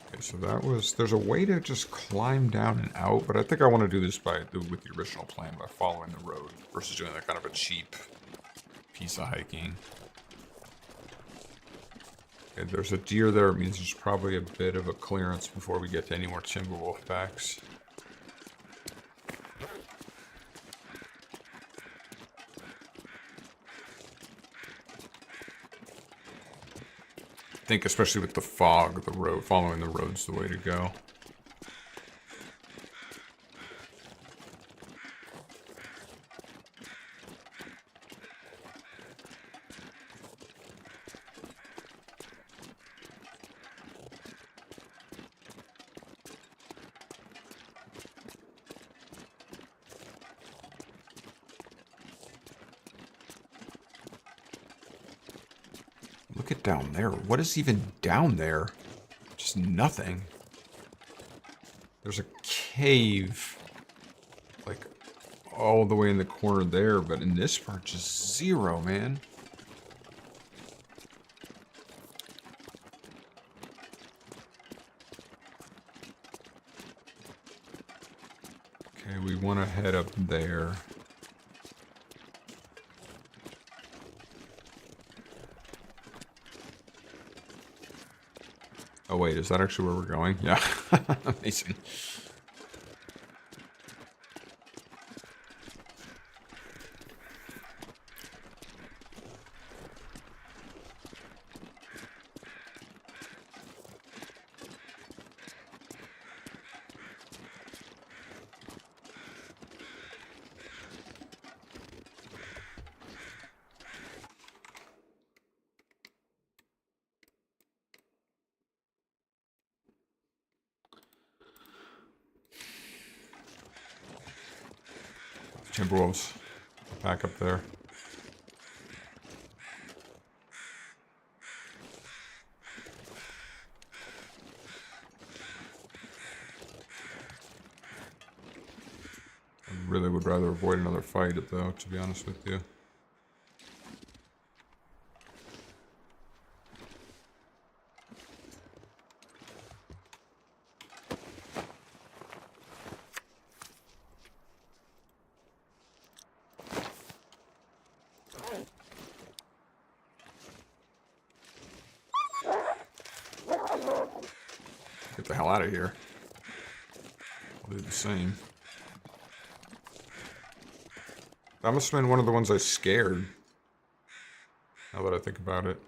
Okay, so that was... There's a way to just climb down and out, but I think I want to do this with the original plan, by following the road, versus doing that kind of a cheap piece of hiking. Okay, there's a deer there. It means there's probably a bit of a clearance before we get to any more timber wolf packs. I think especially with the fog, the road, following the road's the way to go. Look at down there. What is even down there? Just nothing. There's a cave, like, all the way in the corner there, but in this part, just zero, man. Okay, we want to head up there. Oh wait, is that actually where we're going? Yeah. Amazing. Timberwolves back up there. I really would rather avoid another fight, though, to be honest with you. Get the hell out of here. I'll do the same. That must have been one of the ones I scared. Now that I think about it.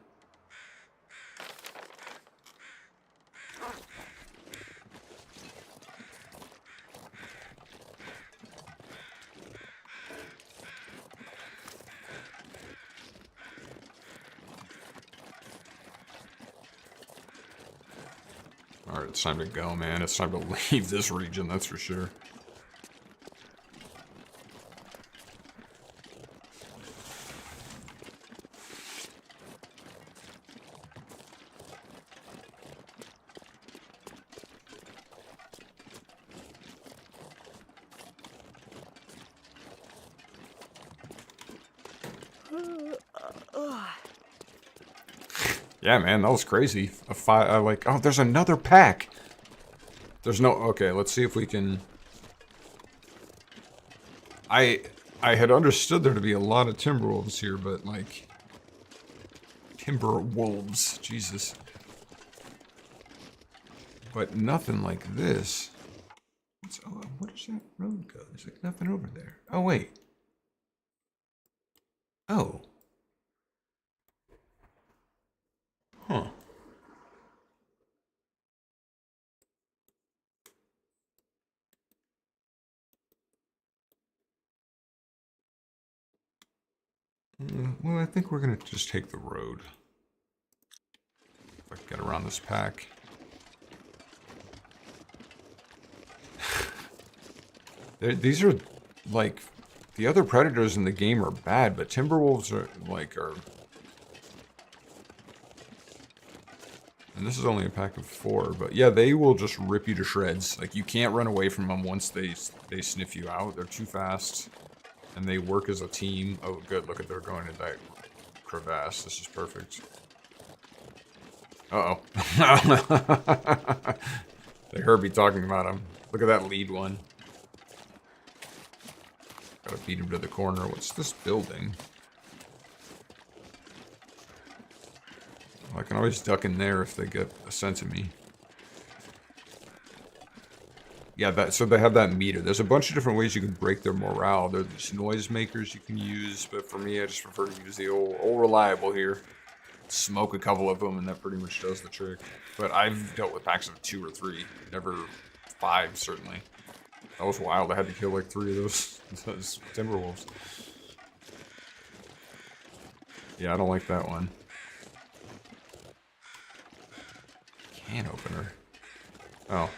Alright, it's time to go, man. It's time to leave this region, that's for sure. Yeah, man, that was crazy. Like, oh, there's another pack. There's no, okay, let's see if we can. I had understood there to be a lot of timber wolves here, but like, timber wolves, Jesus. But nothing like this. What does that road go? There's like nothing over there. Oh, wait. Oh. Huh. Well, I think we're gonna just take the road. If I can get around this pack. These are, like, the other predators in the game are bad, but timberwolves are. And this is only a pack of 4, but yeah, they will just rip you to shreds. Like, you can't run away from them once they sniff you out. They're too fast, and they work as a team. Oh, good, look at they're going into that crevasse. This is perfect. Uh-oh. They heard me talking about him. Look at that lead one. Gotta beat him to the corner. What's this building? Well, I can always duck in there if they get a sense of me. Yeah, so they have that meter. There's a bunch of different ways you can break their morale. There's these noise makers you can use, but for me, I just prefer to use the old reliable here. Smoke a couple of them, and that pretty much does the trick. But I've dealt with packs of 2 or 3, never 5, certainly. That was wild. I had to kill like 3 of those timberwolves. Yeah, I don't like that one. Can opener. Oh.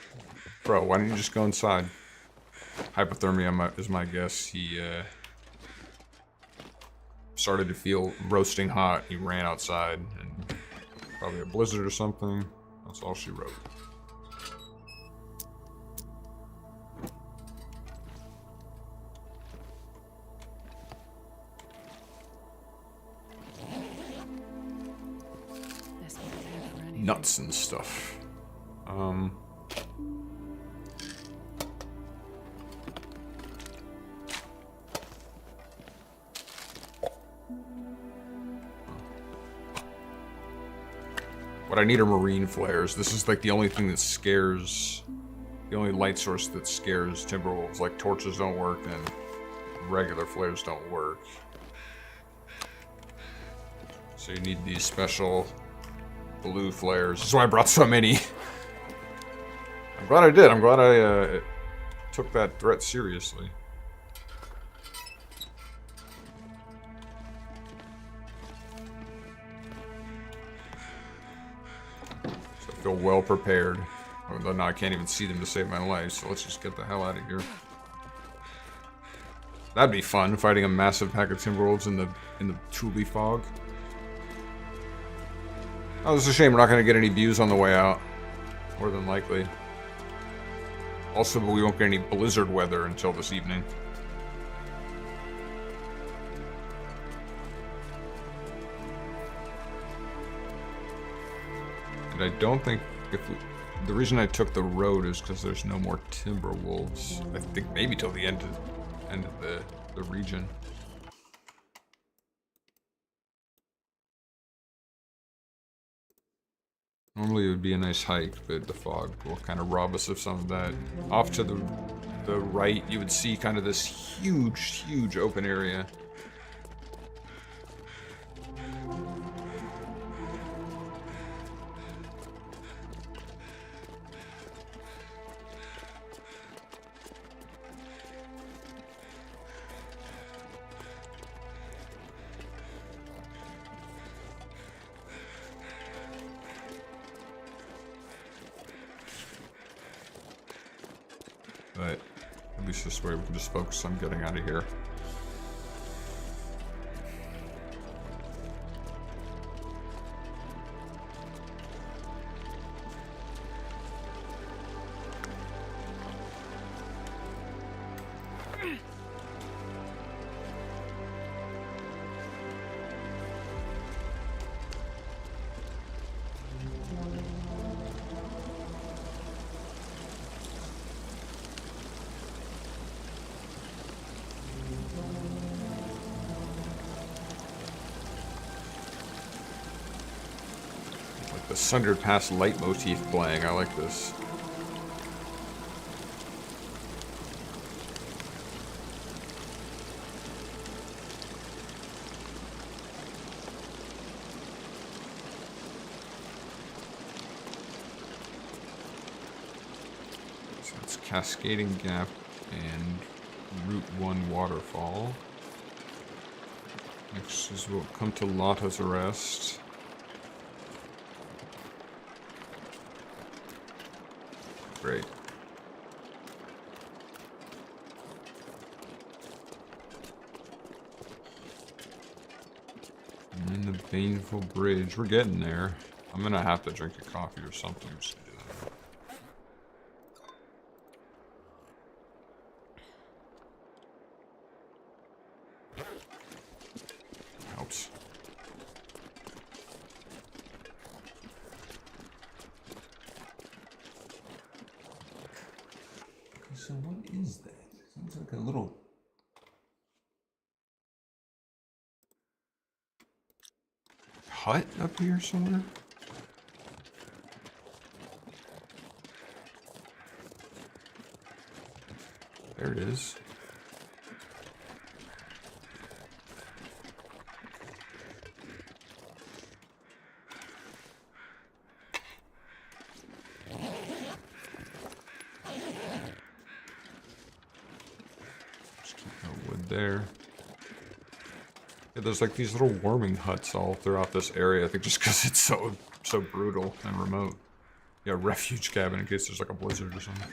Bro, why don't you just go inside? Hypothermia is my guess. He started to feel roasting hot. He ran outside, and probably a blizzard or something. That's all she wrote. Nuts and stuff. What I need are marine flares. This is like the only thing that scares, the only light source that scares timberwolves. Like torches don't work and regular flares don't work. So you need these special blue flares. That's why I brought so many. I'm glad I did. I'm glad I took that threat seriously. So I feel well prepared. Although now I can't even see them to save my life, so let's just get the hell out of here. That'd be fun, fighting a massive pack of timberwolves in the Thule fog. Oh, this is a shame we're not going to get any views on the way out. More than likely. Also, we won't get any blizzard weather until this evening. And I don't think the reason I took the road is because there's no more timber wolves. I think maybe till the end of the region. Normally it would be a nice hike, but the fog will kind of rob us of some of that. Off to the right, you would see kind of this huge open area. But at least this way we can just focus on getting out of here. Sundered Pass leitmotif playing. I like this. So it's Cascading Gap and Route 1 Waterfall. Next is we'll come to Lotta's Arrest. Great. And then the Baneful Bridge. We're getting there. I'm gonna have to drink a coffee or something. Just to do that. Helps. So what is that? Sounds like a little... hut up here somewhere? There it is. Just keep that wood there. Yeah, there's like these little warming huts all throughout this area. I think just because it's so brutal and remote. Yeah, refuge cabin in case there's like a blizzard or something.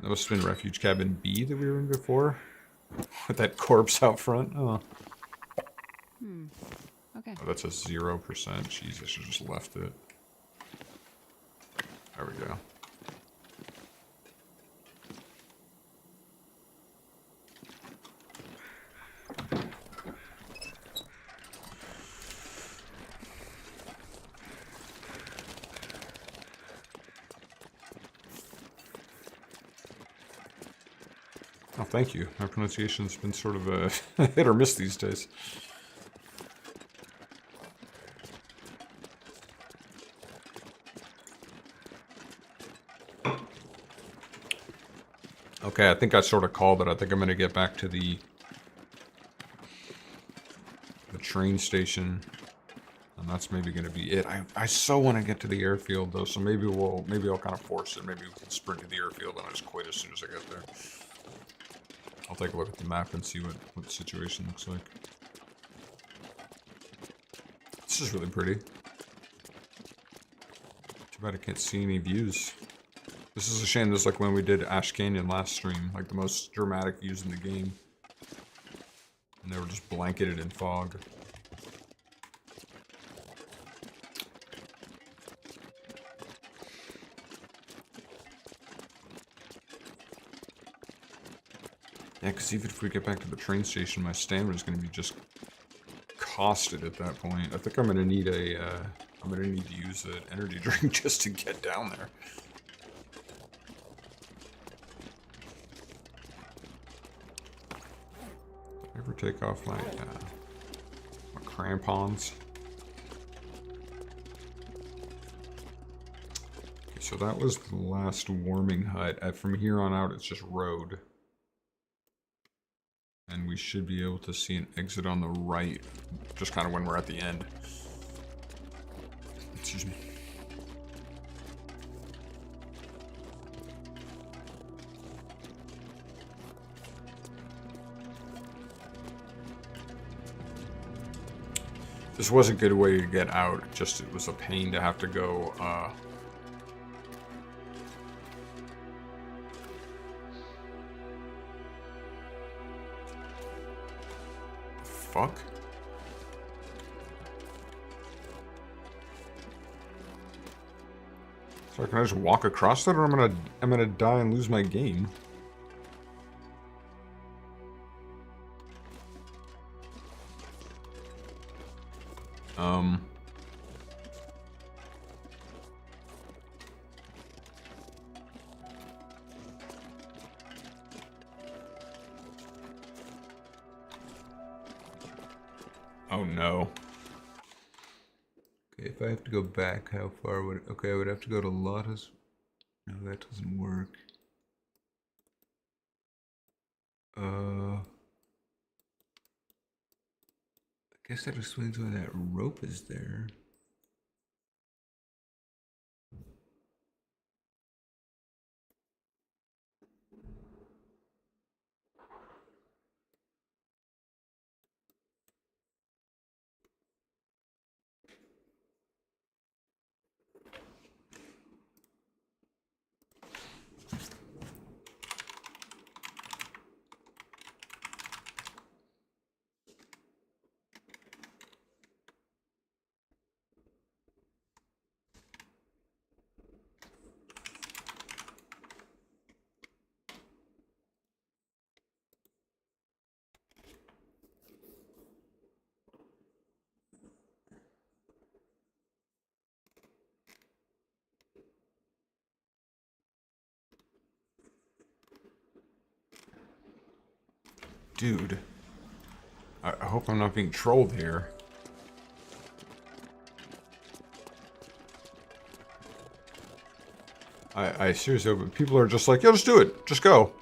That must have been refuge cabin B that we were in before. With that corpse out front. Oh. Okay. Oh, that's a 0%. Jeez, I should have just left it. There we go. Oh, thank you. My pronunciation's been sort of a hit or miss these days. Okay, I think I sort of called it. I think I'm going to get back to the train station. And that's maybe going to be it. I so want to get to the airfield, though, so maybe I'll kind of force it. Maybe we can sprint to the airfield and I just quit as soon as I get there. I'll take a look at the map and see what the situation looks like. This is really pretty. Too bad I can't see any views. This is a shame. This is like when we did Ash Canyon last stream. Like the most dramatic views in the game. And they were just blanketed in fog. Yeah, because even if we get back to the train station, my stamina is going to be just costed at that point. I think I'm going to need I'm going to need to use an energy drink just to get down there. Did I ever take off my crampons? Okay, so that was the last warming hut. From here on out, it's just road. And we should be able to see an exit on the right, just kind of when we're at the end. Excuse me. This was a good way to get out, just it was a pain to have to go, fuck? So can I just walk across that, or I'm gonna die and lose my game? Oh no. Okay, if I have to go back, how far would... Okay, I would have to go to Lotta's. No, that doesn't work. I guess that explains why that rope is there. Dude. I hope I'm not being trolled here. I seriously hope people are just like, yo, just do it. Just go.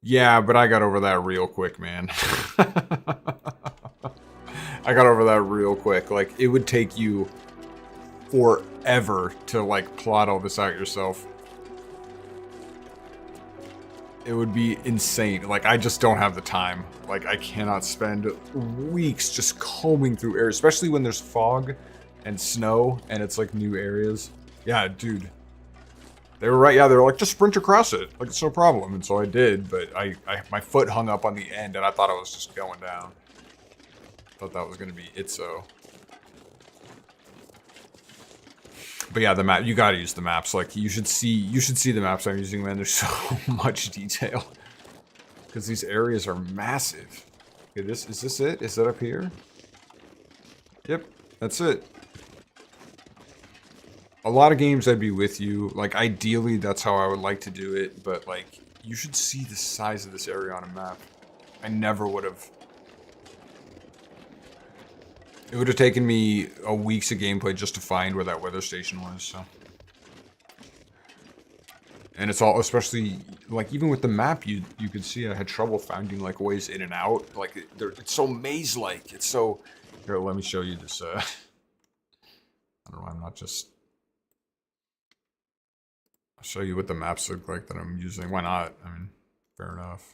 Yeah, but I got over that real quick, man. I got over that real quick. Like, it would take you forever to, like, plot all this out yourself. It would be insane. Like, I just don't have the time. Like, I cannot spend weeks just combing through areas, especially when there's fog and snow and it's, like, new areas. Yeah, dude. They were right. Yeah, they were like, just sprint across it. Like, it's no problem. And so I did, but my foot hung up on the end, and I thought I was just going down. Thought that was going to be it, so. But yeah, the map, you gotta use the maps. Like, you should see the maps I'm using, man. There's so much detail. Because these areas are massive. Okay, is this it? Is that up here? Yep, that's it. A lot of games I'd be with you. Like, ideally, that's how I would like to do it. But, like, you should see the size of this area on a map. I never would have. It would have taken me a weeks of gameplay just to find where that weather station was, so. And it's all, especially, like, even with the map, you could see I had trouble finding, like, ways in and out. Like, it's so maze-like. It's so... Here, let me show you this, I don't know, I'm not just... I'll show you what the maps look like that I'm using. Why not? I mean, fair enough.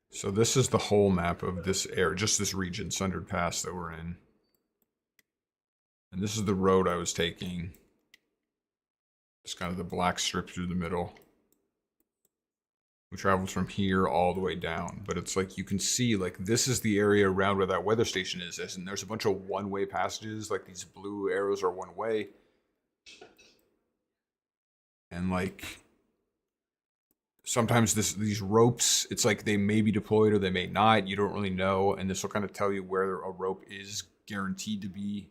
So this is the whole map of this area, just this region, Sundered Pass, that we're in. And this is the road I was taking. It's kind of the black strip through the middle. We traveled from here all the way down. But it's like, you can see, like, this is the area around where that weather station is. And there's a bunch of one-way passages. Like, these blue arrows are one-way. And, like, sometimes these ropes, it's like they may be deployed or they may not. You don't really know. And this will kind of tell you where a rope is guaranteed to be.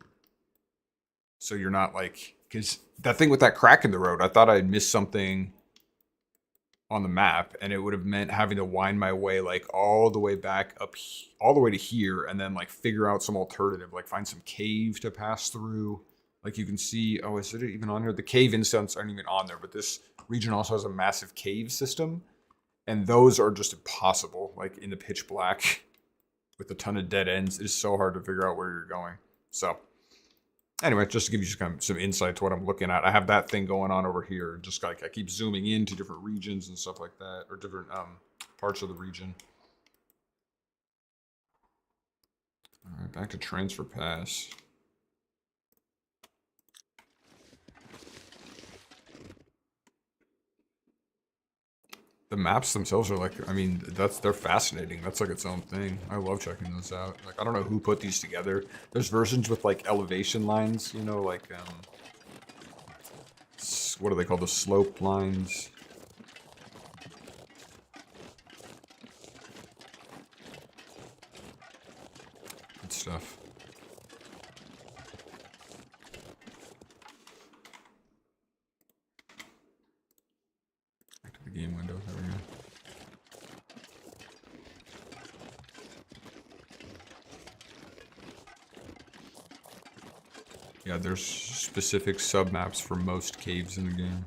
So you're not, like... Because that thing with that crack in the road, I thought I had missed something on the map, and it would have meant having to wind my way, like, all the way back up, all the way to here, and then, like, figure out some alternative, like, find some cave to pass through. Like, you can see, oh, is it even on here? The cave instants aren't even on there, but this region also has a massive cave system, and those are just impossible, like, in the pitch black, with a ton of dead ends. It is so hard to figure out where you're going. So... Anyway, just to give you some insight to what I'm looking at, I have that thing going on over here. Just like I keep zooming into different regions and stuff like that, or different parts of the region. All right, back to Transfer Pass. The maps themselves are like, I mean, they're fascinating. That's like its own thing. I love checking those out. Like, I don't know who put these together. There's versions with like elevation lines, you know, like what do they call the slope lines? Good stuff. Back to the game window. There we go. Yeah, there's specific sub-maps for most caves in the game.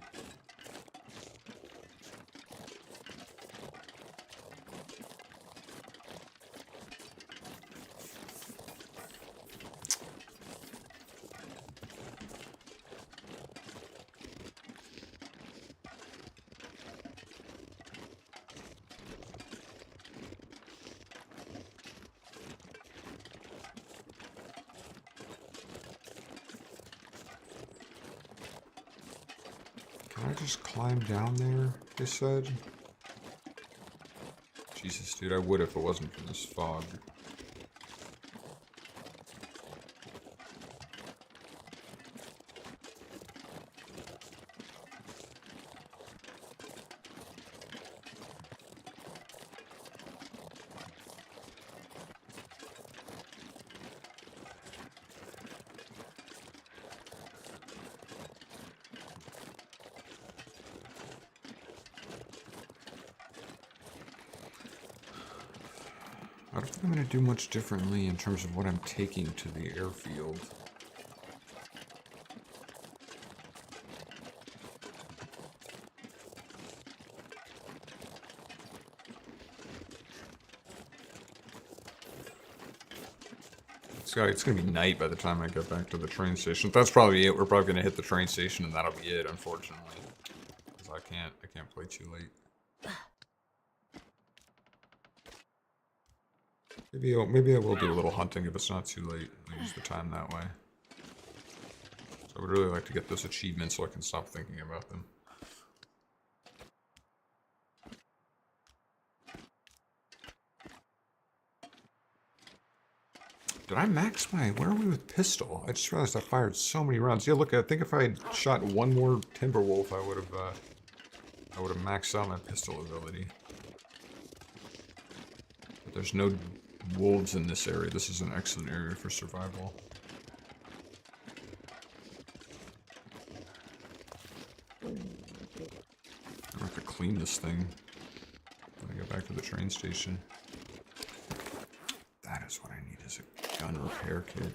Can I just climb down there, they said? Jesus, dude, I would if it wasn't for this fog. I don't think I'm going to do much differently in terms of what I'm taking to the airfield. It's going to be night by the time I get back to the train station. That's probably it. We're probably going to hit the train station and that'll be it, unfortunately. Because I can't play too late. Maybe I will do a little hunting if it's not too late. I'll use the time that way. So I would really like to get those achievements so I can stop thinking about them. Did I max my... Where are we with pistol? I just realized I fired so many rounds. Yeah, look, I think if I had shot one more Timberwolf, I would have maxed out my pistol ability. But there's no wolves in this area. This is an excellent area for survival. I have to clean this thing when I get back to the train station. That is what I need, is a gun repair kit.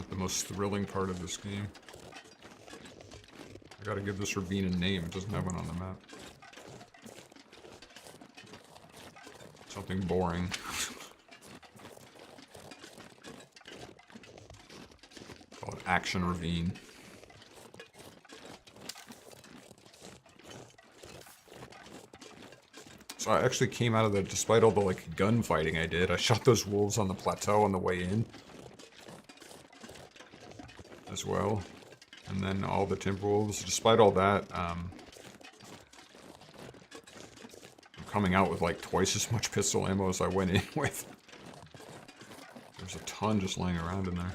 The most thrilling part of this game. I gotta give this ravine a name. It doesn't have one on the map. Something boring. Call it Action Ravine. So I actually came out of there despite all the like gunfighting I did. I shot those wolves on the plateau on the way in. As well, and then all the Timberwolves. Despite all that, I'm coming out with like twice as much pistol ammo as I went in with. There's a ton just laying around in there.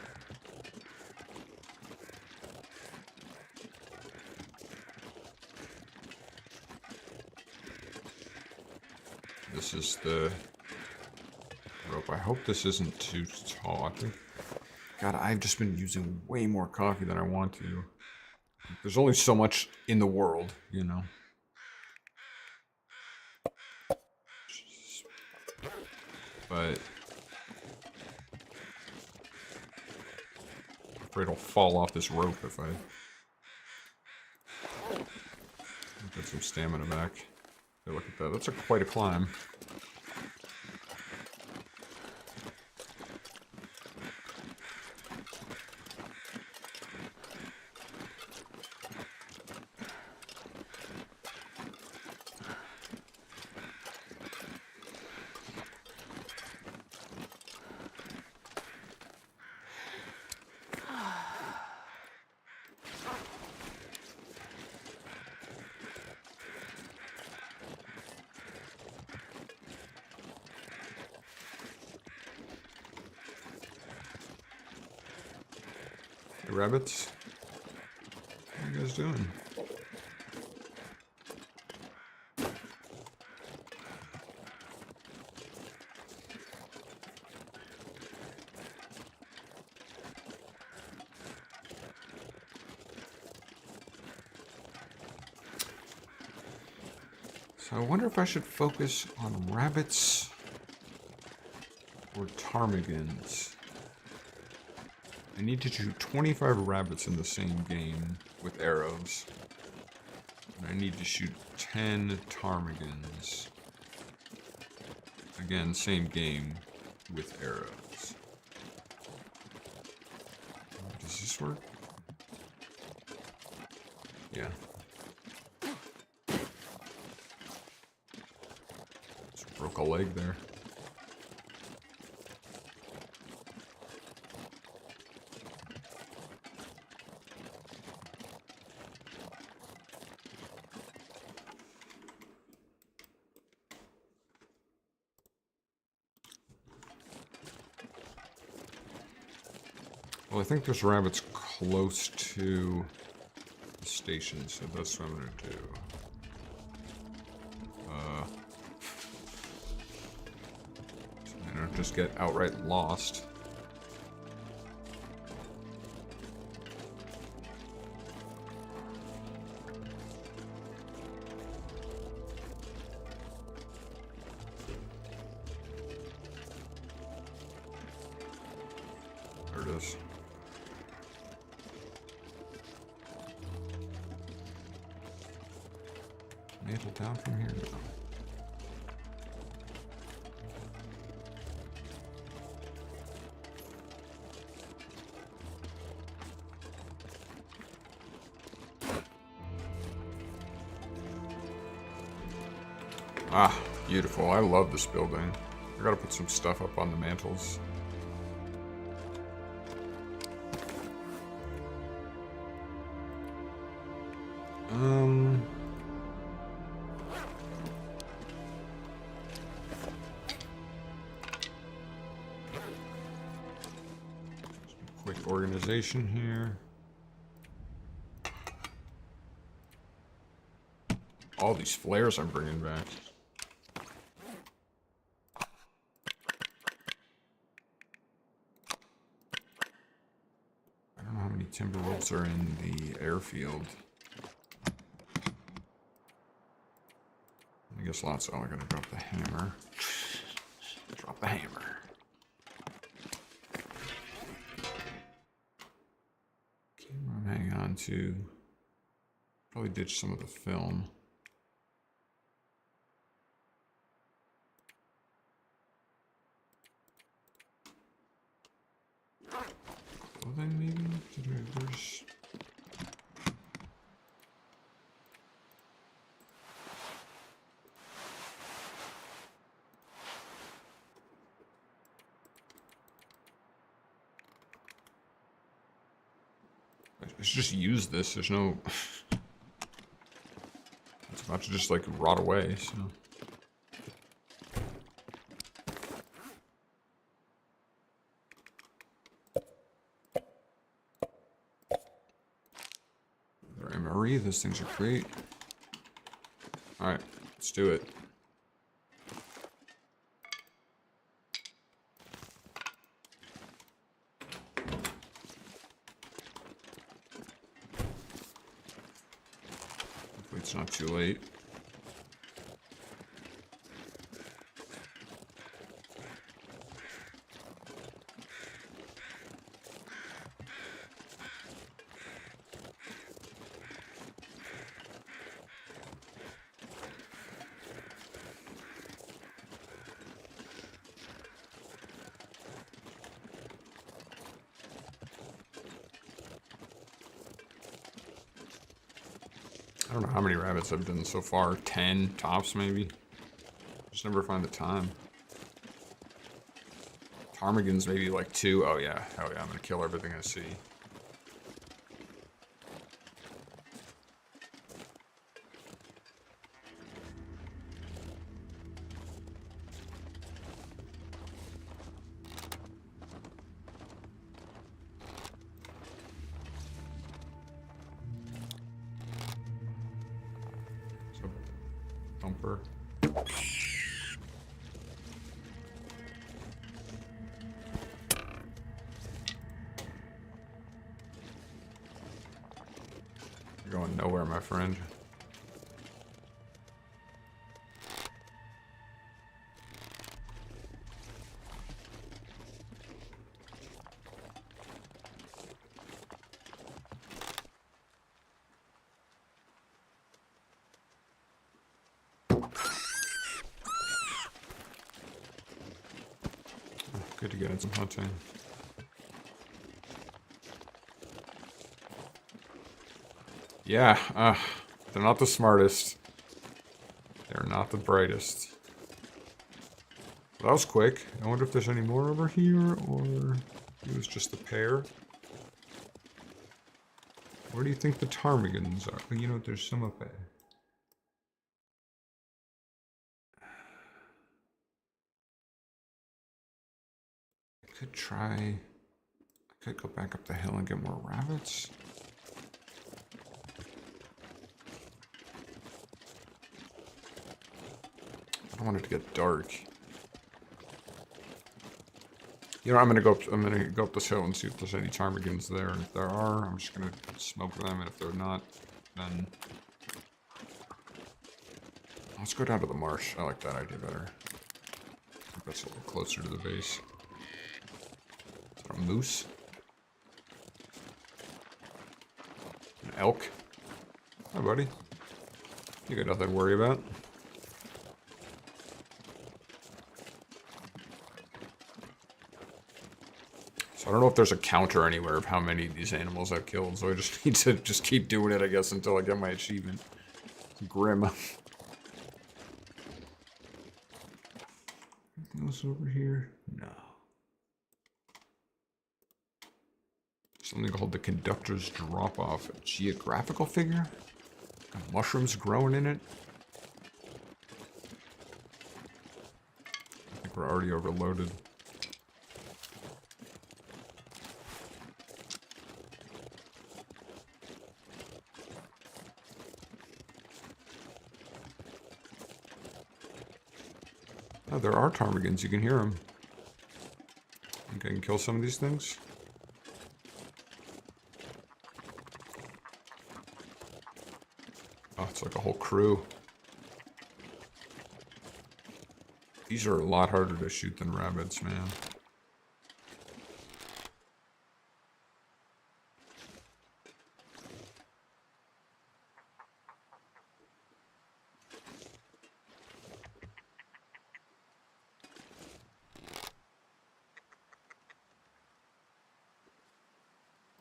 This is the rope. I hope this isn't too tall. I think... God, I've just been using way more coffee than I want to. There's only so much in the world, you know. But I'm afraid I'll fall off this rope if I get some stamina back. Hey, look at that. That's quite a climb. Hey, rabbits. What are you guys doing? So I wonder if I should focus on rabbits or ptarmigans. I need to shoot 25 rabbits in the same game with arrows. And I need to shoot 10 ptarmigans. Again, same game with arrows. Does this work? Yeah. Just broke a leg there. Well, I think there's rabbits close to the station, so that's what I'm gonna do. So I don't just get outright lost. There it is. Mantle down from here now. Ah, beautiful. I love this building. I gotta put some stuff up on the mantles. Quick organization here. All these flares I'm bringing back. I don't know how many timber wolves are in the airfield. I guess lots. Oh, I gotta drop the hammer. Drop the hammer. Okay, I'm hanging on to. Probably ditch some of the film. Clothing, maybe? There's. Let's just use this. There's no. It's about to just like rot away, so. MRE, those things are great. Alright, let's do it. Hopefully it's not too late. I don't know how many rabbits I've done so far. 10 tops, maybe. Just never find the time. Ptarmigans, maybe like 2. Oh yeah, hell yeah, I'm gonna kill everything I see. jumper. You're going nowhere, my friend. Good to get in some hunting. Yeah, they're not the smartest. They're not the brightest. That was quick. I wonder if there's any more over here, or it was just a pair. Where do you think the ptarmigans are? You know, there's some up there. I could try... I could go back up the hill and get more rabbits. I don't want it to get dark. You know, I'm gonna go up this hill and see if there's any ptarmigans there. And if there are, I'm just gonna smoke them. And if they're not, then let's go down to the marsh. I like that idea better. I think that's a little closer to the base. Is that a moose? An elk? Hi, buddy. You got nothing to worry about. I don't know if there's a counter anywhere of how many of these animals I've killed, so I just need to just keep doing it, I guess, until I get my achievement. It's grim. Anything else over here? No. Something called the Conductor's Drop-Off. A geographical figure? Got mushrooms growing in it? I think we're already overloaded. Oh, there are ptarmigans. You can hear them. Think I can kill some of these things? Oh, it's like a whole crew. These are a lot harder to shoot than rabbits, man.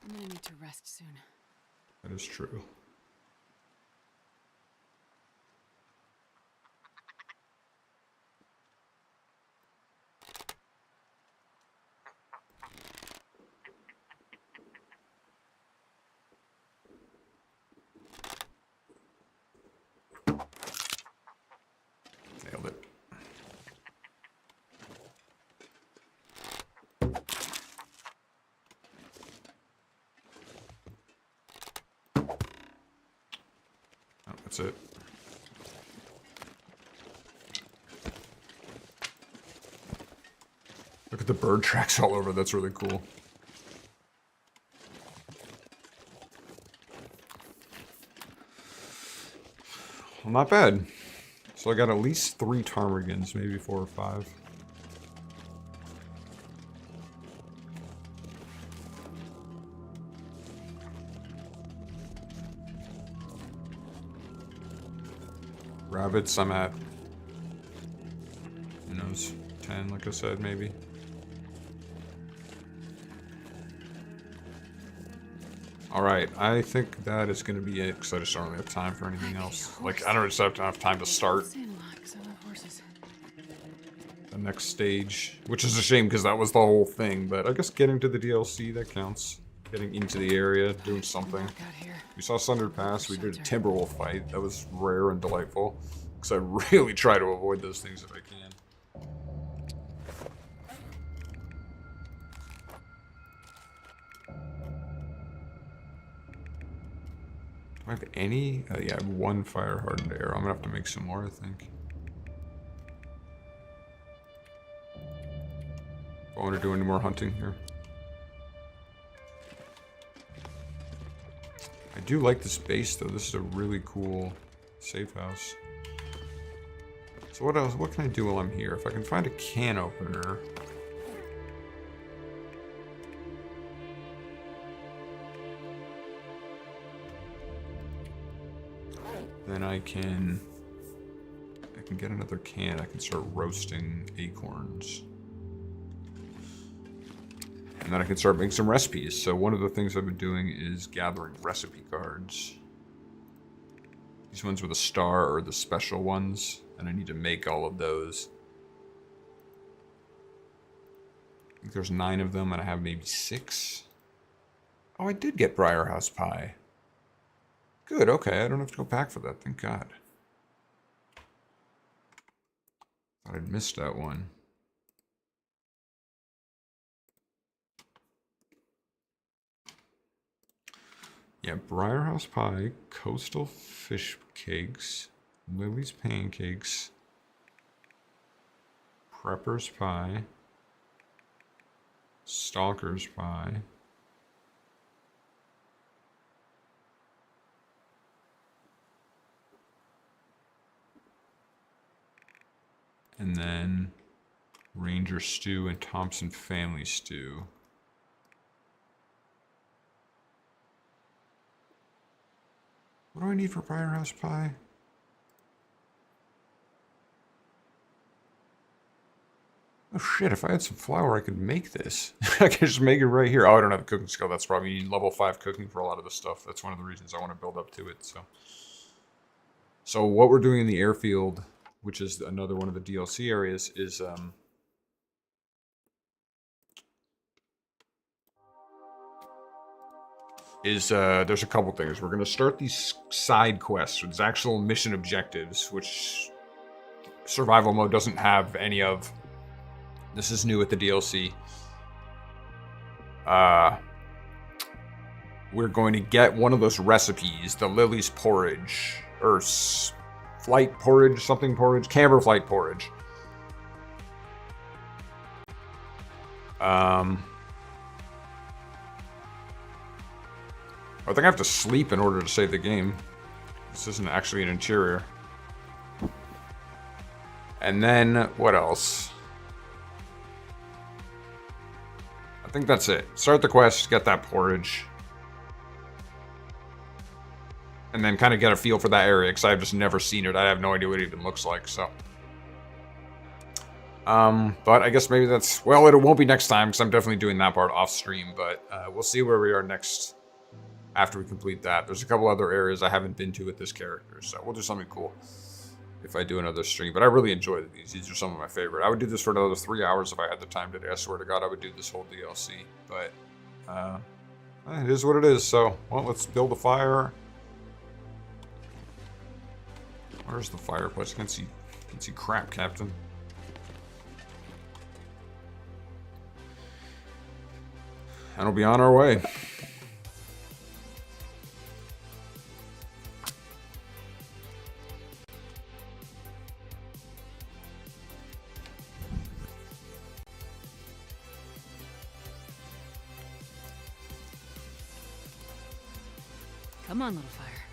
I'm gonna need to rest soon. That is true. Nailed it. Oh, that's it. Look at the bird tracks all over. That's really cool. Well, not bad. So I got at least 3 ptarmigans, maybe 4 or 5. Rabbits, I'm at, who knows, 10, like I said, maybe. Alright, I think that is going to be it, because I just don't really have time for anything else. Like, I don't just have enough time to start the next stage, which is a shame, because that was the whole thing, but I guess getting to the DLC, that counts. Getting into the area, doing something. We saw Sundered Pass, we did a Timberwolf fight, that was rare and delightful, because I really try to avoid those things if I can. I have any? Yeah, I have one fire hardened arrow. I'm gonna have to make some more, I think. I want to do any more hunting here. I do like this base though. This is a really cool safe house. So what else? What can I do while I'm here? If I can find a can opener. Then I can get another can. I can start roasting acorns. And then I can start making some recipes. So one of the things I've been doing is gathering recipe cards. These ones with a star are the special ones. And I need to make all of those. I think there's 9 of them and I have maybe 6. Oh, I did get Briarhouse Pie. Good, okay, I don't have to go back for that, thank God. Thought I'd missed that one. Yeah, Briarhouse Pie, Coastal Fish Cakes, Lily's Pancakes, Prepper's Pie, Stalker's Pie, and then Ranger Stew and Thompson Family Stew. What do I need for Briarhouse Pie? Oh shit, if I had some flour, I could make this. I could just make it right here. Oh, I don't have a cooking skill. That's probably, you need level 5 cooking for a lot of this stuff. That's one of the reasons I want to build up to it, So what we're doing in the airfield, which is another one of the DLC areas, is there's a couple things. We're going to start these side quests with actual mission objectives, which survival mode doesn't have any of. This is new with the DLC. We're going to get one of those recipes, the Lily's Porridge, or Flight Porridge, something porridge, Camber Flight Porridge. I think I have to sleep in order to save the game. This isn't actually an interior. And then, what else? I think that's it. Start the quest, get that porridge. And then kind of get a feel for that area, because I've just never seen it. I have no idea what it even looks like, so. But I guess maybe that's... Well, it won't be next time, because I'm definitely doing that part off stream, but we'll see where we are next after we complete that. There's a couple other areas I haven't been to with this character, so we'll do something cool if I do another stream. But I really enjoyed these. These are some of my favorite. I would do this for another 3 hours if I had the time today. I swear to God, I would do this whole DLC. But it is what it is. So, well, let's build a fire. Where's the fireplace? I can't see crap, Captain. And we'll be on our way. Come on, little fire.